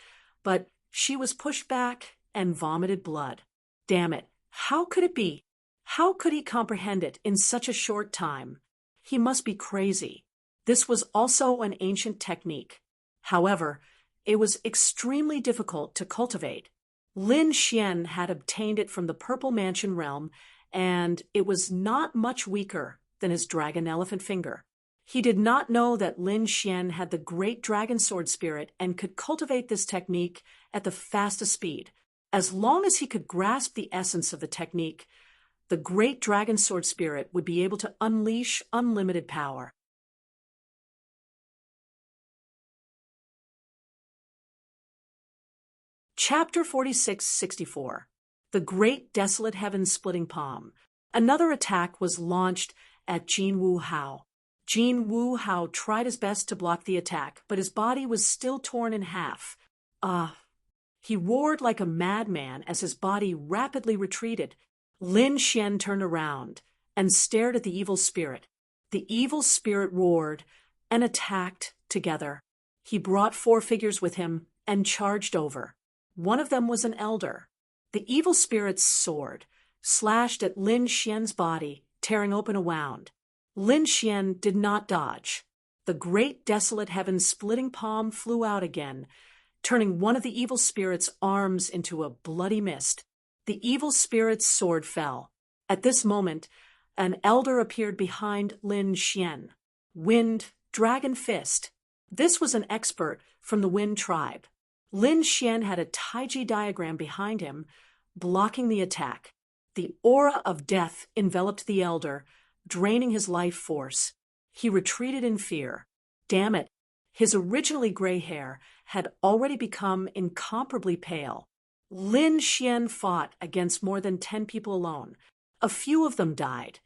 but she was pushed back and vomited blood. Damn it, how could it be? How could he comprehend it in such a short time? He must be crazy. This was also an ancient technique. However, it was extremely difficult to cultivate. Lin Xian had obtained it from the Purple Mansion realm, and it was not much weaker than his Dragon Elephant Finger. He did not know that Lin Xian had the great dragon sword spirit and could cultivate this technique at the fastest speed. As long as he could grasp the essence of the technique, the great dragon sword spirit would be able to unleash unlimited power. Chapter 46-64. The Great Desolate Heaven-Splitting Palm. Another attack was launched at Jin Wu Hao. Jin Wu Hao tried his best to block the attack, but his body was still torn in half. He roared like a madman as his body rapidly retreated. Lin Xian turned around and stared at the evil spirit. The evil spirit roared and attacked together. He brought 4 figures with him and charged over. One of them was an elder. The evil spirit's sword slashed at Lin Xian's body, tearing open a wound. Lin Xian did not dodge. The great desolate heaven-splitting palm flew out again, turning one of the evil spirit's arms into a bloody mist. The evil spirit's sword fell. At this moment, an elder appeared behind Lin Xian. Wind Dragon Fist. This was an expert from the Wind tribe. Lin Xian had a Taiji diagram behind him, blocking the attack. The aura of death enveloped the elder, draining his life force. He retreated in fear. Damn it! His originally gray hair had already become incomparably pale. Lin Xian fought against more than 10 people alone. A few of them died,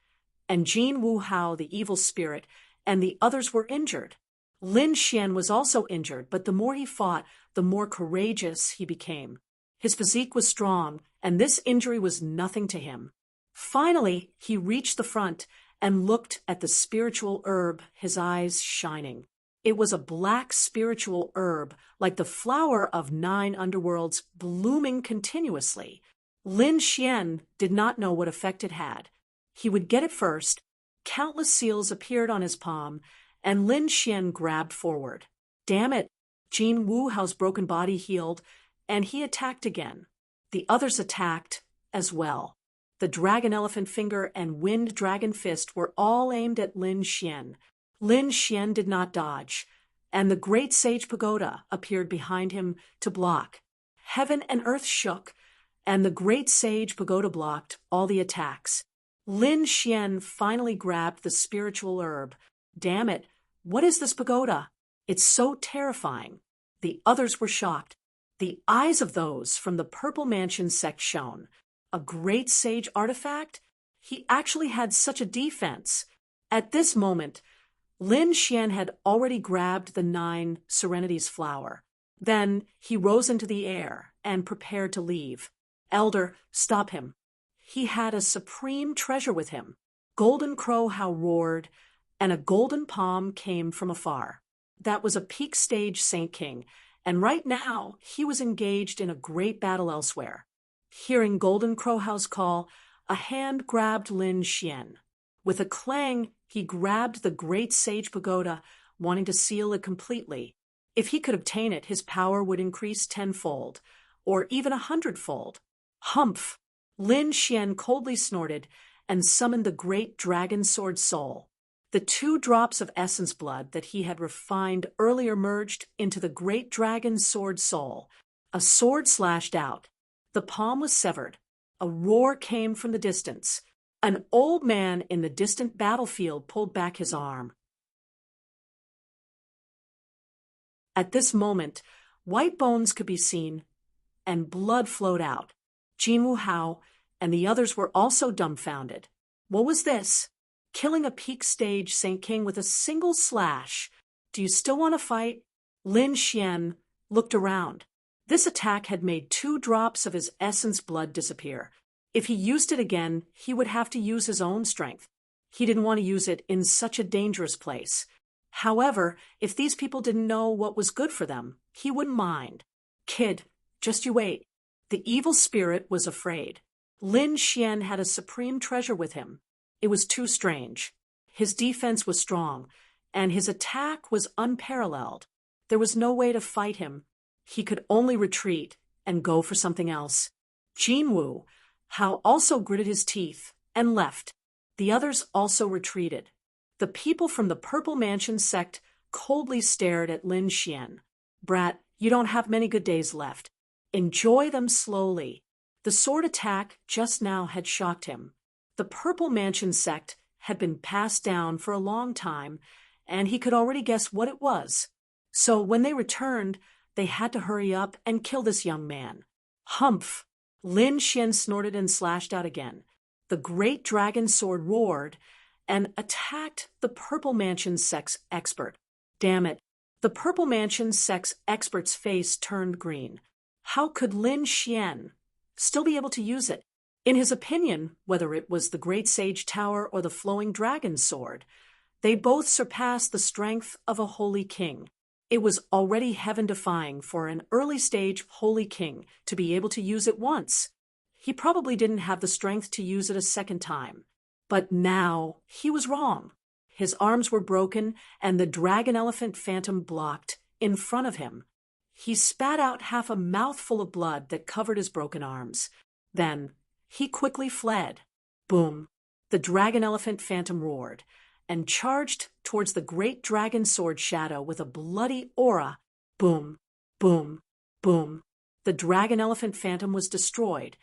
and Jin Wu Hao, the evil spirit, and the others were injured. Lin Xian was also injured, but the more he fought, the more courageous he became. His physique was strong, and this injury was nothing to him. Finally, he reached the front and looked at the spiritual herb, his eyes shining. It was a black spiritual herb, like the flower of 9 underworlds, blooming continuously. Lin Xian did not know what effect it had. He would get it first. Countless seals appeared on his palm, and Lin Xian grabbed forward. Damn it! Jin Wu Hao's broken body healed, and he attacked again. The others attacked as well. The Dragon Elephant Finger and Wind Dragon Fist were all aimed at Lin Xian. Lin Xian did not dodge, and the Great Sage Pagoda appeared behind him to block. Heaven and earth shook, and the Great Sage Pagoda blocked all the attacks. Lin Xian finally grabbed the spiritual herb. Damn it, what is this pagoda? It's so terrifying. The others were shocked. The eyes of those from the Purple Mansion sect shone. A great sage artifact? He actually had such a defense. At this moment, Lin Xian had already grabbed the 9 Serenity's flower. Then he rose into the air and prepared to leave. Elder, stop him. He had a supreme treasure with him. Golden Crow How roared, and a golden palm came from afar. That was a peak stage Saint King, and right now he was engaged in a great battle elsewhere. Hearing Golden Crow How's call, a hand grabbed Lin Xian. With a clang, he grabbed the Great Sage Pagoda, wanting to seal it completely. If he could obtain it, his power would increase tenfold, or even 100-fold. Humph! Lin Xian coldly snorted and summoned the great dragon sword soul. The 2 drops of essence blood that he had refined earlier merged into the great dragon sword soul. A sword slashed out. The palm was severed. A roar came from the distance. An old man in the distant battlefield pulled back his arm. At this moment, white bones could be seen, and blood flowed out. Jinwu Hao and the others were also dumbfounded. What was this? Killing a peak stage Saint King with a single slash. Do you still want to fight? Lin Xian looked around. This attack had made 2 drops of his essence blood disappear. If he used it again, he would have to use his own strength. He didn't want to use it in such a dangerous place. However, if these people didn't know what was good for them, he wouldn't mind. Kid, just you wait. The evil spirit was afraid. Lin Xian had a supreme treasure with him. It was too strange. His defense was strong, and his attack was unparalleled. There was no way to fight him. He could only retreat and go for something else. Jinwu Hao also gritted his teeth and left. The others also retreated. The people from the Purple Mansion sect coldly stared at Lin Xian. Brat, you don't have many good days left. Enjoy them slowly. The sword attack just now had shocked him. The Purple Mansion sect had been passed down for a long time, and he could already guess what it was. So when they returned, they had to hurry up and kill this young man. Humph! Lin Xian snorted and slashed out again. The great dragon sword roared and attacked the Purple Mansion sect's expert. Damn it! The Purple Mansion sect's expert's face turned green. How could Lin Xian still be able to use it? In his opinion, whether it was the Great Sage Tower or the Flowing Dragon Sword, they both surpassed the strength of a holy king. It was already heaven-defying for an early-stage holy king to be able to use it once. He probably didn't have the strength to use it a second time. But now he was wrong. His arms were broken, and the dragon elephant phantom blocked in front of him. He spat out half a mouthful of blood that covered his broken arms. Then he quickly fled. Boom! The dragon elephant phantom roared and charged towards the great dragon sword shadow with a bloody aura. Boom! Boom! Boom! The dragon elephant phantom was destroyed,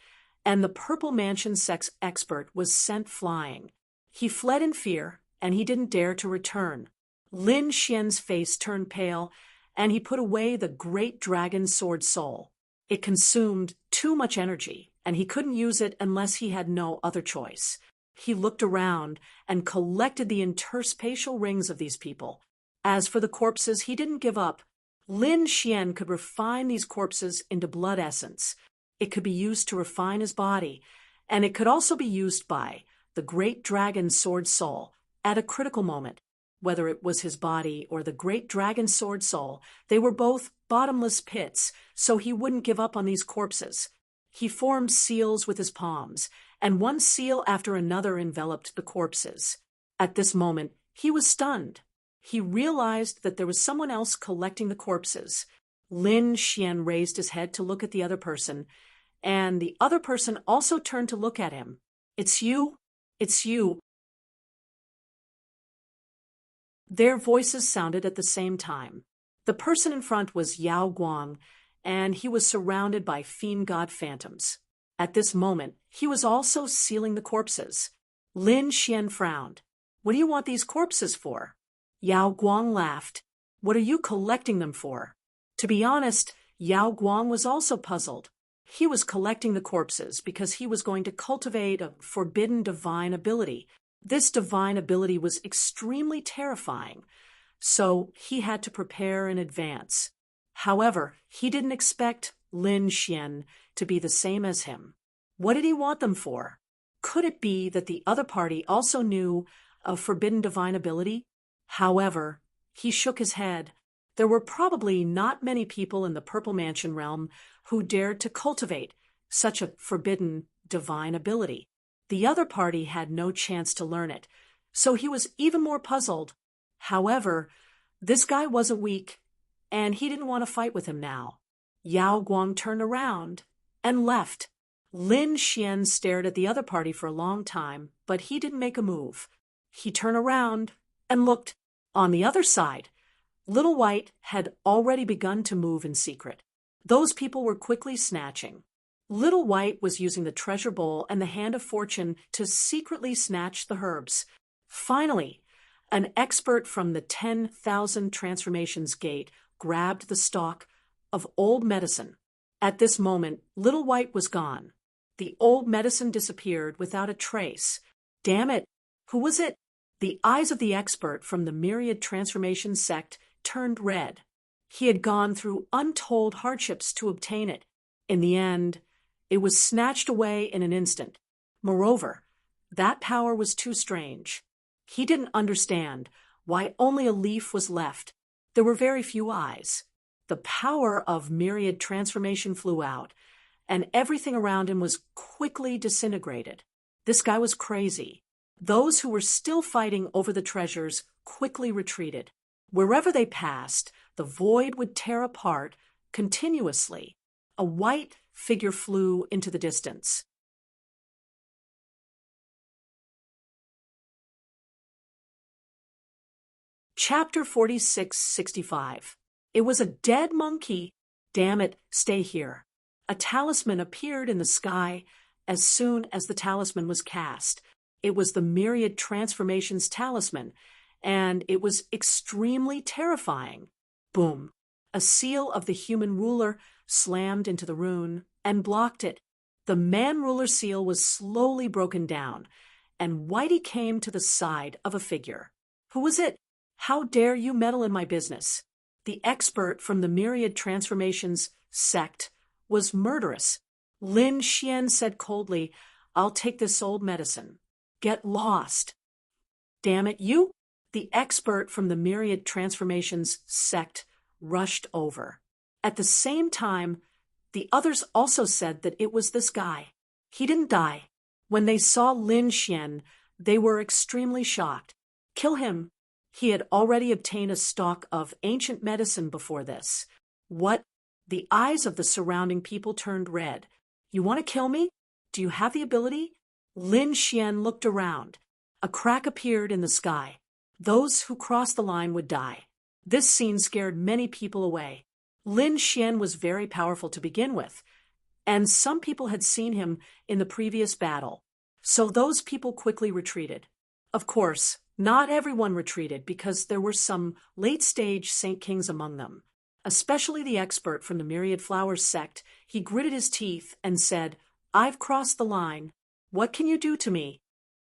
and the Purple Mansion sect's expert was sent flying. He fled in fear, and he didn't dare to return. Lin Xian's face turned pale, and he put away the great dragon sword soul. It consumed too much energy, and he couldn't use it unless he had no other choice. He looked around and collected the interspatial rings of these people. As for the corpses, he didn't give up. Lin Xian could refine these corpses into blood essence. It could be used to refine his body, and it could also be used by the great dragon sword soul at a critical moment. Whether it was his body or the great dragon sword soul, they were both bottomless pits, so he wouldn't give up on these corpses. He formed seals with his palms, and one seal after another enveloped the corpses. At this moment, he was stunned. He realized that there was someone else collecting the corpses. Lin Xian raised his head to look at the other person, and the other person also turned to look at him. "It's you? It's you." Their voices sounded at the same time. The person in front was Yao Guang, and he was surrounded by fiend god phantoms. At this moment, he was also sealing the corpses. Lin Xian frowned. "What do you want these corpses for?" Yao Guang laughed. "What are you collecting them for?" To be honest, Yao Guang was also puzzled. He was collecting the corpses because he was going to cultivate a forbidden divine ability. This divine ability was extremely terrifying, so he had to prepare in advance. However, he didn't expect Lin Xian to be the same as him. What did he want them for? Could it be that the other party also knew of forbidden divine ability? However, he shook his head. There were probably not many people in the Purple Mansion realm who dared to cultivate such a forbidden divine ability. The other party had no chance to learn it, so he was even more puzzled. However, this guy wasn't weak, and he didn't want to fight with him now. Yao Guang turned around and left. Lin Xian stared at the other party for a long time, but he didn't make a move. He turned around and looked. On the other side, Little White had already begun to move in secret. Those people were quickly snatching. Little White was using the treasure bowl and the hand of fortune to secretly snatch the herbs. Finally, an expert from the 10,000 Transformations Gate grabbed the stalk of old medicine. At this moment, Little White was gone. The old medicine disappeared without a trace. Damn it! Who was it? The eyes of the expert from the Myriad Transformation sect turned red. He had gone through untold hardships to obtain it. In the end, it was snatched away in an instant. Moreover, that power was too strange. He didn't understand why only a leaf was left. There were very few eyes. The power of Myriad Transformation flew out, and everything around him was quickly disintegrated. This guy was crazy. Those who were still fighting over the treasures quickly retreated. Wherever they passed, the void would tear apart continuously. A white figure flew into the distance. Chapter 46-65. It was a dead monkey. Damn it, stay here. A talisman appeared in the sky as soon as the talisman was cast. It was the Myriad Transformations talisman, and it was extremely terrifying. Boom. A seal of the human ruler slammed into the rune and blocked it. The man-ruler seal was slowly broken down, and Whitey came to the side of a figure. Who was it? How dare you meddle in my business? The expert from the Myriad Transformations sect was murderous. Lin Xian said coldly, I'll take this old medicine. Get lost. Damn it, you? The expert from the Myriad Transformations sect rushed over. At the same time, the others also said that it was this guy. He didn't die. When they saw Lin Xian, they were extremely shocked. Kill him. He had already obtained a stock of ancient medicine before this. What? The eyes of the surrounding people turned red. You want to kill me? Do you have the ability? Lin Xian looked around. A crack appeared in the sky. Those who crossed the line would die. This scene scared many people away. Lin Xian was very powerful to begin with, and some people had seen him in the previous battle. So those people quickly retreated. Of course, not everyone retreated because there were some late-stage Saint Kings among them. Especially the expert from the Myriad Flowers sect, he gritted his teeth and said, I've crossed the line. What can you do to me?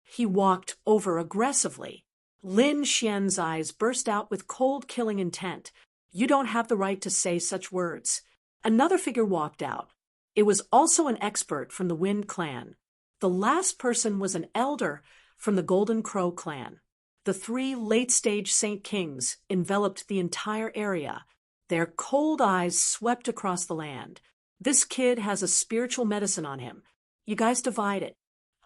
He walked over aggressively. Lin Xian's eyes burst out with cold killing intent. You don't have the right to say such words. Another figure walked out. It was also an expert from the Wind clan. The last person was an elder from the Golden Crow clan. The three late-stage Saint Kings enveloped the entire area. Their cold eyes swept across the land. This kid has a spiritual medicine on him. You guys divide it.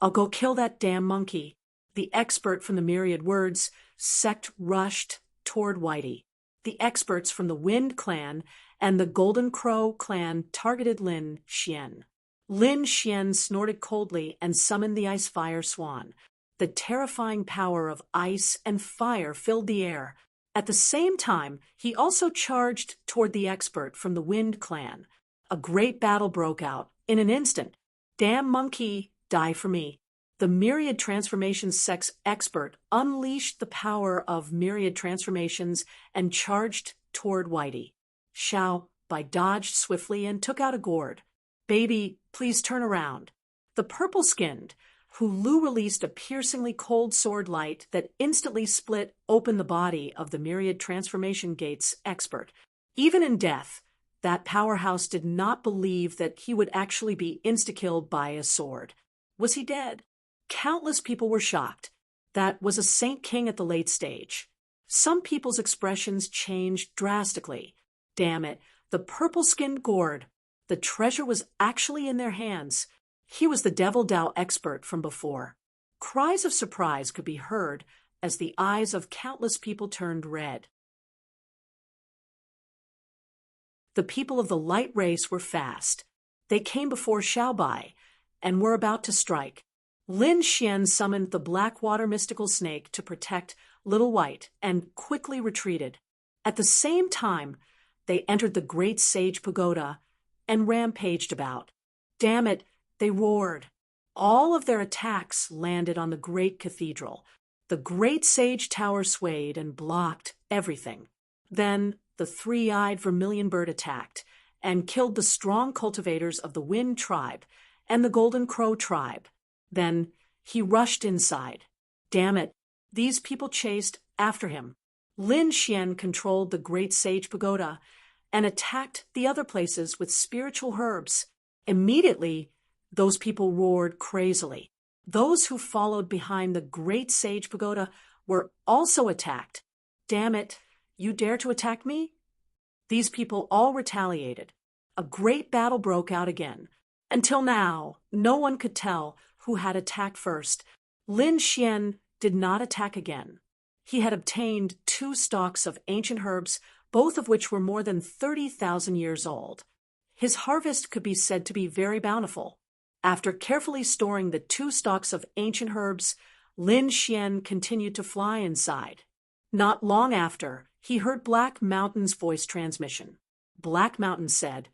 I'll go kill that damn monkey. The expert from the Myriad Words sect rushed toward Whitey. The experts from the Wind clan and the Golden Crow clan targeted Lin Xian. Lin Xian snorted coldly and summoned the Ice Fire Swan. The terrifying power of ice and fire filled the air. At the same time, he also charged toward the expert from the Wind clan. A great battle broke out. In an instant, damn monkey, die for me. The Myriad Transformations sect's expert unleashed the power of Myriad Transformations and charged toward Whitey. Xiao Bai dodged swiftly and took out a gourd. Baby, please turn around. The purple-skinned, who Lu released a piercingly cold sword light that instantly split open the body of the Myriad Transformation Gate's expert. Even in death, that powerhouse did not believe that he would actually be insta-killed by a sword. Was he dead? Countless people were shocked. That was a Saint King at the late stage. Some people's expressions changed drastically. Damn it, the purple-skinned gourd. The treasure was actually in their hands. He was the Devil Dao expert from before. Cries of surprise could be heard as the eyes of countless people turned red. The people of the light race were fast. They came before Xiaobai and were about to strike. Lin Xian summoned the black water mystical snake to protect Little White and quickly retreated. At the same time, they entered the great sage pagoda and rampaged about. Damn it, they roared. All of their attacks landed on the great cathedral. The great sage tower swayed and blocked everything. Then the three-eyed vermilion bird attacked and killed the strong cultivators of the Wind tribe and the Golden Crow tribe. Then he rushed inside. Damn it, these people chased after him. Lin Xian controlled the great sage pagoda and attacked the other places with spiritual herbs. Immediately, those people roared crazily. Those who followed behind the great sage pagoda were also attacked. Damn it, you dare to attack me? These people all retaliated. A great battle broke out again. Until now, no one could tell who had attacked first. Lin Xian did not attack again. He had obtained 2 stalks of ancient herbs, both of which were more than 30,000 years old. His harvest could be said to be very bountiful. After carefully storing the 2 stalks of ancient herbs, Lin Xian continued to fly inside. Not long after, he heard Black Mountain's voice transmission. Black Mountain said,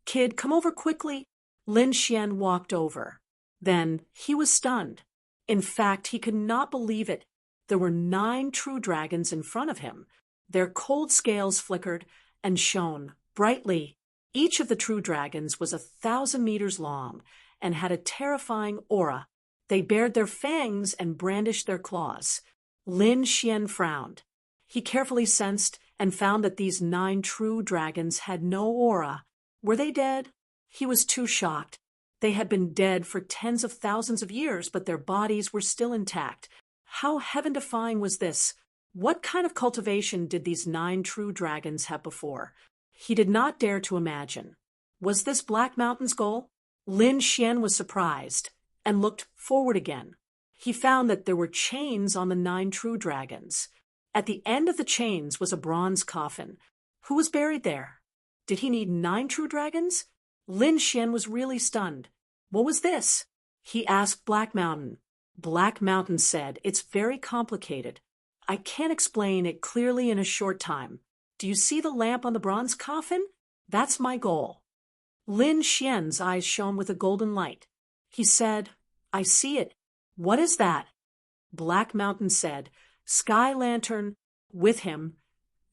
"Kid, come over quickly." Lin Xian walked over. Then he was stunned. In fact, he could not believe it. There were 9 true dragons in front of him. Their cold scales flickered and shone brightly. Each of the true dragons was 1,000 meters long and had a terrifying aura. They bared their fangs and brandished their claws. Lin Xian frowned. He carefully sensed and found that these 9 true dragons had no aura. Were they dead? He was too shocked. They had been dead for tens of thousands of years, but their bodies were still intact. How heaven-defying was this? What kind of cultivation did these 9 true dragons have before? He did not dare to imagine. Was this Black Mountain's goal? Lin Xian was surprised and looked forward again. He found that there were chains on the 9 true dragons. At the end of the chains was a bronze coffin. Who was buried there? Did he need 9 true dragons? Lin Xian was really stunned. What was this? He asked Black Mountain. Black Mountain said, "It's very complicated. I can't explain it clearly in a short time. Do you see the lamp on the bronze coffin? That's my goal." Lin Xian's eyes shone with a golden light. He said, "I see it. What is that?" Black Mountain said, "Sky Lantern." With him,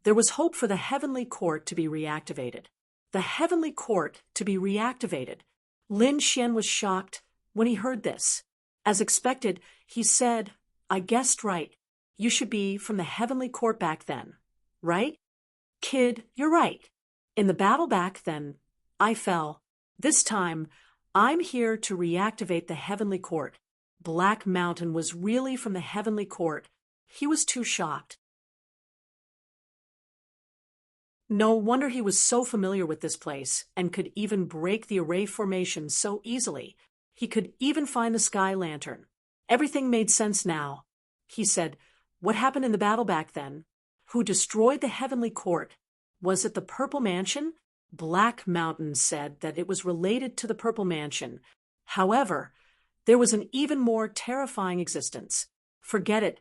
there was hope for the Heavenly Court to be reactivated. The Heavenly Court to be reactivated. Lin Xian was shocked when he heard this. As expected, he said, "I guessed right. You should be from the Heavenly Court back then, right?" "Kid, you're right. In the battle back then, I fell. This time, I'm here to reactivate the Heavenly Court." Black Mountain was really from the Heavenly Court. He was too shocked. No wonder he was so familiar with this place and could even break the array formation so easily. He could even find the Sky Lantern. Everything made sense now. He said, "What happened in the battle back then? Who destroyed the Heavenly Court? Was it the Purple Mansion?" Black Mountain said that it was related to the Purple Mansion. However, there was an even more terrifying existence. Forget it.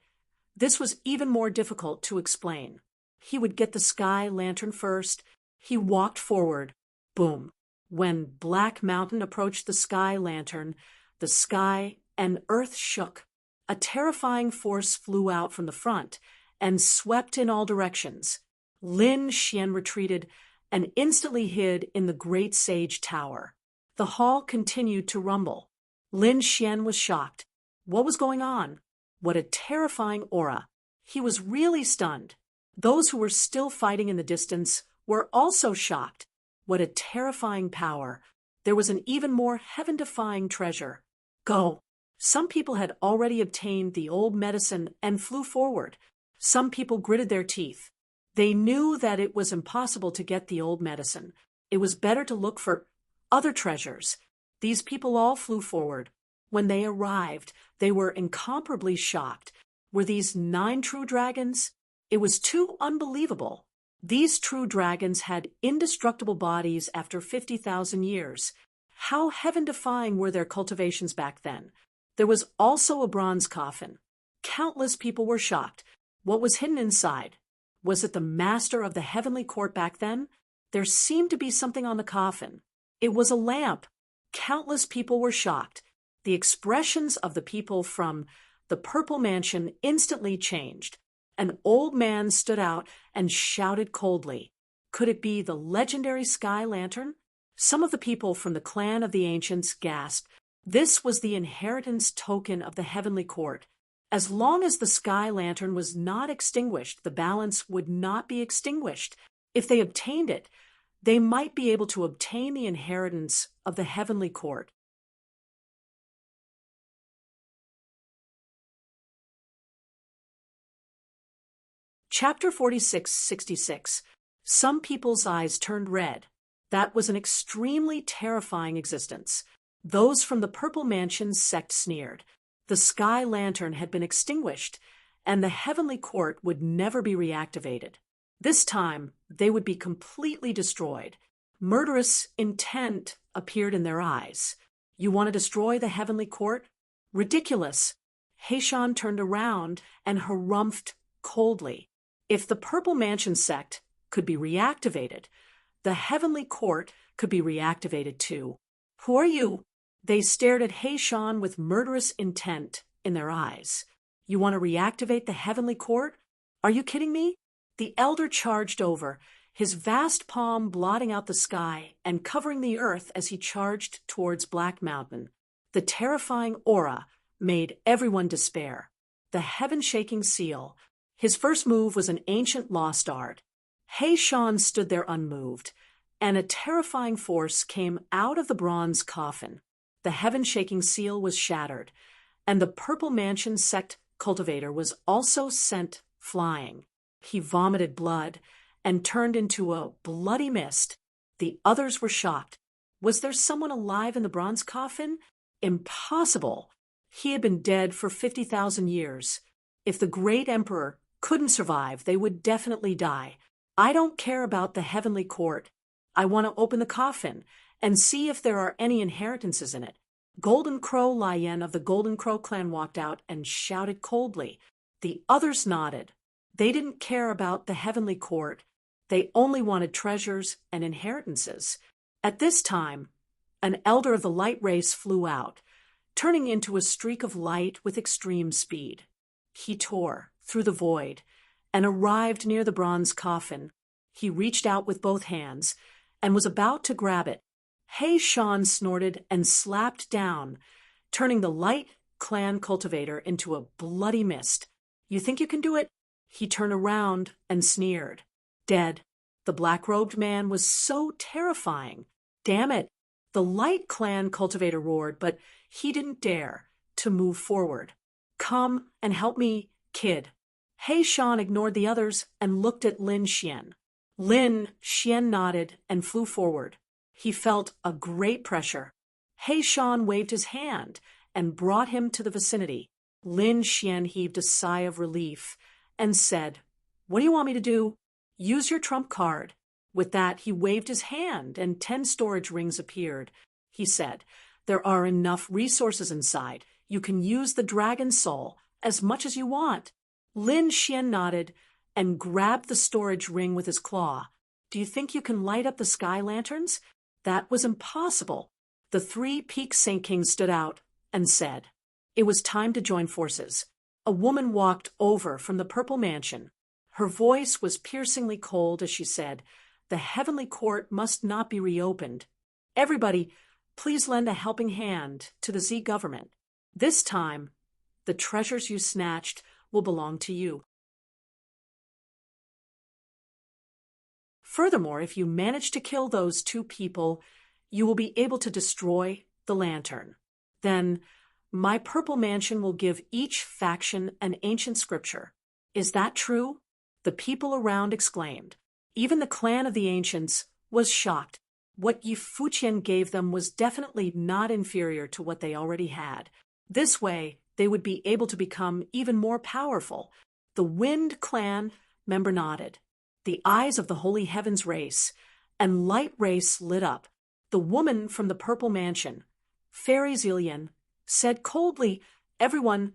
This was even more difficult to explain. He would get the Sky Lantern first. He walked forward. Boom. When Black Mountain approached the Sky Lantern, the sky and earth shook. A terrifying force flew out from the front and swept in all directions. Lin Xian retreated and instantly hid in the Great Sage Tower. The hall continued to rumble. Lin Xian was shocked. What was going on? What a terrifying aura. He was really stunned. Those who were still fighting in the distance were also shocked. What a terrifying power. There was an even more heaven-defying treasure. Go. Some people had already obtained the old medicine and flew forward. Some people gritted their teeth. They knew that it was impossible to get the old medicine. It was better to look for other treasures. These people all flew forward. When they arrived, they were incomparably shocked. Were these 9 true dragons? It was too unbelievable. These true dragons had indestructible bodies after 50,000 years. How heaven-defying were their cultivations back then? There was also a bronze coffin. Countless people were shocked. What was hidden inside? Was it the master of the heavenly court back then? There seemed to be something on the coffin. It was a lamp. Countless people were shocked. The expressions of the people from the Purple Mansion instantly changed. An old man stood out and shouted coldly. Could it be the legendary sky lantern? Some of the people from the clan of the ancients gasped. This was the inheritance token of the heavenly court. As long as the sky lantern was not extinguished, the balance would not be extinguished. If they obtained it, they might be able to obtain the inheritance of the heavenly court. Chapter 46:66. Some people's eyes turned red. That was an extremely terrifying existence. Those from the Purple Mansion sect sneered. The sky lantern had been extinguished, and the heavenly court would never be reactivated. This time, they would be completely destroyed. Murderous intent appeared in their eyes. You want to destroy the heavenly court? Ridiculous. Heishan turned around and harumphed coldly. If the Purple Mansion sect could be reactivated, the heavenly court could be reactivated too. Who are you? They stared at Heishan with murderous intent in their eyes. You want to reactivate the heavenly court? Are you kidding me? The elder charged over, his vast palm blotting out the sky and covering the earth as he charged towards Black Mountain. The terrifying aura made everyone despair. The heaven-shaking seal. His first move was an ancient lost art. Heishan stood there unmoved, and a terrifying force came out of the bronze coffin. The heaven-shaking seal was shattered, and the Purple Mansion sect cultivator was also sent flying. He vomited blood and turned into a bloody mist. The others were shocked. Was there someone alive in the bronze coffin? Impossible. He had been dead for 50,000 years. If the great emperor couldn't survive, they would definitely die. I don't care about the heavenly court. I want to open the coffin and see if there are any inheritances in it. Golden Crow Lion of the Golden Crow clan walked out and shouted coldly. The others nodded. They didn't care about the heavenly court. They only wanted treasures and inheritances. At this time, an elder of the light race flew out, turning into a streak of light with extreme speed. He tore through the void and arrived near the bronze coffin. He reached out with both hands and was about to grab it. Heishan snorted and slapped down, turning the light clan cultivator into a bloody mist. You think you can do it? He turned around and sneered. Dead. The black-robed man was so terrifying. Damn it. The light clan cultivator roared, but he didn't dare to move forward. Come and help me, kid. Heishan ignored the others and looked at Lin Xian. Lin Xian nodded and flew forward. He felt a great pressure. Heishan waved his hand and brought him to the vicinity. Lin Xian heaved a sigh of relief and said, "What do you want me to do?" "Use your trump card." With that, he waved his hand and 10 storage rings appeared. He said, "There are enough resources inside. You can use the dragon soul as much as you want." Lin Xian nodded and grabbed the storage ring with his claw. "Do you think you can light up the sky lanterns?" That was impossible. The 3 Peak Saint Kings stood out and said, it was time to join forces. A woman walked over from the Purple Mansion. Her voice was piercingly cold as she said, "The heavenly court must not be reopened. Everybody, please lend a helping hand to the Z government. This time, the treasures you snatched will belong to you. Furthermore, if you manage to kill those 2 people, you will be able to destroy the lantern. Then, my Purple Mansion will give each faction an ancient scripture." "Is that true?" the people around exclaimed. Even the clan of the ancients was shocked. What Yi Fuqian gave them was definitely not inferior to what they already had. This way, they would be able to become even more powerful. The Wind clan member nodded. The eyes of the holy heavens race, and light race lit up. The woman from the purple mansion, Fairy Zillion, said coldly, "Everyone,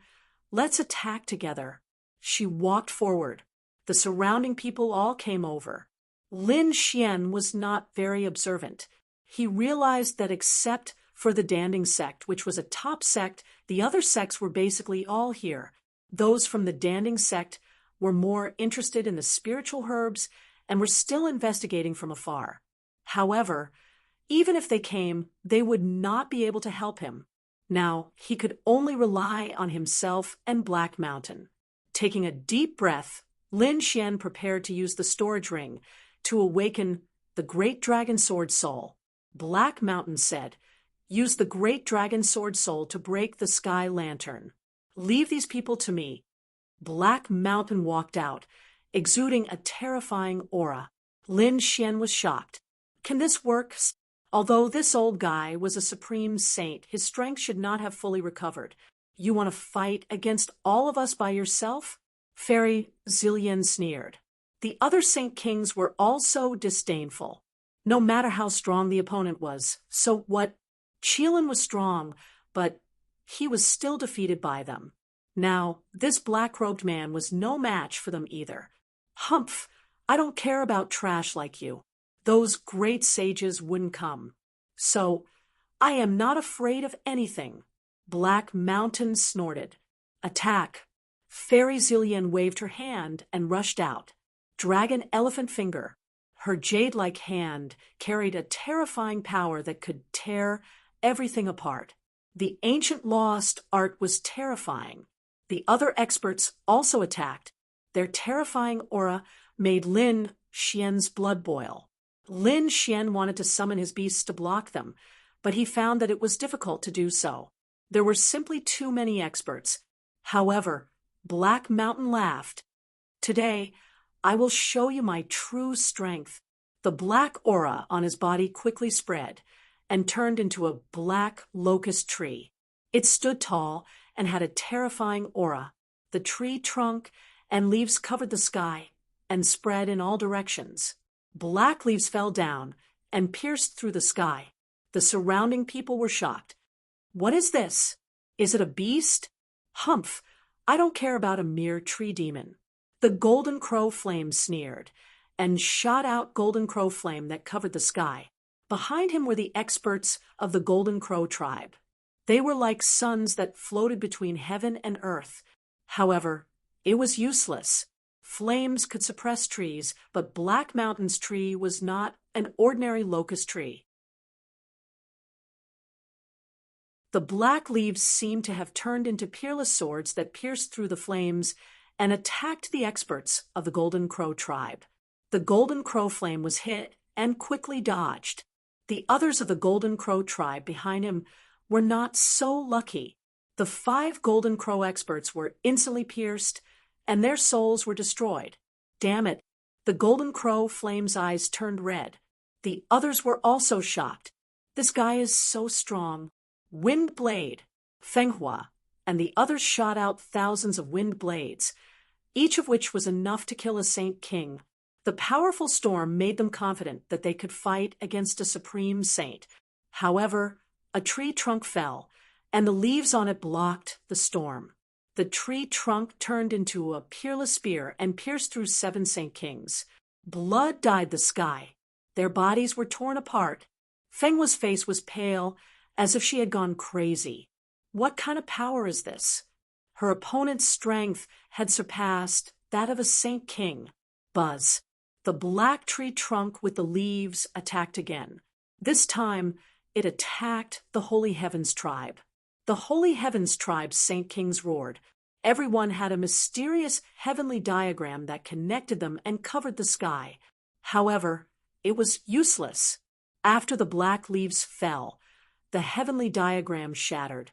let's attack together." She walked forward. The surrounding people all came over. Lin Xian was not very observant. He realized that except for the Danding sect, which was a top sect, the other sects were basically all here. Those from the Danding sect were more interested in the spiritual herbs and were still investigating from afar. However, even if they came, they would not be able to help him. Now, he could only rely on himself and Black Mountain. Taking a deep breath, Lin Xian prepared to use the storage ring to awaken the Great Dragon Sword Soul. Black Mountain said, "Use the Great Dragon Sword Soul to break the sky lantern. Leave these people to me." Black Mountain walked out, exuding a terrifying aura. Lin Xian was shocked. Can this work? Although this old guy was a supreme saint, his strength should not have fully recovered. You want to fight against all of us by yourself? Fairy Zillion sneered. The other Saint Kings were also disdainful. No matter how strong the opponent was, so what? Qilin was strong, but he was still defeated by them. Now, this black-robed man was no match for them either. Humph, I don't care about trash like you. Those great sages wouldn't come. So, I am not afraid of anything. Black Mountain snorted. Attack. Fairy Zillion waved her hand and rushed out. Dragon Elephant Finger. Her jade-like hand carried a terrifying power that could tear everything apart. The ancient lost art was terrifying. The other experts also attacked. Their terrifying aura made Lin Xian's blood boil. Lin Xian wanted to summon his beasts to block them, but he found that it was difficult to do so. There were simply too many experts. However, Black Mountain laughed. Today, I will show you my true strength. The black aura on his body quickly spread and turned into a black locust tree. It stood tall and had a terrifying aura. The tree trunk and leaves covered the sky and spread in all directions. Black leaves fell down and pierced through the sky. The surrounding people were shocked. What is this? Is it a beast? Humph, I don't care about a mere tree demon. The golden crow flame sneered and shot out golden crow flame that covered the sky. Behind him were the experts of the golden crow tribe. They were like suns that floated between heaven and earth. However, it was useless. Flames could suppress trees, but Black Mountain's tree was not an ordinary locust tree. The black leaves seemed to have turned into peerless swords that pierced through the flames and attacked the experts of the Golden Crow tribe. The Golden Crow flame was hit and quickly dodged. The others of the Golden Crow tribe behind him were not so lucky. The 5 Golden Crow experts were instantly pierced, and their souls were destroyed. Damn it, the Golden Crow flame's eyes turned red. The others were also shocked. This guy is so strong. Wind Blade, Fenghua, and the others shot out thousands of wind blades, each of which was enough to kill a Saint King. The powerful storm made them confident that they could fight against a supreme saint. However, a tree trunk fell, and the leaves on it blocked the storm. The tree trunk turned into a peerless spear and pierced through 7 Saint Kings. Blood dyed the sky. Their bodies were torn apart. Fenghua's face was pale, as if she had gone crazy. What kind of power is this? Her opponent's strength had surpassed that of a Saint King. Buzz. The black tree trunk with the leaves attacked again. This time, it attacked the Holy Heavens tribe. The Holy Heavens tribe's Saint Kings roared. Everyone had a mysterious heavenly diagram that connected them and covered the sky. However, it was useless. After the black leaves fell, the heavenly diagram shattered,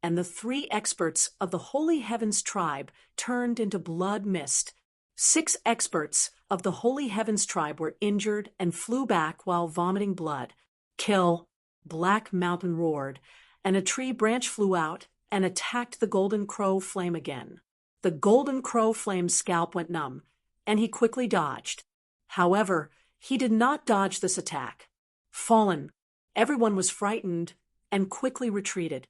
and the 3 experts of the Holy Heavens tribe turned into blood mist. 6 experts of the Holy Heavens tribe were injured and flew back while vomiting blood. Kill! Black Mountain roared, and a tree branch flew out and attacked the Golden Crow flame again. The Golden Crow flame's scalp went numb, and he quickly dodged. However, he did not dodge this attack. Fallen, everyone was frightened and quickly retreated.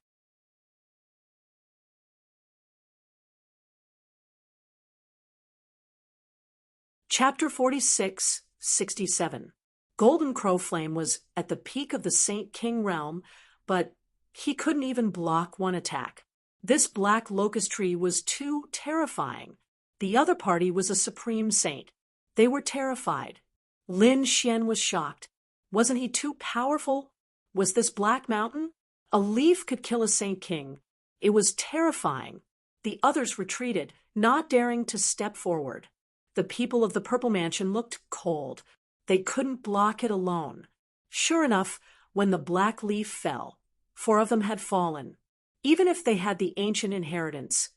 Chapter 46, 67. Golden Crow Flame was at the peak of the Saint King realm, but he couldn't even block one attack. This black locust tree was too terrifying. The other party was a supreme saint. They were terrified. Lin Xian was shocked. Wasn't he too powerful? Was this Black Mountain? A leaf could kill a Saint King. It was terrifying. The others retreated, not daring to step forward. The people of the Purple Mansion looked cold. They couldn't block it alone. Sure enough, when the black leaf fell, 4 of them had fallen. Even if they had the ancient inheritance,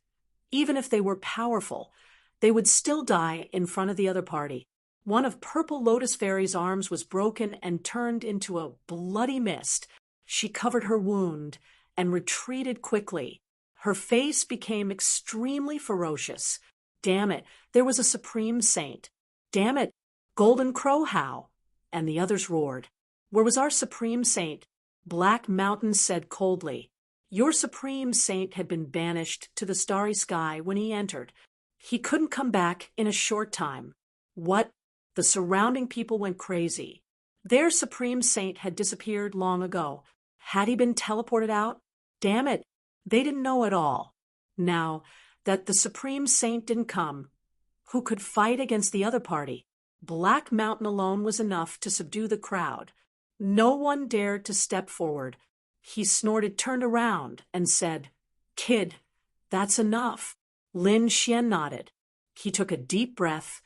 even if they were powerful, they would still die in front of the other party. One of Purple Lotus Fairy's arms was broken and turned into a bloody mist. She covered her wound and retreated quickly. Her face became extremely ferocious. Damn it, there was a supreme saint. Damn it, Golden Crow how? And the others roared. Where was our supreme saint? Black Mountain said coldly. Your supreme saint had been banished to the starry sky when he entered. He couldn't come back in a short time. What? The surrounding people went crazy. Their supreme saint had disappeared long ago. Had he been teleported out? Damn it, they didn't know at all. Now that the supreme saint didn't come, who could fight against the other party? Black Mountain alone was enough to subdue the crowd. No one dared to step forward. He snorted, turned around, and said, Kid, that's enough. Lin Xian nodded. He took a deep breath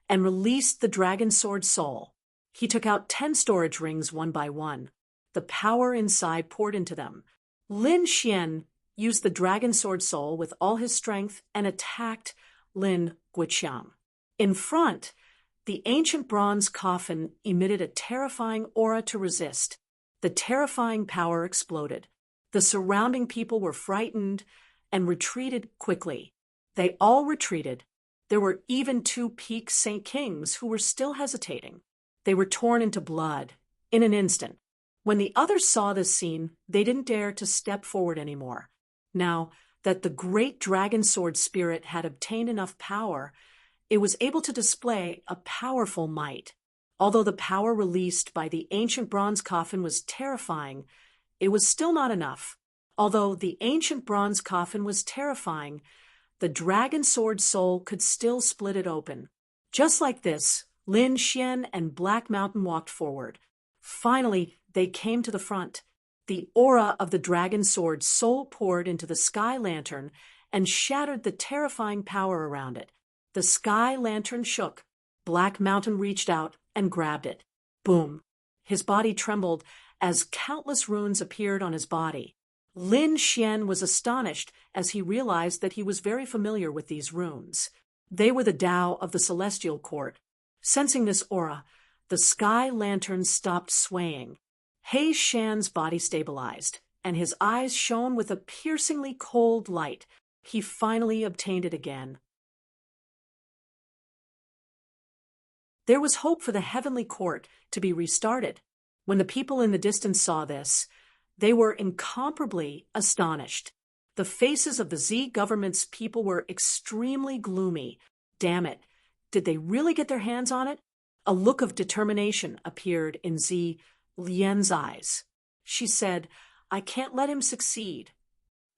and released the dragon sword soul. He took out 10 storage rings one by one. The power inside poured into them. Lin Xian used the dragon sword soul with all his strength and attacked Lin Guiqiang. In front, the ancient bronze coffin emitted a terrifying aura to resist. The terrifying power exploded. The surrounding people were frightened and retreated quickly. They all retreated. There were even 2 peak Saint Kings who were still hesitating. They were torn into blood in an instant. When the others saw this scene, they didn't dare to step forward anymore. Now that the great dragon sword spirit had obtained enough power, it was able to display a powerful might. Although the power released by the ancient bronze coffin was terrifying, it was still not enough. Although the ancient bronze coffin was terrifying, the dragon sword soul could still split it open. Just like this, Lin Xian and Black Mountain walked forward. Finally, they came to the front. The aura of the dragon sword soul poured into the sky lantern and shattered the terrifying power around it. The sky lantern shook. Black Mountain reached out and grabbed it. Boom! His body trembled as countless runes appeared on his body. Lin Xian was astonished as he realized that he was very familiar with these runes. They were the Tao of the Celestial Court. Sensing this aura, the sky lantern stopped swaying. He Shan's body stabilized, and his eyes shone with a piercingly cold light. He finally obtained it again. There was hope for the heavenly court to be restarted. When the people in the distance saw this, they were incomparably astonished. The faces of the Z government's people were extremely gloomy. Damn it, did they really get their hands on it? A look of determination appeared in Z Lian's eyes. She said, I can't let him succeed.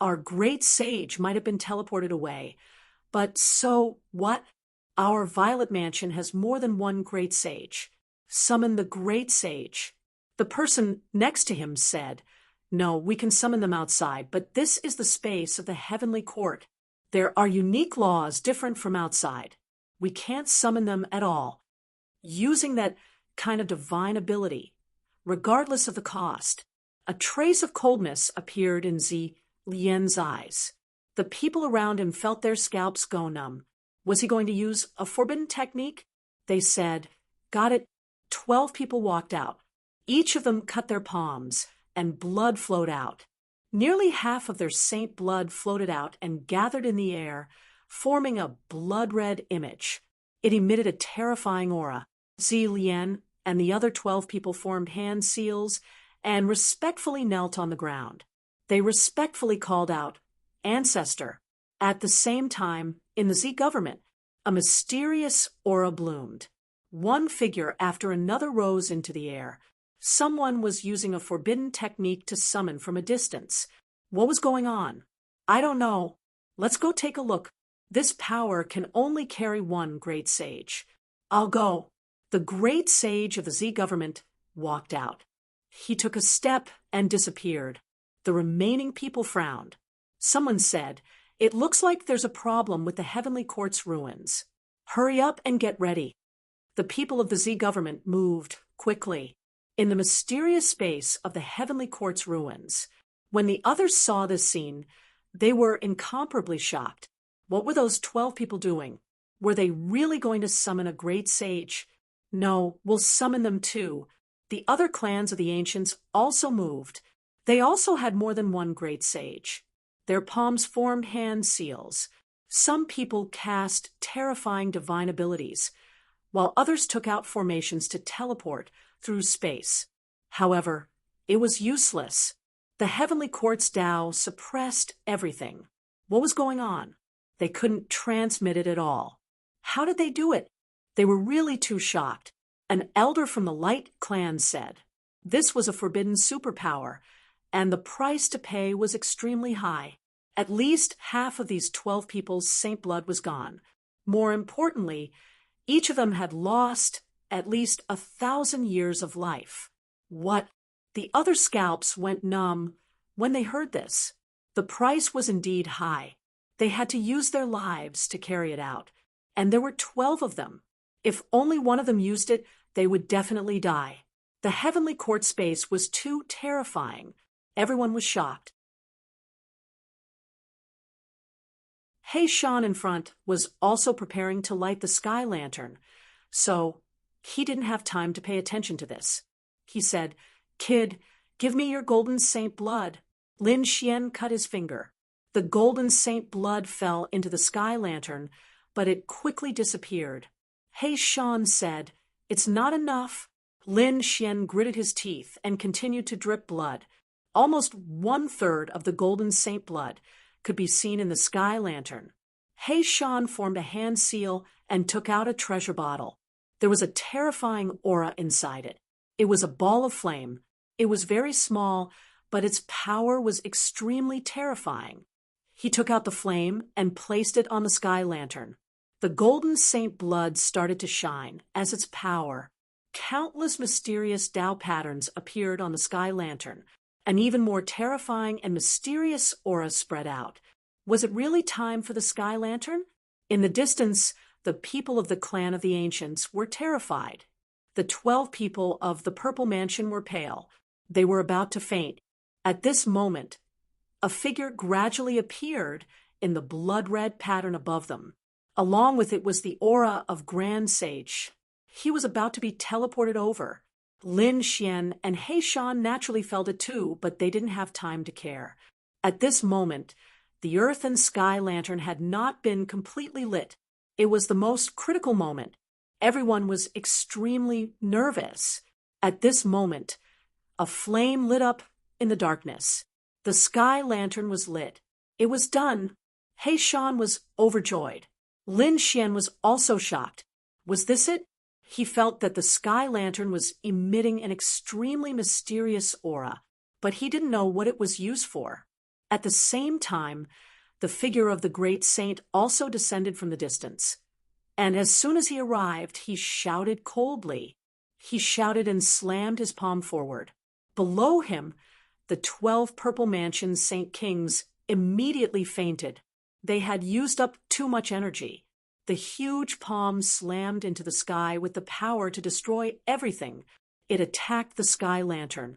Our great sage might have been teleported away, but so what? Our Violet Mansion has more than one great sage. Summon the great sage. The person next to him said, No, we can summon them outside, but this is the space of the heavenly court. There are unique laws different from outside. We can't summon them at all. Using that kind of divine ability, regardless of the cost, a trace of coldness appeared in Zi Lian's eyes. The people around him felt their scalps go numb. Was he going to use a forbidden technique? They said, Got it. 12 people walked out. Each of them cut their palms, and blood flowed out. Nearly half of their saint blood floated out and gathered in the air, forming a blood-red image. It emitted a terrifying aura. Zi Lian and the other 12 people formed hand seals and respectfully knelt on the ground. They respectfully called out, "Ancestor." At the same time, in the Z government, a mysterious aura bloomed. One figure after another rose into the air. Someone was using a forbidden technique to summon from a distance. What was going on? I don't know. Let's go take a look. This power can only carry one great sage. I'll go. The great sage of the Z government walked out. He took a step and disappeared. The remaining people frowned. Someone said, "It looks like there's a problem with the Heavenly Court's ruins. Hurry up and get ready." The people of the Z government moved quickly in the mysterious space of the Heavenly Court's ruins. When the others saw this scene, they were incomparably shocked. What were those 12 people doing? Were they really going to summon a great sage? No, we'll summon them too. The other clans of the ancients also moved. They also had more than one great sage. Their palms formed hand seals. Some people cast terrifying divine abilities, while others took out formations to teleport through space. However, it was useless. The Heavenly Court's Tao suppressed everything. What was going on? They couldn't transmit it at all. How did they do it? They were really too shocked. An elder from the Light clan said, this was a forbidden superpower, and the price to pay was extremely high. At least half of these 12 people's saint blood was gone. More importantly, each of them had lost at least 1,000 years of life. What? The other scalps went numb when they heard this. The price was indeed high. They had to use their lives to carry it out. And there were 12 of them. If only one of them used it, they would definitely die. The Heavenly Court space was too terrifying. Everyone was shocked. Hey Sean in front was also preparing to light the sky lantern, so he didn't have time to pay attention to this. He said, "Kid, give me your golden saint blood." Lin Xian cut his finger. The golden saint blood fell into the sky lantern, but it quickly disappeared. Hey Sean said, "It's not enough." Lin Xian gritted his teeth and continued to drip blood. Almost 1/3 of the golden saint blood could be seen in the sky lantern. Hey Sean formed a hand seal and took out a treasure bottle. There was a terrifying aura inside it. It was a ball of flame. It was very small, but its power was extremely terrifying. He took out the flame and placed it on the sky lantern. The golden saint blood started to shine as its power. Countless mysterious Tao patterns appeared on the sky lantern. An even more terrifying and mysterious aura spread out. Was it really time for the sky lantern? In the distance, the people of the clan of the ancients were terrified. The 12 people of the Purple Mansion were pale. They were about to faint. At this moment, a figure gradually appeared in the blood-red pattern above them. Along with it was the aura of Grand Sage. He was about to be teleported over. Lin Xian and He Shan naturally felt it too, but they didn't have time to care. At this moment, the earth and sky lantern had not been completely lit. It was the most critical moment. Everyone was extremely nervous. At this moment, a flame lit up in the darkness. The sky lantern was lit. It was done. He Shan was overjoyed. Lin Xian was also shocked. Was this it? He felt that the sky lantern was emitting an extremely mysterious aura, but he didn't know what it was used for. At the same time, the figure of the great saint also descended from the distance. And as soon as he arrived, he shouted coldly. He shouted and slammed his palm forward. Below him, the 12 Purple Mansion Saint Kings immediately fainted. They had used up too much energy. The huge palm slammed into the sky with the power to destroy everything. It attacked the sky lantern.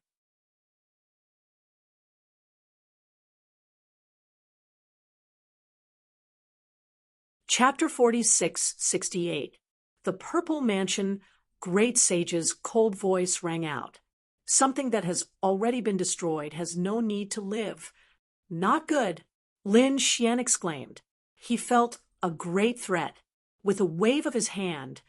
Chapter 46-68. The Purple Mansion Great Sage's cold voice rang out. Something that has already been destroyed has no need to live. Not good, Lin Xian exclaimed. He felt a great threat. With a wave of his hand,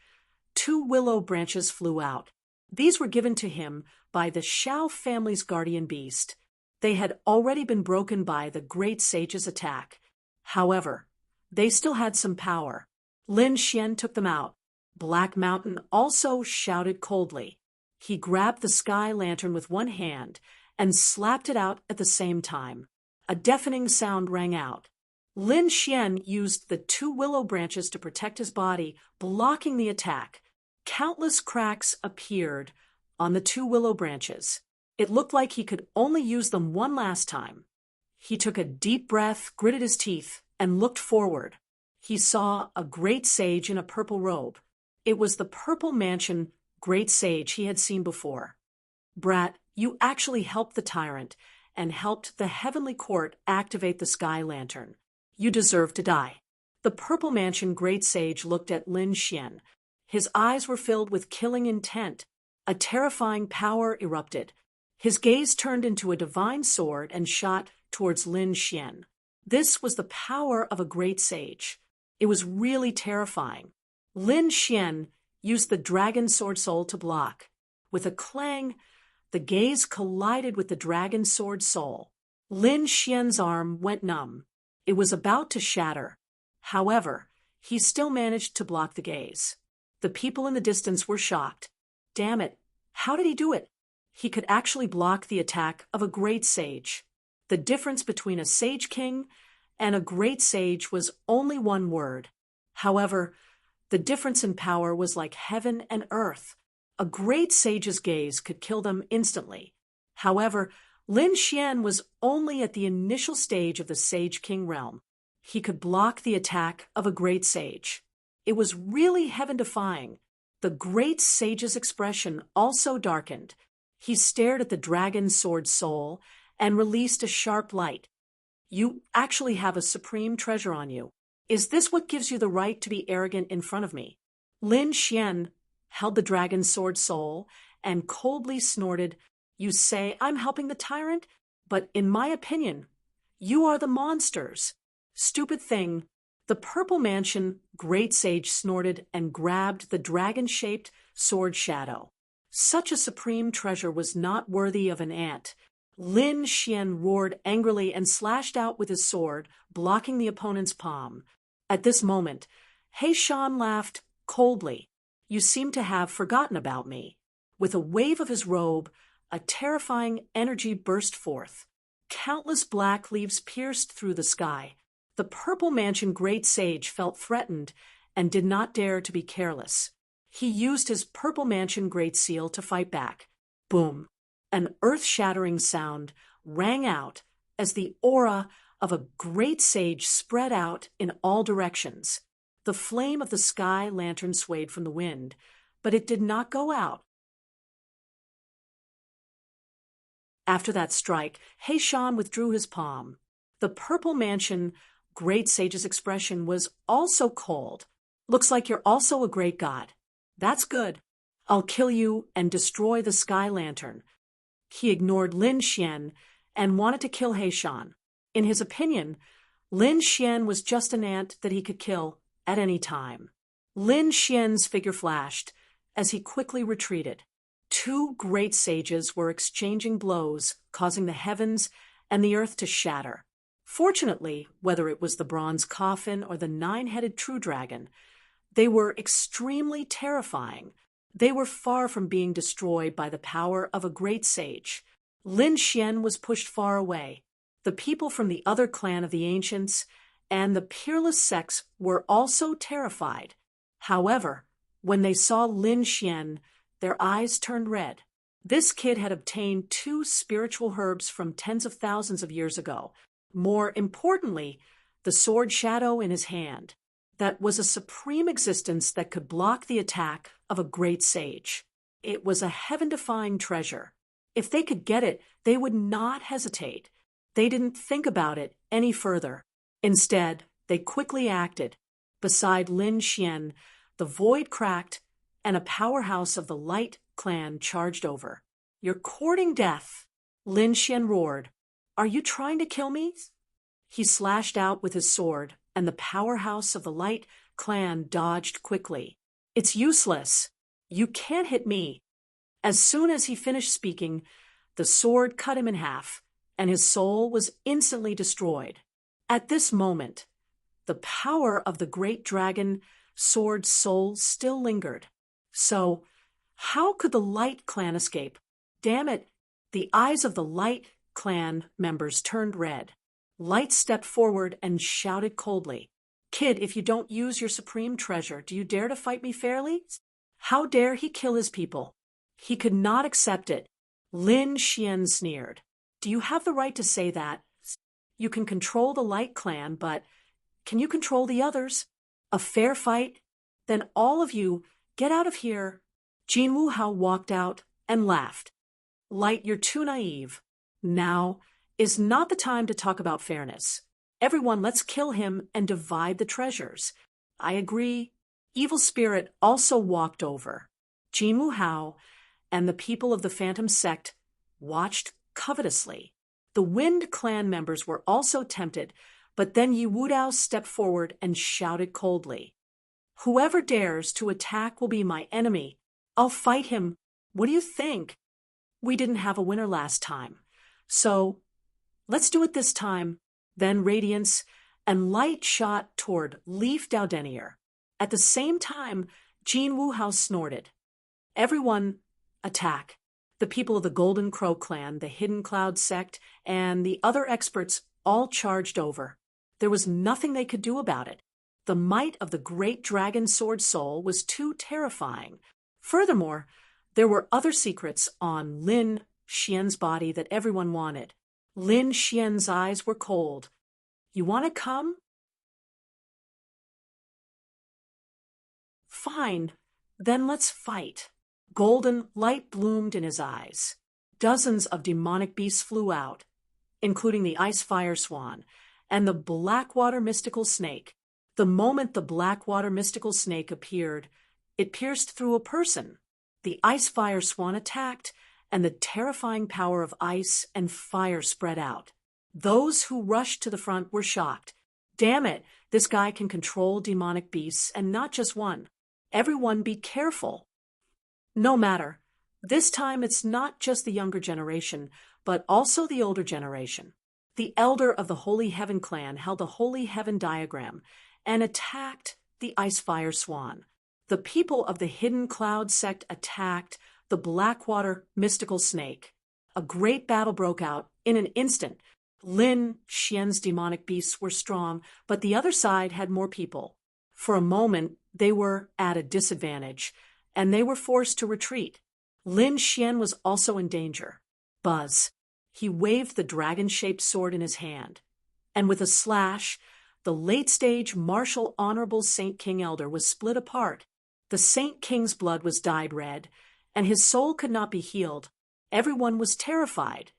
2 willow branches flew out. These were given to him by the Shao family's guardian beast. They had already been broken by the great sage's attack. However, they still had some power. Lin Xian took them out. Black Mountain also shouted coldly. He grabbed the sky lantern with one hand and slapped it out at the same time. A deafening sound rang out. Lin Xian used the 2 willow branches to protect his body, blocking the attack. Countless cracks appeared on the 2 willow branches. It looked like he could only use them one last time. He took a deep breath, gritted his teeth, and looked forward. He saw a great sage in a purple robe. It was the Purple Mansion great sage he had seen before. "Brat, you actually helped the tyrant and helped the heavenly court activate the sky lantern. You deserve to die." The Purple Mansion great sage looked at Lin Xian. His eyes were filled with killing intent. A terrifying power erupted. His gaze turned into a divine sword and shot towards Lin Xian. This was the power of a great sage. It was really terrifying. Lin Xian used the dragon sword soul to block. With a clang, the gaze collided with the dragon sword soul. Lin Xian's arm went numb. It was about to shatter. However, he still managed to block the gaze. The people in the distance were shocked. Damn it, how did he do it? He could actually block the attack of a great sage. The difference between a sage king and a great sage was only one word. However, the difference in power was like heaven and earth. A great sage's gaze could kill them instantly. However, Lin Xian was only at the initial stage of the Sage King realm. He could block the attack of a great sage. It was really heaven-defying. The great sage's expression also darkened. He stared at the dragon sword soul and released a sharp light. "You actually have a supreme treasure on you. Is this what gives you the right to be arrogant in front of me?" Lin Xian held the dragon sword soul and coldly snorted, "You say I'm helping the tyrant, but in my opinion, you are the monsters." "Stupid thing." The Purple Mansion great sage snorted and grabbed the dragon-shaped sword shadow. Such a supreme treasure was not worthy of an ant. Lin Xian roared angrily and slashed out with his sword, blocking the opponent's palm. At this moment, He Shan laughed coldly. "You seem to have forgotten about me." With a wave of his robe, a terrifying energy burst forth. Countless black leaves pierced through the sky. The Purple Mansion great sage felt threatened and did not dare to be careless. He used his Purple Mansion great seal to fight back. Boom! An earth-shattering sound rang out as the aura of a great sage spread out in all directions. The flame of the sky lantern swayed from the wind, but it did not go out. After that strike, He Shan withdrew his palm. The Purple Mansion great sage's expression was also cold. "Looks like you're also a great god. That's good. I'll kill you and destroy the sky lantern." He ignored Lin Xian and wanted to kill He Shan. In his opinion, Lin Xian was just an ant that he could kill at any time. Lin Xian's figure flashed as he quickly retreated. 2 great sages were exchanging blows, causing the heavens and the earth to shatter. Fortunately, whether it was the bronze coffin or the 9-headed true dragon, they were extremely terrifying. They were far from being destroyed by the power of a great sage. Lin Xian was pushed far away. The people from the other clan of the ancients and the peerless sects were also terrified. However, when they saw Lin Xian, their eyes turned red. This kid had obtained 2 spiritual herbs from tens of thousands of years ago. More importantly, the sword shadow in his hand. That was a supreme existence that could block the attack of a great sage. It was a heaven-defying treasure. If they could get it, they would not hesitate. They didn't think about it any further. Instead, they quickly acted. Beside Lin Xian, the void cracked, and a powerhouse of the Light clan charged over. "You're courting death," Lin Xian roared. "Are you trying to kill me?" He slashed out with his sword, and the powerhouse of the Light clan dodged quickly. It's useless. You can't hit me. As soon as he finished speaking, the sword cut him in half, and his soul was instantly destroyed. At this moment, the power of the great dragon sword's soul still lingered. So, how could the Light Clan escape? Damn it! The eyes of the Light Clan members turned red. Light stepped forward and shouted coldly, "Kid, if you don't use your supreme treasure, do you dare to fight me fairly?" How dare he kill his people? He could not accept it. Lin Xian sneered. "Do you have the right to say that? You can control the Light Clan, but can you control the others? A fair fight? Then all of you, get out of here." Jin Wuhao walked out and laughed. "Light, you're too naive. Now is not the time to talk about fairness. Everyone, let's kill him and divide the treasures." "I agree." Evil Spirit also walked over. Jin Wuhao and the people of the Phantom Sect watched covetously. The Wind Clan members were also tempted, but then Yi Wudao stepped forward and shouted coldly, "Whoever dares to attack will be my enemy. I'll fight him. What do you think? We didn't have a winner last time, so let's do it this time." Then Radiance and Light shot toward Leaf Dowdenier. At the same time, Jin Wuhao snorted, "Everyone, attack." The people of the Golden Crow Clan, the Hidden Cloud Sect, and the other experts all charged over. There was nothing they could do about it. The might of the great dragon sword soul was too terrifying. Furthermore, there were other secrets on Lin Xian's body that everyone wanted. Lin Xian's eyes were cold. "You want to come?" "Fine, then let's fight." Golden light bloomed in his eyes. Dozens of demonic beasts flew out, including the ice fire swan and the blackwater mystical snake. The moment the blackwater mystical snake appeared, it pierced through a person. The ice fire swan attacked, and the terrifying power of ice and fire spread out. Those who rushed to the front were shocked. "Damn it, this guy can control demonic beasts, and not just one. Everyone be careful." No matter. This time it's not just the younger generation, but also the older generation. The elder of the Holy Heaven clan held a Holy Heaven diagram and attacked the ice fire swan. The people of the Hidden Cloud Sect attacked the Blackwater mystical snake. A great battle broke out in an instant. Lin Xian's demonic beasts were strong, but the other side had more people. For a moment, they were at a disadvantage, and they were forced to retreat. Lin Xian was also in danger. Buzz. He waved the dragon-shaped sword in his hand, and with a slash, the late-stage martial honorable Saint King Elder was split apart. The Saint King's blood was dyed red, and his soul could not be healed. Everyone was terrified.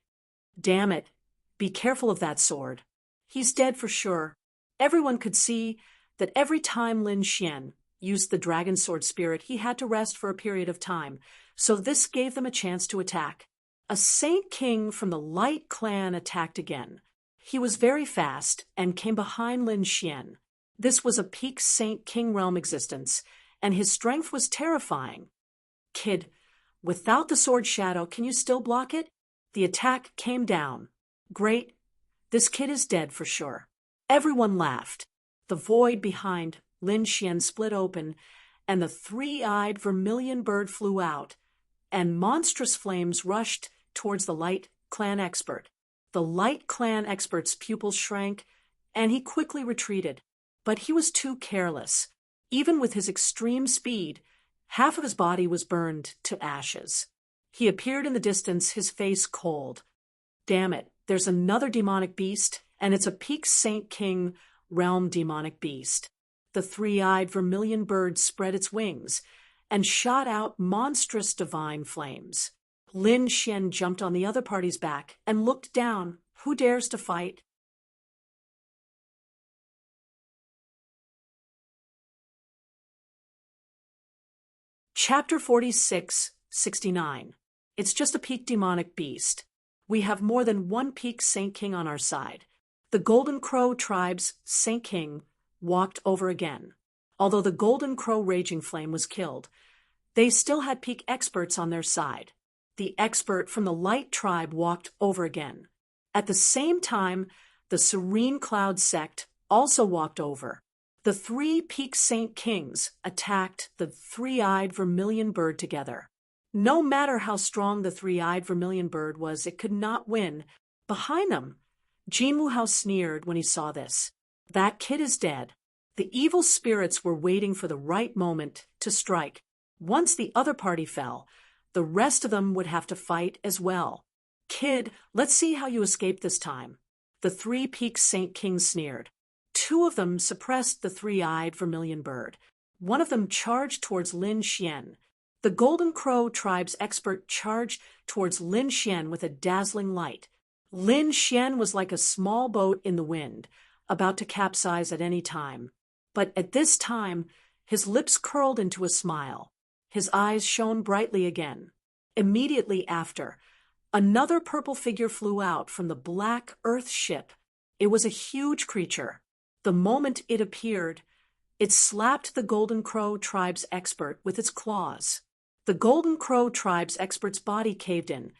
"Damn it. Be careful of that sword. He's dead for sure." Everyone could see that every time Lin Xian used the dragon sword spirit, he had to rest for a period of time, so this gave them a chance to attack. A Saint King from the Light Clan attacked again. He was very fast and came behind Lin Xian. This was a peak Saint King realm existence, and his strength was terrifying. "Kid, without the sword shadow, can you still block it?" The attack came down. "Great. This kid is dead for sure." Everyone laughed. The void behind Lin Xian split open, and the three-eyed vermilion bird flew out, and monstrous flames rushed towards the Light Clan expert. The Light Clan expert's pupils shrank, and he quickly retreated. But he was too careless. Even with his extreme speed, half of his body was burned to ashes. He appeared in the distance, his face cold. "Damn it, there's another demonic beast, and it's a peak Saint King realm demonic beast." The three-eyed vermilion bird spread its wings and shot out monstrous divine flames. Lin Xian jumped on the other party's back and looked down. Who dares to fight? Chapter 46-69. It's just a peak demonic beast. We have more than one peak Saint King on our side. The Golden Crow tribe's Saint King walked over again. Although the Golden Crow Raging Flame was killed, they still had peak experts on their side. The expert from the Light Tribe walked over again. At the same time, the Serene Cloud sect also walked over. The three Peak Saint Kings attacked the three-eyed vermilion bird together. No matter how strong the three-eyed vermilion bird was, it could not win. Behind them, Jean Wuhao sneered when he saw this. That kid is dead. The evil spirits were waiting for the right moment to strike. Once the other party fell, the rest of them would have to fight as well. Kid, let's see how you escape this time. The three Peak Saint Kings sneered. Two of them suppressed the three-eyed vermilion bird. One of them charged towards Lin Xian. The Golden Crow Tribe's expert charged towards Lin Xian with a dazzling light. Lin Xian was like a small boat in the wind, about to capsize at any time. But at this time, his lips curled into a smile. His eyes shone brightly again. Immediately after, another purple figure flew out from the black Earth ship. It was a huge creature. The moment it appeared, it slapped the Golden Crow Tribe's expert with its claws. The Golden Crow Tribe's expert's body caved in,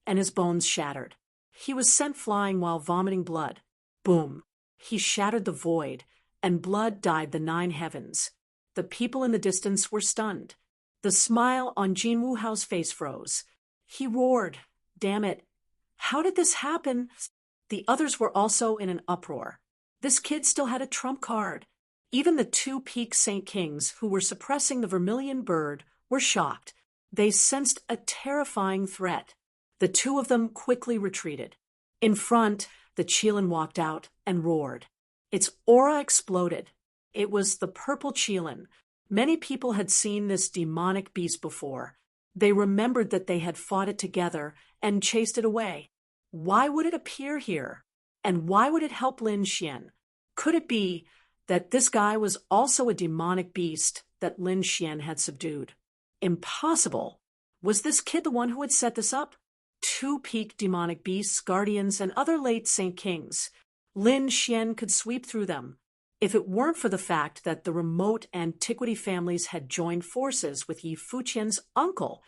and his bones shattered. He was sent flying while vomiting blood. Boom! He shattered the void, and blood dyed the 9 heavens. The people in the distance were stunned. The smile on Jean Wuhao's face froze. He roared, "Damn it! How did this happen?" The others were also in an uproar. This kid still had a trump card. Even the 2 Peak Saint Kings who were suppressing the vermilion bird were shocked. They sensed a terrifying threat. The 2 of them quickly retreated. In front, the Qilin walked out and roared. Its aura exploded. It was the purple Qilin. Many people had seen this demonic beast before. They remembered that they had fought it together and chased it away. Why would it appear here? And why would it help Lin Xian? Could it be that this guy was also a demonic beast that Lin Xian had subdued? Impossible. Was this kid the one who had set this up? 2 peak demonic beasts, guardians, and other late Saint Kings. Lin Xian could sweep through them. If it weren't for the fact that the remote antiquity families had joined forces with Yi Fuqian's uncle,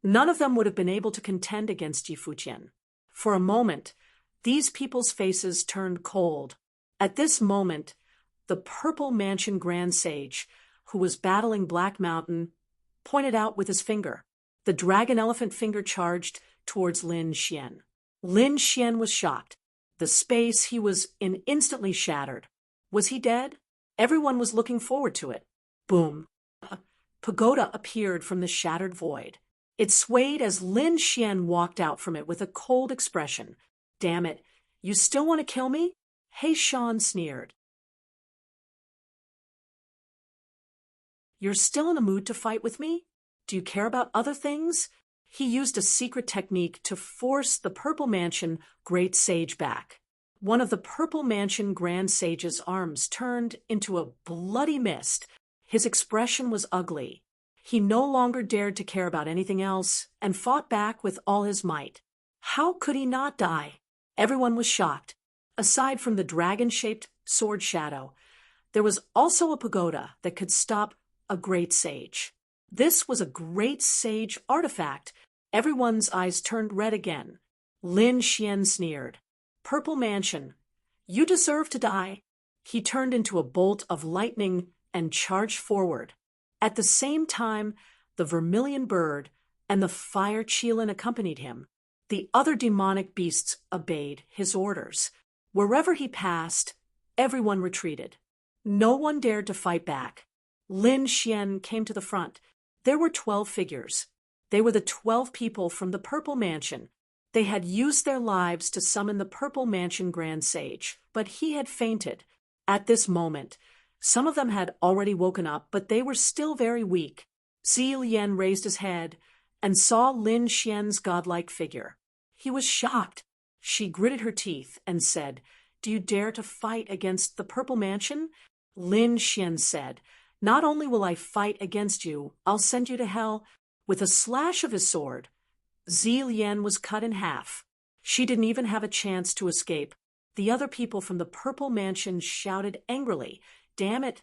none of them would have been able to contend against Yi Fuqian. For a moment, these people's faces turned cold. At this moment, the Purple Mansion Grand Sage, who was battling Black Mountain, pointed out with his finger. The dragon elephant finger charged towards Lin Xian. Lin Xian was shocked. The space he was in instantly shattered. Was he dead? Everyone was looking forward to it. Boom. A pagoda appeared from the shattered void. It swayed as Lin Xian walked out from it with a cold expression. "Damn it, you still want to kill me?" He Shan sneered. "You're still in the mood to fight with me? Do you care about other things?" He used a secret technique to force the Purple Mansion Great Sage back. One of the Purple Mansion Grand Sage's arms turned into a bloody mist. His expression was ugly. He no longer dared to care about anything else and fought back with all his might. How could he not die? Everyone was shocked. Aside from the dragon-shaped sword shadow, there was also a pagoda that could stop a great sage. This was a great sage artifact. Everyone's eyes turned red again. Lin Xian sneered. "Purple Mansion, you deserve to die." He turned into a bolt of lightning and charged forward. At the same time, the vermilion bird and the fire Qilin accompanied him. The other demonic beasts obeyed his orders. Wherever he passed, everyone retreated. No one dared to fight back. Lin Xian came to the front. There were 12 figures. They were the 12 people from the Purple Mansion. They had used their lives to summon the Purple Mansion Grand Sage, but he had fainted. At this moment, some of them had already woken up, but they were still very weak. Zilian raised his head and saw Lin Xian's godlike figure. He was shocked. She gritted her teeth and said, "Do you dare to fight against the Purple Mansion?" Lin Xian said, "Not only will I fight against you, I'll send you to hell." With a slash of his sword, Zilian was cut in half. She didn't even have a chance to escape. The other people from the Purple Mansion shouted angrily, "Damn it!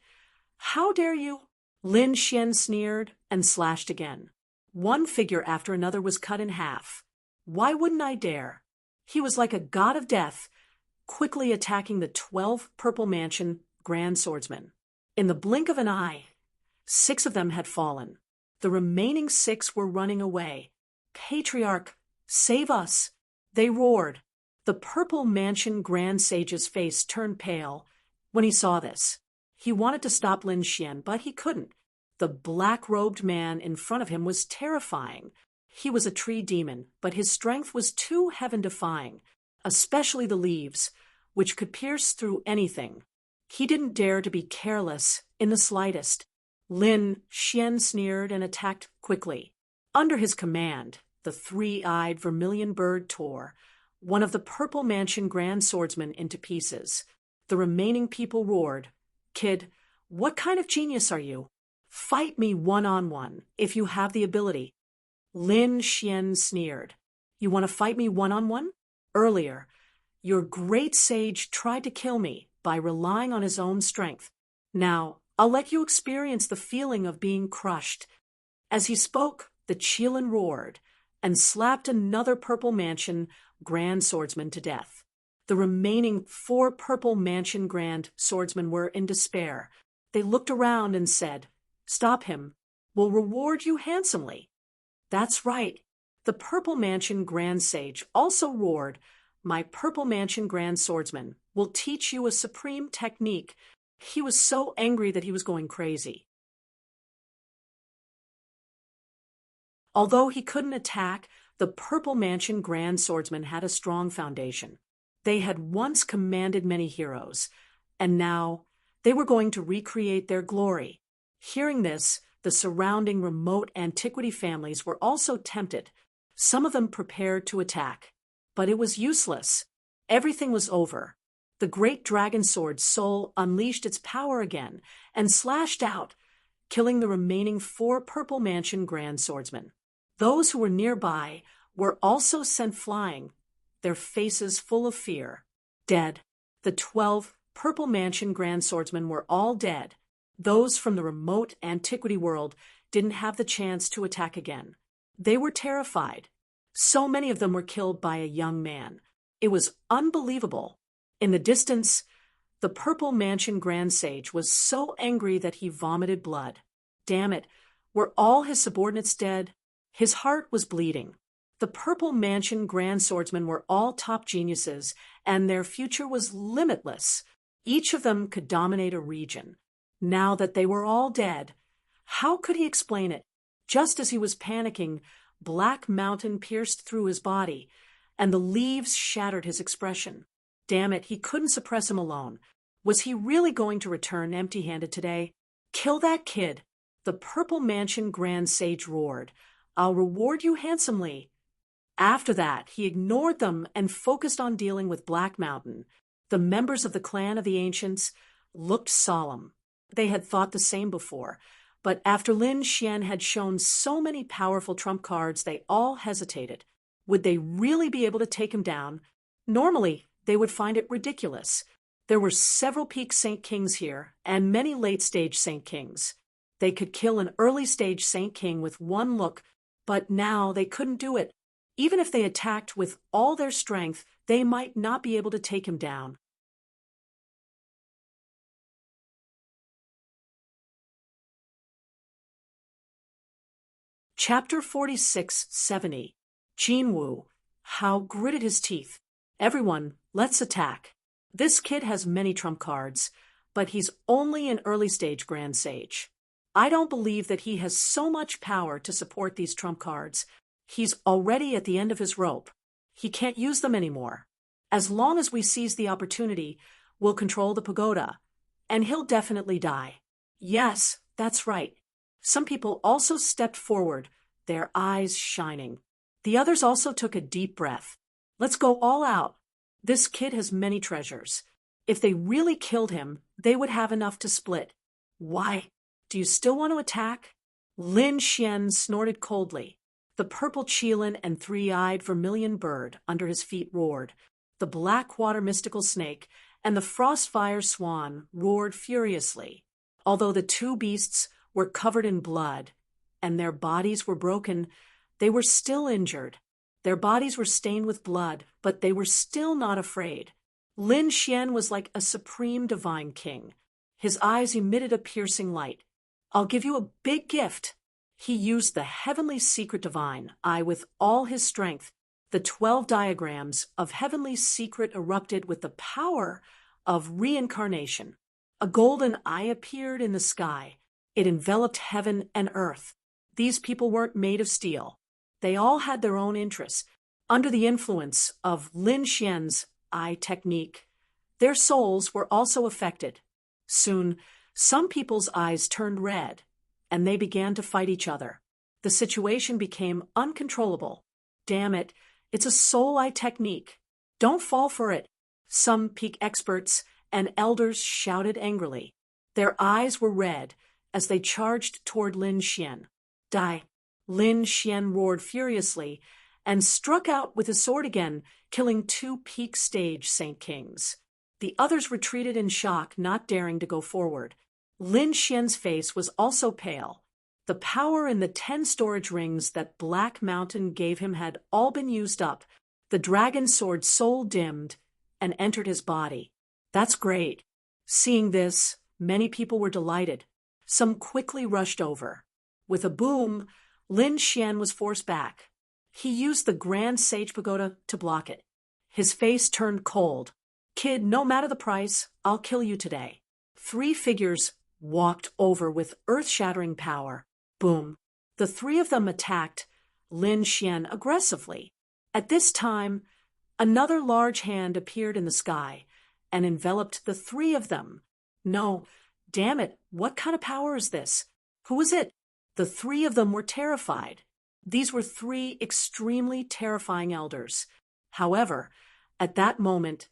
How dare you? Lin Xian sneered and slashed again. One figure after another was cut in half. Why wouldn't I dare? He was like a god of death, quickly attacking the 12 Purple Mansion Grand Swordsmen. In the blink of an eye, 6 of them had fallen. The remaining 6 were running away. Patriarch, save us! They roared. The Purple Mansion Grand Sage's face turned pale when he saw this. He wanted to stop Lin Xian, but he couldn't. The black-robed man in front of him was terrifying. He was a tree demon, but his strength was too heaven-defying, especially the leaves, which could pierce through anything. He didn't dare to be careless in the slightest. Lin Xian sneered and attacked quickly. Under his command, the three-eyed vermilion bird tore one of the Purple Mansion Grand Swordsmen into pieces. The remaining people roared, "Kid, what kind of genius are you? Fight me one-on-one if you have the ability." Lin Xian sneered. "You want to fight me one-on-one? Earlier, your great sage tried to kill me by relying on his own strength. Now, I'll let you experience the feeling of being crushed." As he spoke, the Qilin roared and slapped another Purple Mansion Grand Swordsman to death. The remaining 4 Purple Mansion Grand Swordsmen were in despair. They looked around and said, "Stop him. We'll reward you handsomely." That's right. The Purple Mansion Grand Sage also roared, "My Purple Mansion Grand Swordsman will teach you a supreme technique." He was so angry that he was going crazy. Although he couldn't attack, the Purple Mansion Grand Swordsman had a strong foundation. They had once commanded many heroes, and now they were going to recreate their glory. Hearing this, the surrounding remote antiquity families were also tempted. Some of them prepared to attack. But it was useless. Everything was over. The great dragon sword's soul unleashed its power again and slashed out, killing the remaining 4 Purple Mansion Grand Swordsmen. Those who were nearby were also sent flying, their faces full of fear. Dead. The 12 Purple Mansion Grand Swordsmen were all dead. Those from the remote antiquity world didn't have the chance to attack again. They were terrified. So many of them were killed by a young man. It was unbelievable. In the distance, the Purple Mansion Grand Sage was so angry that he vomited blood. Damn it, were all his subordinates dead? His heart was bleeding. The Purple Mansion Grand Swordsmen were all top geniuses, and their future was limitless. Each of them could dominate a region. Now that they were all dead, how could he explain it? Just as he was panicking, Black Mountain pierced through his body, and the leaves shattered his expression. Damn it, he couldn't suppress him alone. Was he really going to return empty-handed today? "Kill that kid!" The Purple Mansion Grand Sage roared. "I'll reward you handsomely." After that, he ignored them and focused on dealing with Black Mountain. The members of the clan of the Ancients looked solemn. They had thought the same before, but after Lin Xian had shown so many powerful trump cards, they all hesitated. Would they really be able to take him down? Normally, they would find it ridiculous. There were several peak Saint Kings here, and many late-stage Saint Kings. They could kill an early-stage Saint King with one look, but now they couldn't do it. Even if they attacked with all their strength, they might not be able to take him down. Chapter 46-70. Jinwu. How gritted his teeth. "Everyone, let's attack. This kid has many trump cards, but he's only an early-stage Grand Sage. I don't believe that he has so much power to support these trump cards. He's already at the end of his rope. He can't use them anymore. As long as we seize the opportunity, we'll control the pagoda, and he'll definitely die." Yes, that's right. Some people also stepped forward, their eyes shining. The others also took a deep breath. "Let's go all out. This kid has many treasures. If they really killed him, they would have enough to split." "Why? Do you still want to attack?" Lin Xian snorted coldly. The purple Qilin and three-eyed vermilion bird under his feet roared. The black water mystical snake and the frostfire swan roared furiously. Although the two beasts were covered in blood and their bodies were broken, they were still injured. Their bodies were stained with blood, but they were still not afraid. Lin Xian was like a supreme divine king. His eyes emitted a piercing light. "I'll give you a big gift." He used the heavenly secret divine eye with all his strength. The 12 diagrams of heavenly secret erupted with the power of reincarnation. A golden eye appeared in the sky. It enveloped heaven and earth. These people weren't made of steel. They all had their own interests. Under the influence of Lin Xian's eye technique, their souls were also affected. Soon, some people's eyes turned red, and they began to fight each other. The situation became uncontrollable. "Damn it, it's a soul eye technique. Don't fall for it," some peak experts and elders shouted angrily. Their eyes were red as they charged toward Lin Xian. "Die!" Lin Xian roared furiously and struck out with his sword again, killing 2 peak stage Saint Kings. The others retreated in shock, not daring to go forward. Lin Xian's face was also pale. The power in the 10 storage rings that Black Mountain gave him had all been used up. The dragon sword soul dimmed and entered his body. "That's great." Seeing this, many people were delighted. Some quickly rushed over. With a boom, Lin Xian was forced back. He used the Grand Sage Pagoda to block it. His face turned cold. "Kid, no matter the price, I'll kill you today." 3 figures walked over with earth-shattering power. Boom. The 3 of them attacked Lin Xian aggressively. At this time, another large hand appeared in the sky and enveloped the 3 of them. "No, damn it, what kind of power is this? Who is it?" The 3 of them were terrified. These were 3 extremely terrifying elders. However, at that moment,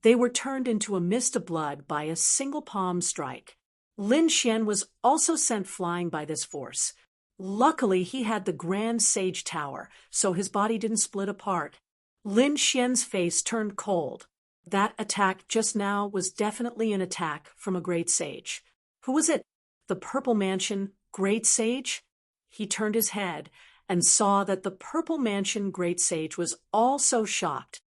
they were turned into a mist of blood by a single palm strike. Lin Xian was also sent flying by this force. Luckily, he had the Grand Sage Tower, so his body didn't split apart. Lin Xian's face turned cold. That attack just now was definitely an attack from a great sage. Who was it? The Purple Mansion Great Sage? He turned his head and saw that the Purple Mansion Great Sage was also shocked.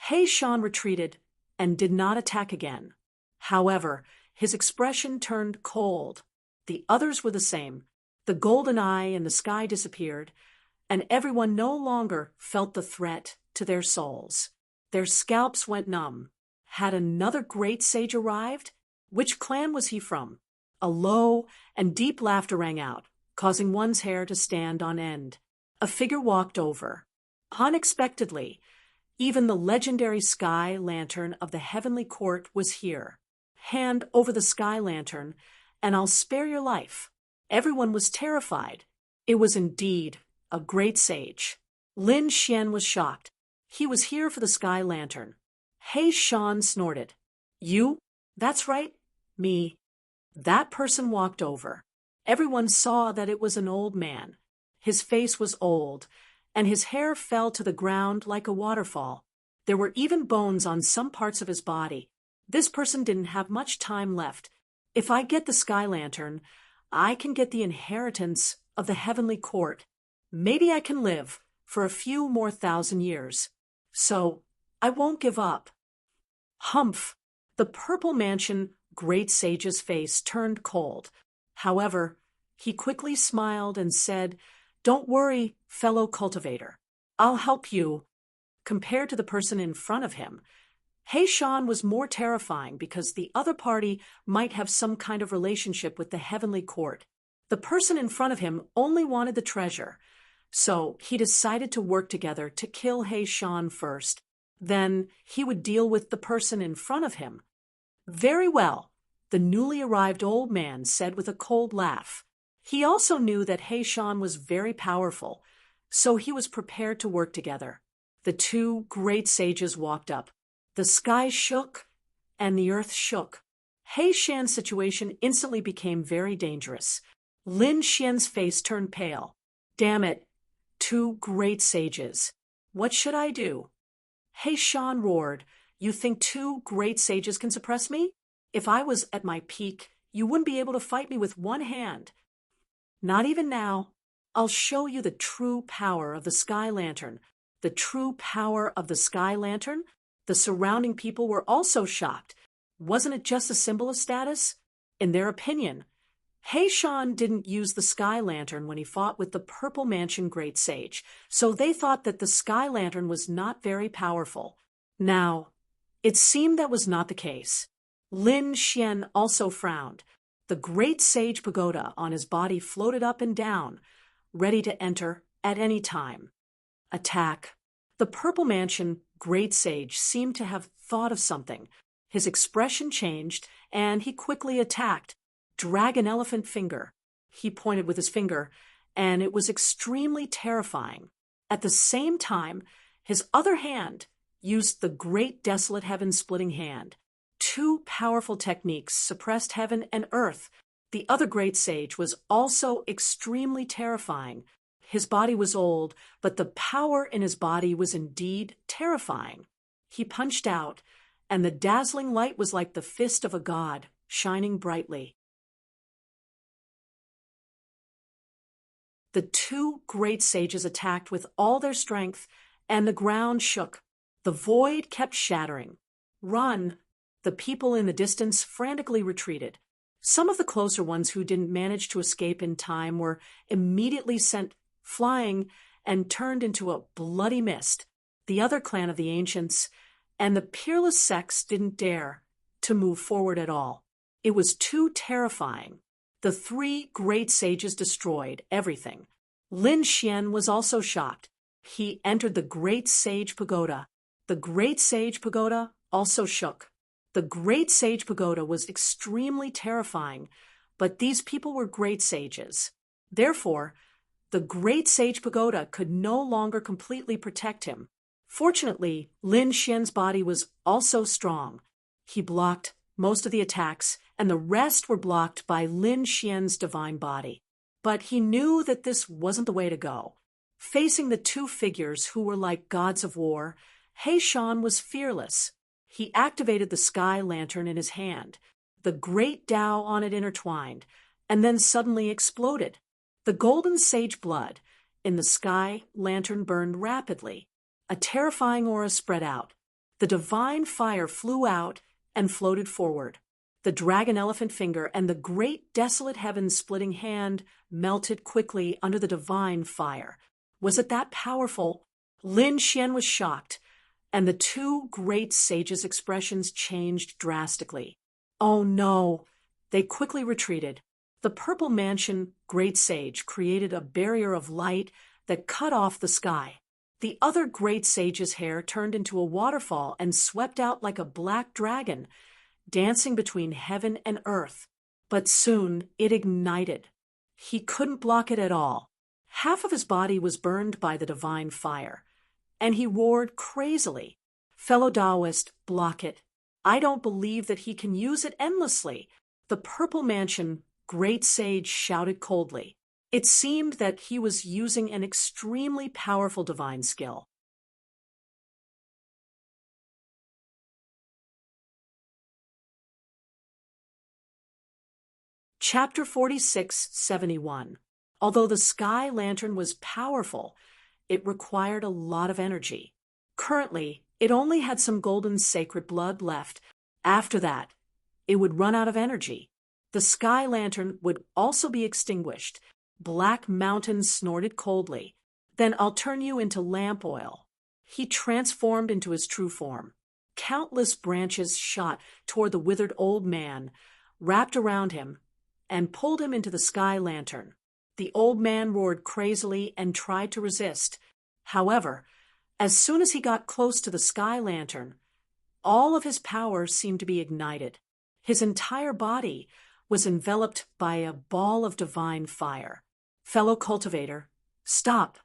He Shan retreated and did not attack again. However, his expression turned cold. The others were the same. The golden eye in the sky disappeared, and everyone no longer felt the threat to their souls. Their scalps went numb. Had another great sage arrived? Which clan was he from? A low and deep laughter rang out, causing one's hair to stand on end. A figure walked over. Unexpectedly, even the legendary sky lantern of the heavenly court was here. "Hand over the sky lantern, and I'll spare your life." Everyone was terrified. It was indeed a great sage. Lin Xian was shocked. He was here for the sky lantern. He Shan snorted. "You? That's right, me." That person walked over. Everyone saw that it was an old man. His face was old, and his hair fell to the ground like a waterfall. There were even bones on some parts of his body. This person didn't have much time left. "If I get the sky lantern, I can get the inheritance of the heavenly court. Maybe I can live for a few more 1,000 years. So I won't give up." Humph! The Purple Mansion Great Sage's face turned cold. However, he quickly smiled and said, "Don't worry, fellow cultivator. I'll help you." Compared to the person in front of him, He Shan was more terrifying because the other party might have some kind of relationship with the heavenly court. The person in front of him only wanted the treasure, so he decided to work together to kill He Shan first. Then he would deal with the person in front of him. "Very well," the newly arrived old man said with a cold laugh. He also knew that He Shan was very powerful, so he was prepared to work together. The 2 great sages walked up. The sky shook, and the earth shook. He Shan's situation instantly became very dangerous. Lin Xian's face turned pale. "Damn it, 2 great sages. What should I do?" He Shan roared, You think two great sages can suppress me? If I was at my peak, you wouldn't be able to fight me with one hand. Not even now. I'll show you the true power of the sky lantern. The true power of the sky lantern? The surrounding people were also shocked. Wasn't it just a symbol of status? In their opinion, Heishan didn't use the sky lantern when he fought with the Purple Mansion Great Sage, so they thought that the sky lantern was not very powerful. Now, it seemed that was not the case. Lin Xian also frowned. The Great Sage pagoda on his body floated up and down, ready to enter at any time. Attack. The Purple Mansion Great Sage seemed to have thought of something. His expression changed, and he quickly attacked. Dragon Elephant Finger. He pointed with his finger, and it was extremely terrifying. At the same time, his other hand used the Great Desolate Heaven Splitting Hand. Two powerful techniques suppressed heaven and earth. The other great sage was also extremely terrifying. His body was old, but the power in his body was indeed terrifying. He punched out, and the dazzling light was like the fist of a god, shining brightly. The two great sages attacked with all their strength, and the ground shook. The void kept shattering. Run! The people in the distance frantically retreated. Some of the closer ones who didn't manage to escape in time were immediately sent flying and turned into a bloody mist. The other clan of the ancients and the peerless sects didn't dare to move forward at all. It was too terrifying. The three great sages destroyed everything. Lin Xian was also shocked. He entered the Great Sage Pagoda. The Great Sage Pagoda also shook. The Great Sage Pagoda was extremely terrifying, but these people were great sages. Therefore, the Great Sage Pagoda could no longer completely protect him. Fortunately, Lin Xian's body was also strong. He blocked most of the attacks, and the rest were blocked by Lin Xian's divine body. But he knew that this wasn't the way to go. Facing the two figures who were like gods of war, Heishan was fearless. He activated the sky lantern in his hand. The great Tao on it intertwined, and then suddenly exploded. The golden sage blood in the sky lantern burned rapidly. A terrifying aura spread out. The divine fire flew out and floated forward. The dragon elephant finger and the great desolate heaven splitting hand melted quickly under the divine fire. Was it that powerful? Lin Xian was shocked, and the two great sages' expressions changed drastically. Oh no! They quickly retreated. The Purple Mansion Great Sage created a barrier of light that cut off the sky. The other great sage's hair turned into a waterfall and swept out like a black dragon, dancing between heaven and earth. But soon it ignited. He couldn't block it at all. Half of his body was burned by the divine fire, and he roared crazily. Fellow Taoist, block it. I don't believe that he can use it endlessly. The Purple Mansion Great Sage shouted coldly. It seemed that he was using an extremely powerful divine skill. Chapter 46-71. Although the sky lantern was powerful, it required a lot of energy. Currently, it only had some golden sacred blood left. After that, it would run out of energy. The sky lantern would also be extinguished. Black Mountain snorted coldly. Then I'll turn you into lamp oil. He transformed into his true form. Countless branches shot toward the withered old man, wrapped around him, and pulled him into the sky lantern. The old man roared crazily and tried to resist. However, as soon as he got close to the sky lantern, all of his power seemed to be ignited. His entire body was enveloped by a ball of divine fire. Fellow cultivator, stop.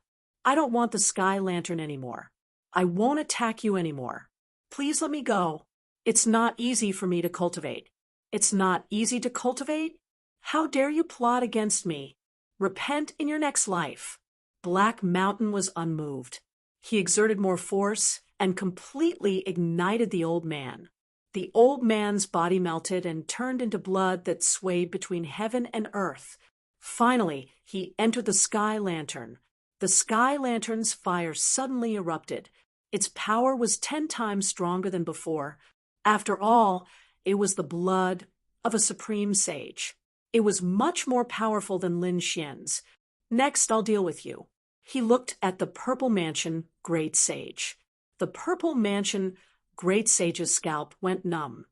I don't want the sky lantern anymore. I won't attack you anymore. Please let me go. It's not easy for me to cultivate. It's not easy to cultivate? How dare you plot against me? Repent in your next life. Black Mountain was unmoved. He exerted more force, and completely ignited the old man. The old man's body melted and turned into blood that swayed between heaven and earth. Finally, he entered the sky lantern. The sky lantern's fire suddenly erupted. Its power was 10 times stronger than before. After all, it was the blood of a supreme sage. It was much more powerful than Lin Xian's. Next, I'll deal with you. He looked at the Purple Mansion Great Sage. The Purple Mansion Great Sage's scalp went numb.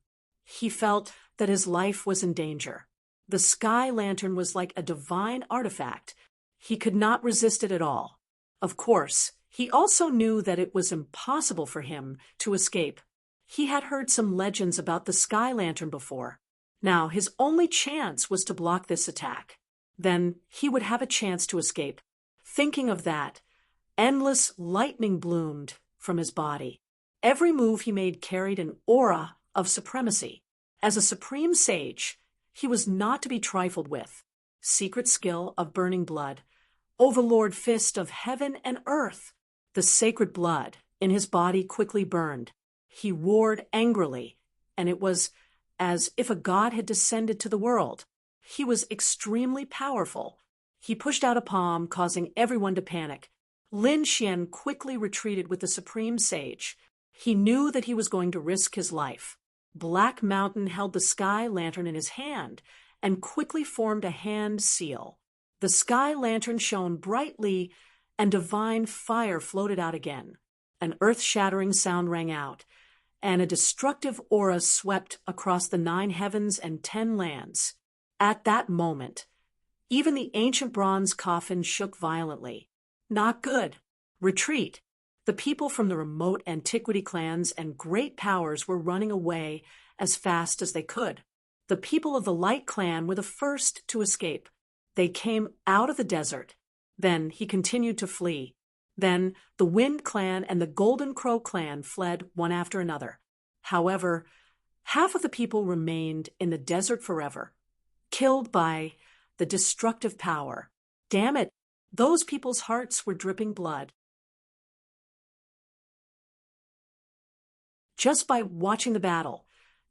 He felt that his life was in danger. The sky lantern was like a divine artifact. He could not resist it at all. Of course, he also knew that it was impossible for him to escape. He had heard some legends about the sky lantern before. Now, his only chance was to block this attack. Then he would have a chance to escape. Thinking of that, endless lightning bloomed from his body. Every move he made carried an aura of supremacy. As a supreme sage, he was not to be trifled with. Secret skill of burning blood, overlord fist of heaven and earth. The sacred blood in his body quickly burned. He roared angrily, and it was as if a god had descended to the world. He was extremely powerful. He pushed out a palm, causing everyone to panic. Lin Xian quickly retreated with the supreme sage. He knew that he was going to risk his life. Black Mountain held the sky lantern in his hand and quickly formed a hand seal. The sky lantern shone brightly, and divine fire floated out again. An earth-shattering sound rang out, and a destructive aura swept across the 9 heavens and 10 lands. At that moment, even the ancient bronze coffin shook violently. Not good. Retreat. The people from the remote antiquity clans and great powers were running away as fast as they could. The people of the Light clan were the first to escape. They came out of the desert. Then he continued to flee. Then the Wind clan and the Golden Crow clan fled one after another. However, half of the people remained in the desert forever, killed by the destructive power. Damn it, those people's hearts were dripping blood. Just by watching the battle,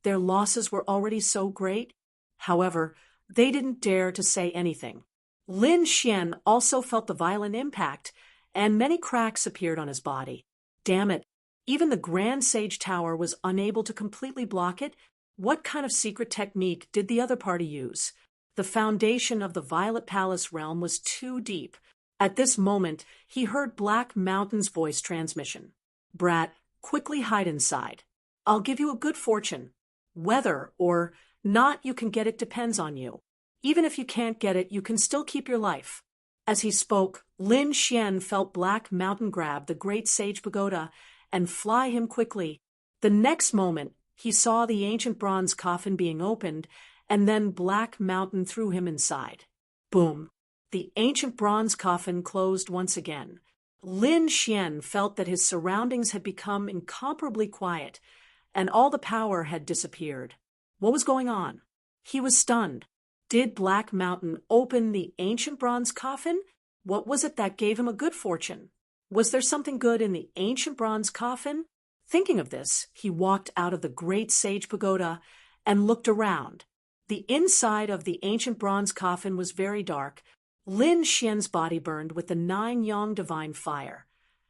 their losses were already so great. However, they didn't dare to say anything. Lin Xian also felt the violent impact, and many cracks appeared on his body. Damn it, even the Grand Sage Tower was unable to completely block it. What kind of secret technique did the other party use? The foundation of the Violet Palace realm was too deep. At this moment, he heard Black Mountain's voice transmission. Brat, quickly hide inside. I'll give you a good fortune. Whether or not you can get it depends on you. Even if you can't get it, you can still keep your life. As he spoke, Lin Xian felt Black Mountain grab the Great Sage Pagoda and fly him quickly. The next moment, he saw the ancient bronze coffin being opened, and then Black Mountain threw him inside. Boom! The ancient bronze coffin closed once again. Lin Xian felt that his surroundings had become incomparably quiet, and all the power had disappeared. What was going on? He was stunned. Did Black Mountain open the ancient bronze coffin? What was it that gave him a good fortune? Was there something good in the ancient bronze coffin? Thinking of this, he walked out of the Great Sage Pagoda and looked around. The inside of the ancient bronze coffin was very dark. Lin Xian's body burned with the 9 Yang divine fire,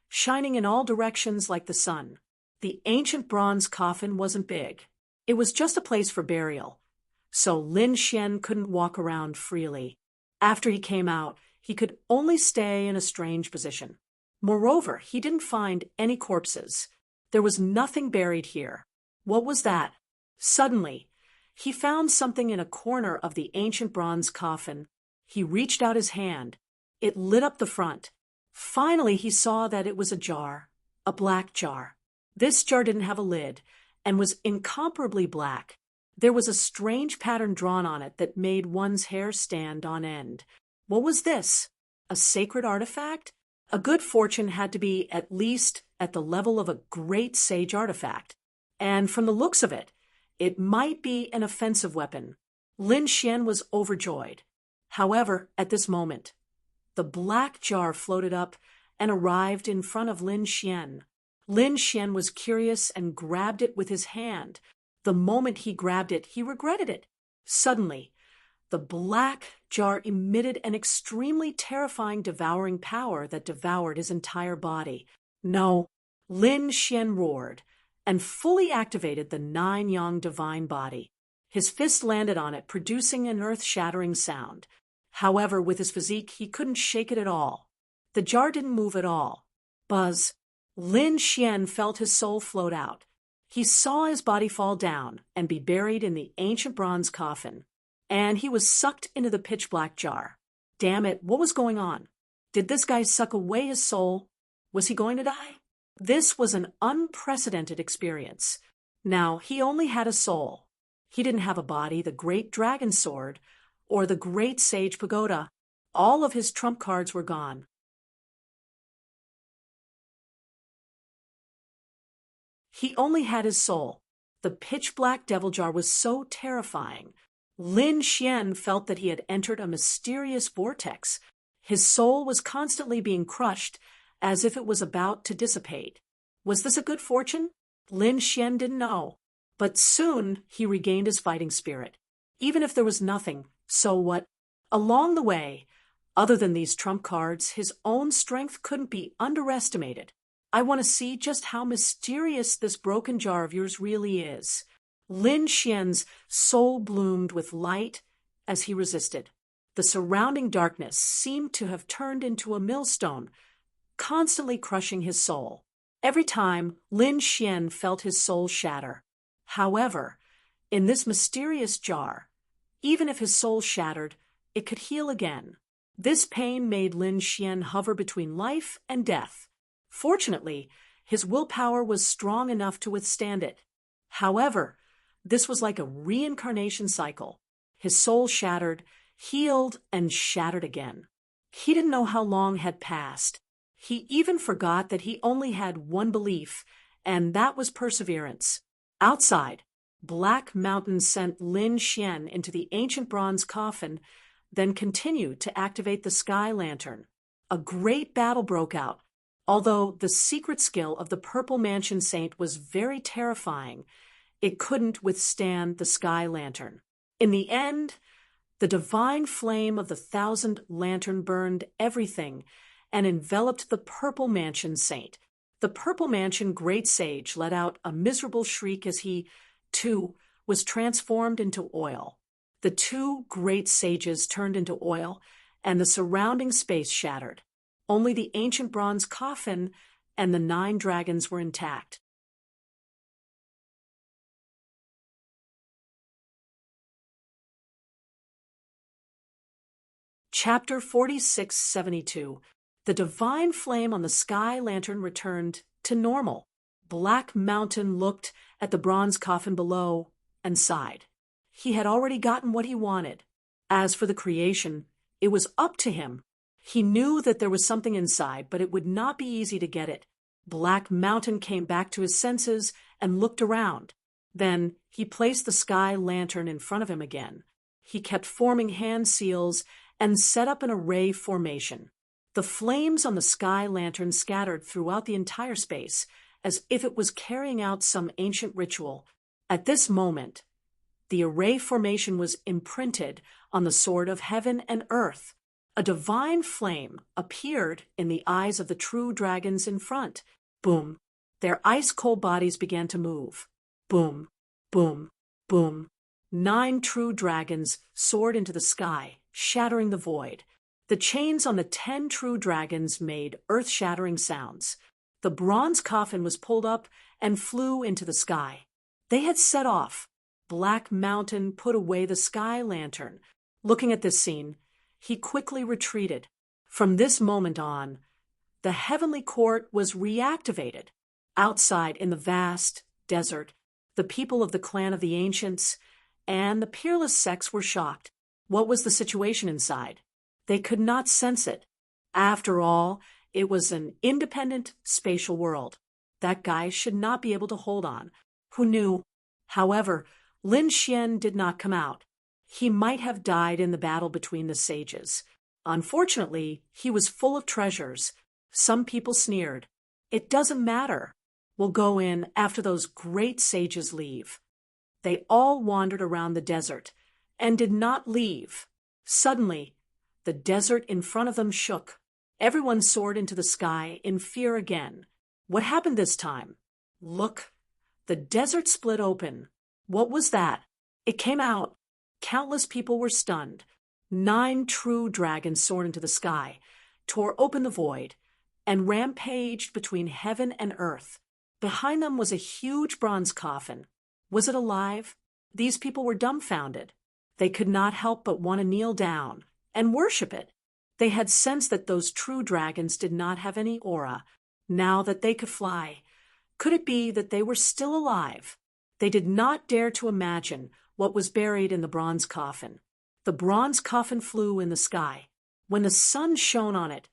shining in all directions like the sun. The ancient bronze coffin wasn't big. It was just a place for burial. So Lin Xian couldn't walk around freely. After he came out, he could only stay in a strange position. Moreover, he didn't find any corpses. There was nothing buried here. What was that? Suddenly, he found something in a corner of the ancient bronze coffin. He reached out his hand. It lit up the front. Finally, he saw that it was a jar, a black jar. This jar didn't have a lid and was incomparably black. There was a strange pattern drawn on it that made one's hair stand on end. What was this? A sacred artifact? A good fortune had to be at least at the level of a great sage artifact. And from the looks of it, it might be an offensive weapon. Lin Xian was overjoyed. However, at this moment, the black jar floated up and arrived in front of Lin Xian. Lin Xian was curious and grabbed it with his hand. The moment he grabbed it, he regretted it. Suddenly, the black jar emitted an extremely terrifying devouring power that devoured his entire body. No, Lin Xian roared and fully activated the nine-yang divine body. His fist landed on it, producing an earth-shattering sound. However, with his physique, he couldn't shake it at all. The jar didn't move at all. Buzz. Lin Xian felt his soul float out. He saw his body fall down and be buried in the ancient bronze coffin, and he was sucked into the pitch-black jar. Damn it, what was going on? Did this guy suck away his soul? Was he going to die? This was an unprecedented experience. Now, he only had a soul. He didn't have a body, the great dragon sword, or the great sage pagoda. All of his trump cards were gone. He only had his soul. The pitch-black devil jar was so terrifying. Lin Xian felt that he had entered a mysterious vortex. His soul was constantly being crushed, as if it was about to dissipate. Was this a good fortune? Lin Xian didn't know. But soon he regained his fighting spirit. Even if there was nothing, so what? Along the way, other than these trump cards, his own strength couldn't be underestimated. I want to see just how mysterious this broken jar of yours really is. Lin Xian's soul bloomed with light as he resisted. The surrounding darkness seemed to have turned into a millstone, constantly crushing his soul. Every time, Lin Xian felt his soul shatter. However, in this mysterious jar, even if his soul shattered, it could heal again. This pain made Lin Xian hover between life and death. Fortunately, his willpower was strong enough to withstand it. However, this was like a reincarnation cycle. His soul shattered, healed, and shattered again. He didn't know how long had passed. He even forgot that he only had one belief, and that was perseverance. Outside, Black Mountain sent Lin Xian into the ancient bronze coffin, then continued to activate the sky lantern. A great battle broke out. Although the secret skill of the Purple Mansion Saint was very terrifying, it couldn't withstand the sky lantern. In the end, the divine flame of the 1,000 lantern burned everything and enveloped the Purple Mansion Saint. The Purple Mansion Great Sage let out a miserable shriek as he, too, was transformed into oil. The two great sages turned into oil, and the surrounding space shattered. Only the ancient bronze coffin and the 9 dragons were intact. Chapter 4672. The divine flame on the sky lantern returned to normal. Black Mountain looked at the bronze coffin below and sighed. He had already gotten what he wanted. As for the creation, it was up to him. He knew that there was something inside, but it would not be easy to get it. Black Mountain came back to his senses and looked around. Then he placed the sky lantern in front of him again. He kept forming hand seals and set up an array formation. The flames on the sky lantern scattered throughout the entire space, as if it was carrying out some ancient ritual. At this moment, the array formation was imprinted on the sword of heaven and earth. A divine flame appeared in the eyes of the true dragons in front. Boom. Their ice-cold bodies began to move. Boom, boom, boom. 9 true dragons soared into the sky, shattering the void. The chains on the 10 true dragons made earth-shattering sounds. The bronze coffin was pulled up and flew into the sky. They had set off. Black Mountain put away the sky lantern. Looking at this scene, he quickly retreated. From this moment on, the heavenly court was reactivated. Outside in the vast desert, the people of the clan of the ancients and the peerless sex were shocked. What was the situation inside? They could not sense it. After all, it was an independent spatial world. That guy should not be able to hold on. Who knew? However, Lin Xian did not come out. He might have died in the battle between the sages. Unfortunately, he was full of treasures. Some people sneered. It doesn't matter. We'll go in after those great sages leave." They all wandered around the desert and did not leave. Suddenly, the desert in front of them shook. Everyone soared into the sky in fear again. What happened this time? Look, the desert split open. What was that? It came out. Countless people were stunned. 9 true dragons soared into the sky, tore open the void, and rampaged between heaven and earth. Behind them was a huge bronze coffin. Was it alive? These people were dumbfounded. They could not help but want to kneel down and worship it. They had sensed that those true dragons did not have any aura, now that they could fly. Could it be that they were still alive? They did not dare to imagine what was buried in the bronze coffin. The bronze coffin flew in the sky. When the sun shone on it,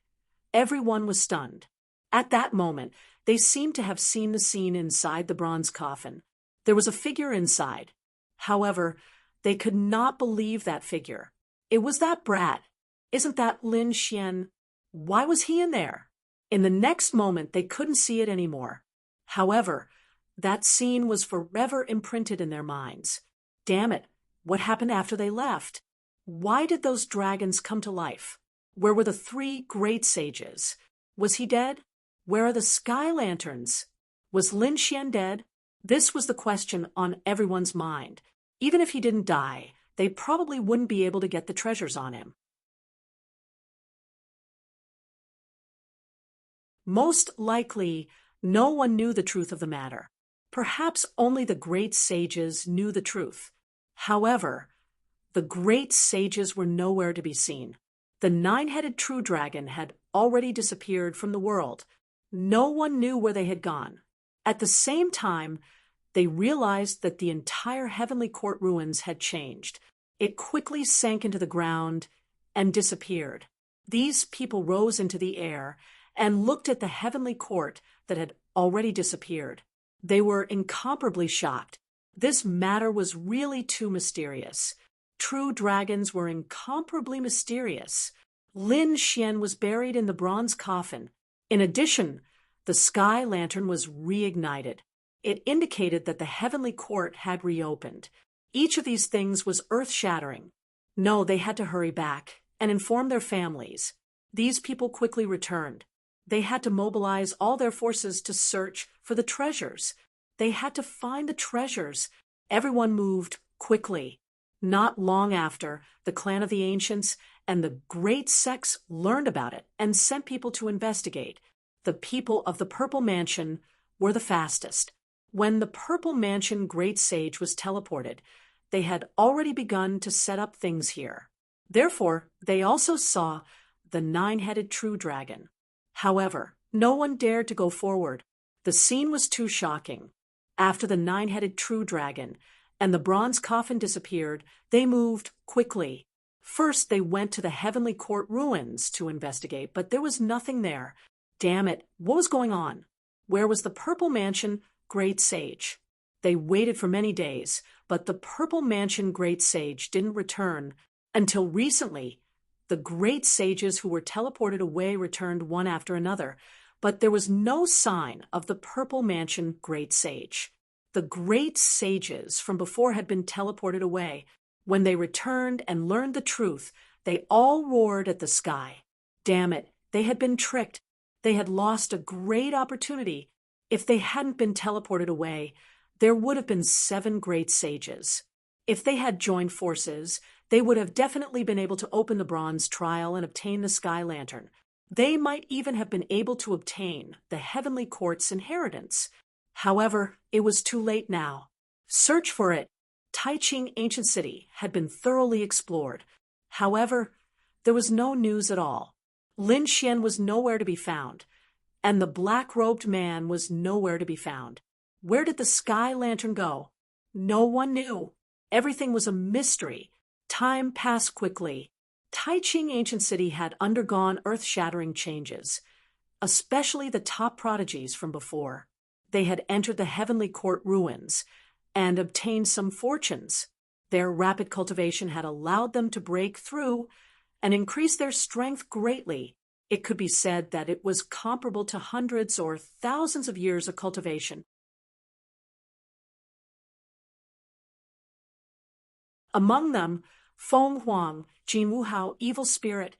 everyone was stunned. At that moment, they seemed to have seen the scene inside the bronze coffin. There was a figure inside. However, they could not believe that figure. It was that brat. Isn't that Lin Xian? Why was he in there? In the next moment, they couldn't see it anymore. However, that scene was forever imprinted in their minds. Damn it, what happened after they left? Why did those dragons come to life? Where were the 3 great sages? Was he dead? Where are the sky lanterns? Was Lin Xian dead? This was the question on everyone's mind. Even if he didn't die, they probably wouldn't be able to get the treasures on him. Most likely, no one knew the truth of the matter. Perhaps only the great sages knew the truth. However, the great sages were nowhere to be seen. The 9-headed true dragon had already disappeared from the world. No one knew where they had gone. At the same time, they realized that the entire heavenly court ruins had changed. It quickly sank into the ground and disappeared. These people rose into the air and looked at the heavenly court that had already disappeared. They were incomparably shocked. This matter was really too mysterious. True dragons were incomparably mysterious. Lin Xian was buried in the bronze coffin. In addition, the sky lantern was reignited. It indicated that the heavenly court had reopened. Each of these things was earth-shattering. No, they had to hurry back and inform their families. These people quickly returned. They had to mobilize all their forces to search for the treasures. They had to find the treasures. Everyone moved quickly. Not long after, the clan of the ancients and the great sects learned about it and sent people to investigate. The people of the Purple Mansion were the fastest. When the Purple Mansion Great Sage was teleported, they had already begun to set up things here. Therefore, they also saw the 9-headed true dragon. However, no one dared to go forward. The scene was too shocking. After the 9-headed true dragon and the bronze coffin disappeared, they moved quickly. First, they went to the heavenly court ruins to investigate, but there was nothing there. Damn it, what was going on? Where was the Purple Mansion Great Sage? They waited for many days, but the Purple Mansion Great Sage didn't return until recently. The great sages who were teleported away returned one after another, but there was no sign of the Purple Mansion Great Sage. The great sages from before had been teleported away. When they returned and learned the truth, they all roared at the sky. Damn it, they had been tricked. They had lost a great opportunity. If they hadn't been teleported away, there would have been 7 great sages. If they had joined forces, they would have definitely been able to open the bronze trial and obtain the sky lantern. They might even have been able to obtain the heavenly court's inheritance. However, it was too late now. Search for it. Taiching Ancient City had been thoroughly explored. However, there was no news at all. Lin Xian was nowhere to be found, and the black-robed man was nowhere to be found. Where did the sky lantern go? No one knew. Everything was a mystery. Time passed quickly. Taiching Ancient City had undergone earth-shattering changes, especially the top prodigies from before. They had entered the heavenly court ruins and obtained some fortunes. Their rapid cultivation had allowed them to break through and increase their strength greatly. It could be said that it was comparable to hundreds or thousands of years of cultivation. Among them, Feng Huang, Jin Wuhao, evil spirit,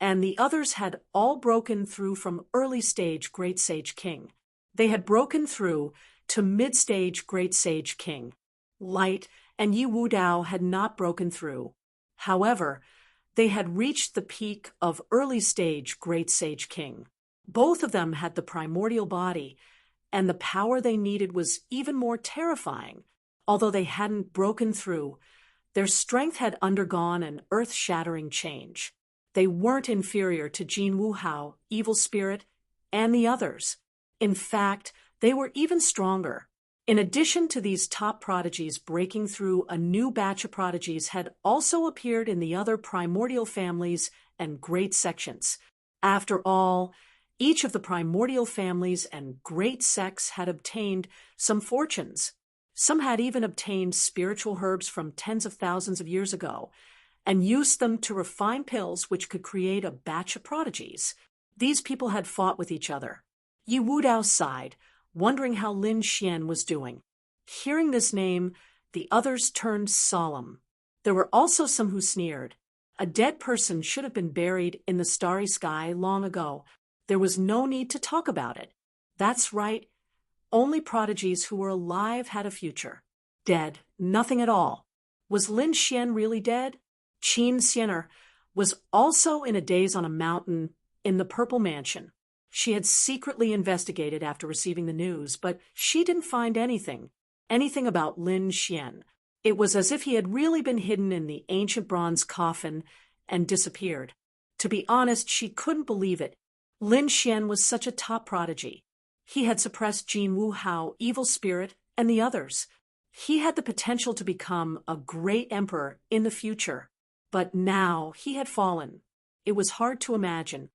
and the others had all broken through from early stage Great Sage King. They had broken through to mid-stage Great Sage King. Light and Yi Wudao had not broken through. However, they had reached the peak of early stage Great Sage King. Both of them had the primordial body, and the power they needed was even more terrifying. Although they hadn't broken through, their strength had undergone an earth-shattering change. They weren't inferior to Jin Wuhao, evil spirit, and the others. In fact, they were even stronger. In addition to these top prodigies breaking through, a new batch of prodigies had also appeared in the other primordial families and great sections. After all, each of the primordial families and great sects had obtained some fortunes. Some had even obtained spiritual herbs from tens of thousands of years ago and used them to refine pills which could create a batch of prodigies. These people had fought with each other. Yi Wudao sighed, wondering how Lin Xian was doing. Hearing this name, the others turned solemn. There were also some who sneered. A dead person should have been buried in the starry sky long ago. There was no need to talk about it. That's right. Only prodigies who were alive had a future. Dead, nothing at all. Was Lin Xian really dead? Qin Xianer was also in a daze on a mountain in the Purple Mansion. She had secretly investigated after receiving the news, but she didn't find anything about Lin Xian. It was as if he had really been hidden in the ancient bronze coffin and disappeared. To be honest, she couldn't believe it. Lin Xian was such a top prodigy. He had suppressed Jin Wuhao, evil spirit, and the others. He had the potential to become a great emperor in the future. But now he had fallen. It was hard to imagine.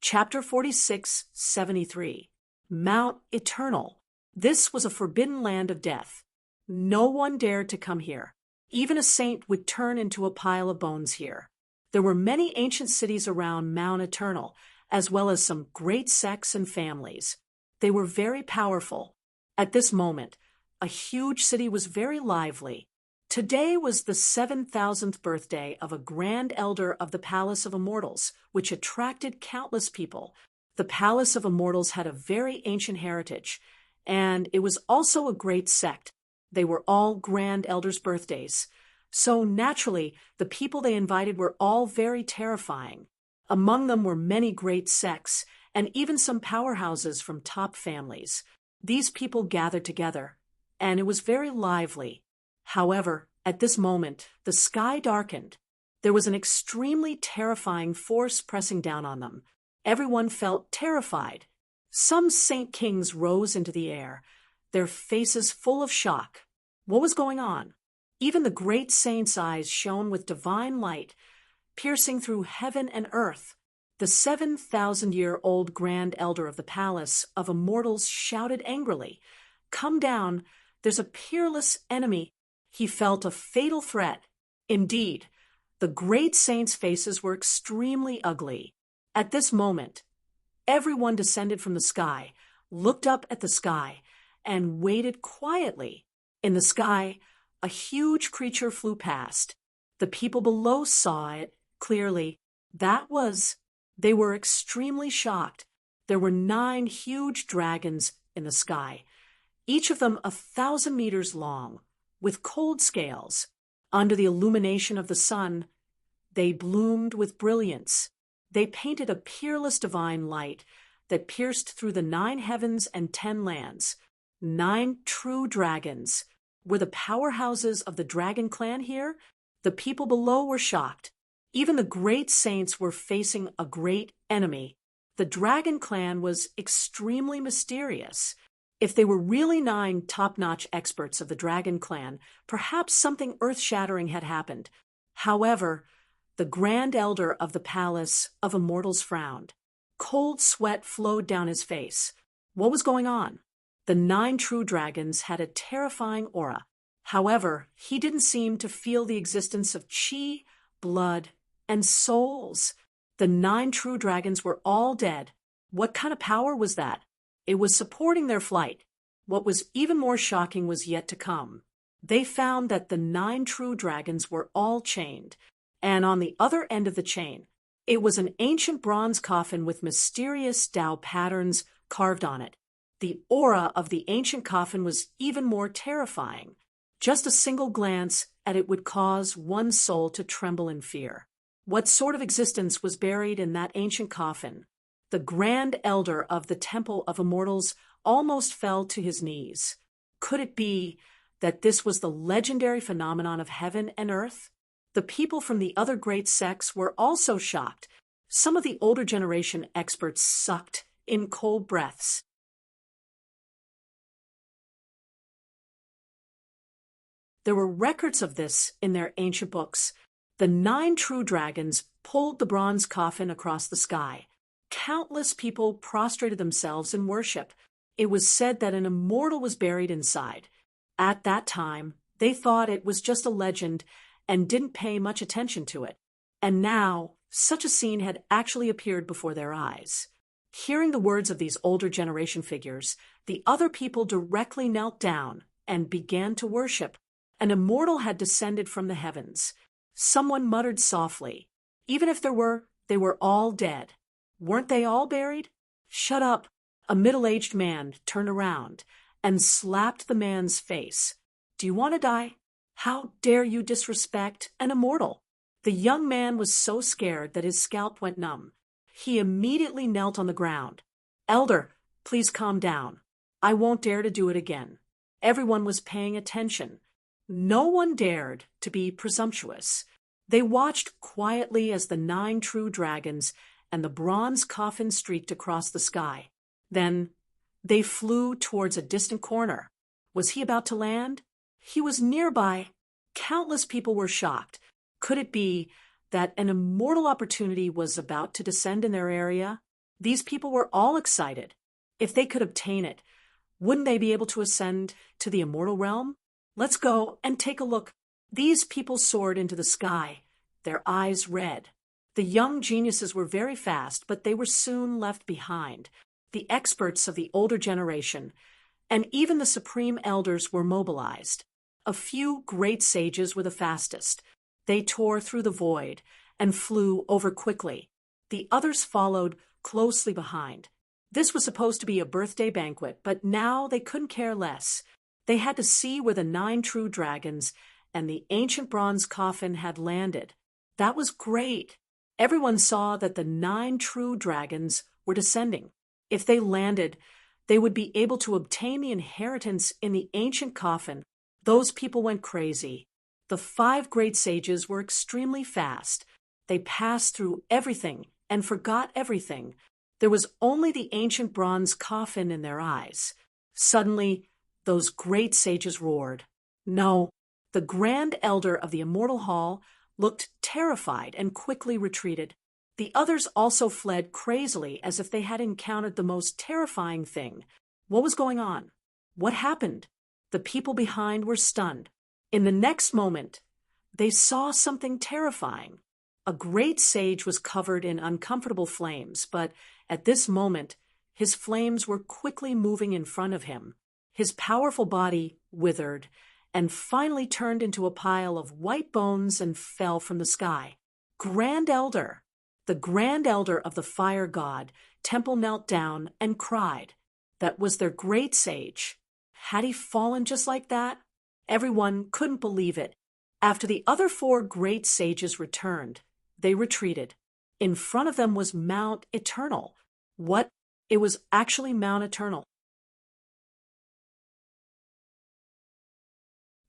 Chapter 46-73. Mount Eternal. This was a forbidden land of death. No one dared to come here. Even a saint would turn into a pile of bones here. There were many ancient cities around Mount Eternal, as well as some great sects and families. They were very powerful. At this moment, a huge city was very lively. Today was the 7,000th birthday of a grand elder of the Palace of Immortals, which attracted countless people. The Palace of Immortals had a very ancient heritage, and it was also a great sect. They were all grand elders' birthdays. So naturally, the people they invited were all very terrifying. Among them were many great sects, and even some powerhouses from top families. These people gathered together, and it was very lively. However, at this moment, the sky darkened. There was an extremely terrifying force pressing down on them. Everyone felt terrified. Some saint kings rose into the air, their faces full of shock. What was going on? Even the great saint's eyes shone with divine light, piercing through heaven and earth. The 7,000-year-old grand elder of the Palace of Immortals shouted angrily, "Come down, there's a peerless enemy." He felt a fatal threat. Indeed, the great saints' faces were extremely ugly. At this moment, everyone descended from the sky, looked up at the sky, and waited quietly. In the sky, a huge creature flew past. The people below saw it clearly. They were extremely shocked. There were 9 huge dragons in the sky, each of them 1,000 meters long, with cold scales. Under the illumination of the sun, they bloomed with brilliance. They painted a peerless divine light that pierced through the 9 heavens and 10 lands. 9 true dragons. Were the powerhouses of the dragon clan here? The people below were shocked. Even the great saints were facing a great enemy. The dragon clan was extremely mysterious. If they were really 9 top-notch experts of the dragon clan, perhaps something earth-shattering had happened. However, the grand elder of the Palace of Immortals frowned. Cold sweat flowed down his face. What was going on? The 9 true dragons had a terrifying aura. However, he didn't seem to feel the existence of chi, blood, and souls. The 9 true dragons were all dead. What kind of power was that? It was supporting their flight. What was even more shocking was yet to come. They found that the 9 true dragons were all chained, and on the other end of the chain, it was an ancient bronze coffin with mysterious Tao patterns carved on it. The aura of the ancient coffin was even more terrifying. Just a single glance at it would cause one's soul to tremble in fear. What sort of existence was buried in that ancient coffin? The Grand Elder of the Temple of Immortals almost fell to his knees. Could it be that this was the legendary phenomenon of heaven and earth? The people from the other great sects were also shocked. Some of the older generation experts sucked in cold breaths. There were records of this in their ancient books. The 9 true dragons pulled the bronze coffin across the sky. Countless people prostrated themselves in worship. It was said that an immortal was buried inside. At that time, they thought it was just a legend and didn't pay much attention to it. And now, such a scene had actually appeared before their eyes. Hearing the words of these older generation figures, the other people directly knelt down and began to worship. An immortal had descended from the heavens. Someone muttered softly, "Even if there were, they were all dead." Weren't they all buried? Shut up. A middle-aged man turned around and slapped the man's face. Do you want to die? How dare you disrespect an immortal? The young man was so scared that his scalp went numb. He immediately knelt on the ground. Elder, please calm down. I won't dare to do it again. Everyone was paying attention. No one dared to be presumptuous. They watched quietly as the 9 true dragons and the bronze coffin streaked across the sky. Then they flew towards a distant corner. Was he about to land? He was nearby. Countless people were shocked. Could it be that an immortal opportunity was about to descend in their area? These people were all excited. If they could obtain it, wouldn't they be able to ascend to the immortal realm? Let's go and take a look. These people soared into the sky, their eyes red. The young geniuses were very fast, but they were soon left behind. The experts of the older generation, and even the supreme elders were mobilized. A few great sages were the fastest. They tore through the void and flew over quickly. The others followed closely behind. This was supposed to be a birthday banquet, but now they couldn't care less. They had to see where the 9 true dragons and the ancient bronze coffin had landed. That was great. Everyone saw that the 9 true dragons were descending. If they landed, they would be able to obtain the inheritance in the ancient coffin. Those people went crazy. The 5 great sages were extremely fast. They passed through everything and forgot everything. There was only the ancient bronze coffin in their eyes. Suddenly, those great sages roared. No, the Grand Elder of the Immortal Hall looked terrified and quickly retreated. The others also fled crazily as if they had encountered the most terrifying thing. What was going on? What happened? The people behind were stunned. In the next moment, they saw something terrifying. A great sage was covered in uncomfortable flames, but at this moment, his flames were quickly moving in front of him. His powerful body withered and finally turned into a pile of white bones and fell from the sky. Grand Elder, the Grand Elder of the Fire God, Temple knelt down and cried. That was their great sage. Had he fallen just like that? Everyone couldn't believe it. After the other 4 great sages returned, they retreated. In front of them was Mount Eternal. What? It was actually Mount Eternal.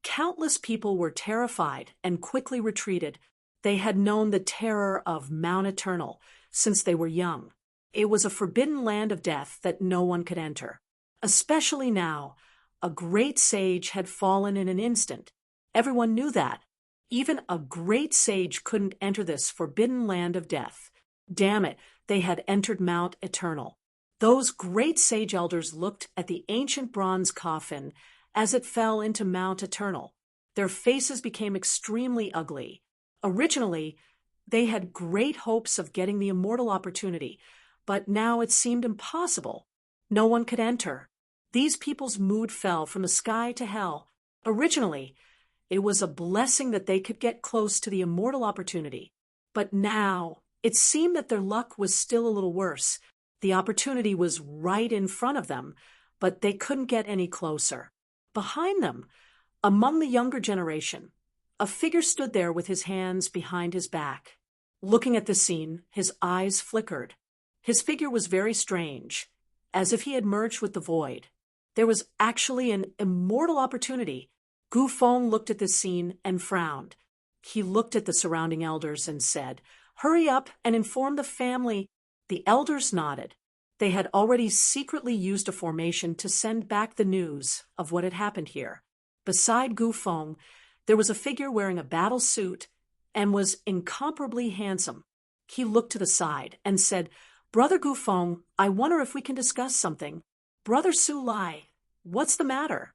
Countless people were terrified and quickly retreated. They had known the terror of Mount Eternal since they were young. It was a forbidden land of death that no one could enter. Especially now, a great sage had fallen in an instant. Everyone knew that. Even a great sage couldn't enter this forbidden land of death. Damn it, they had entered Mount Eternal. Those great sage elders looked at the ancient bronze coffin as it fell into Mount Eternal. Their faces became extremely ugly. Originally, they had great hopes of getting the immortal opportunity, but now it seemed impossible. No one could enter. These people's mood fell from the sky to hell. Originally, it was a blessing that they could get close to the immortal opportunity. But now, it seemed that their luck was still a little worse. The opportunity was right in front of them, but they couldn't get any closer. Behind them, among the younger generation, a figure stood there with his hands behind his back. Looking at the scene, his eyes flickered. His figure was very strange, as if he had merged with the void. There was actually an immortal opportunity. Gu Feng looked at this scene and frowned. He looked at the surrounding elders and said, "Hurry up and inform the family." The elders nodded. They had already secretly used a formation to send back the news of what had happened here. Beside Gu Feng, there was a figure wearing a battle suit and was incomparably handsome. He looked to the side and said, "Brother Gu Feng, I wonder if we can discuss something." "Brother Su Lai, what's the matter?"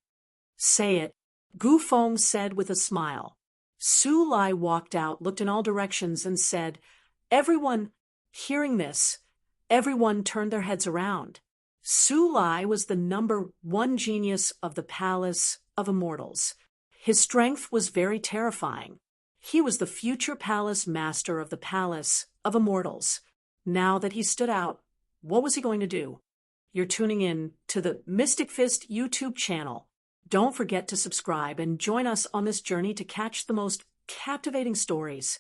"Say it," Gu Feng said with a smile. Su Lai walked out, looked in all directions, and said, "Everyone," hearing this, everyone turned their heads around. Su Lai was the #1 genius of the Palace of Immortals. His strength was very terrifying. He was the future palace master of the Palace of Immortals. Now that he stood out, what was he going to do? You're tuning in to the Mystic Fist YouTube channel. Don't forget to subscribe and join us on this journey to catch the most captivating stories.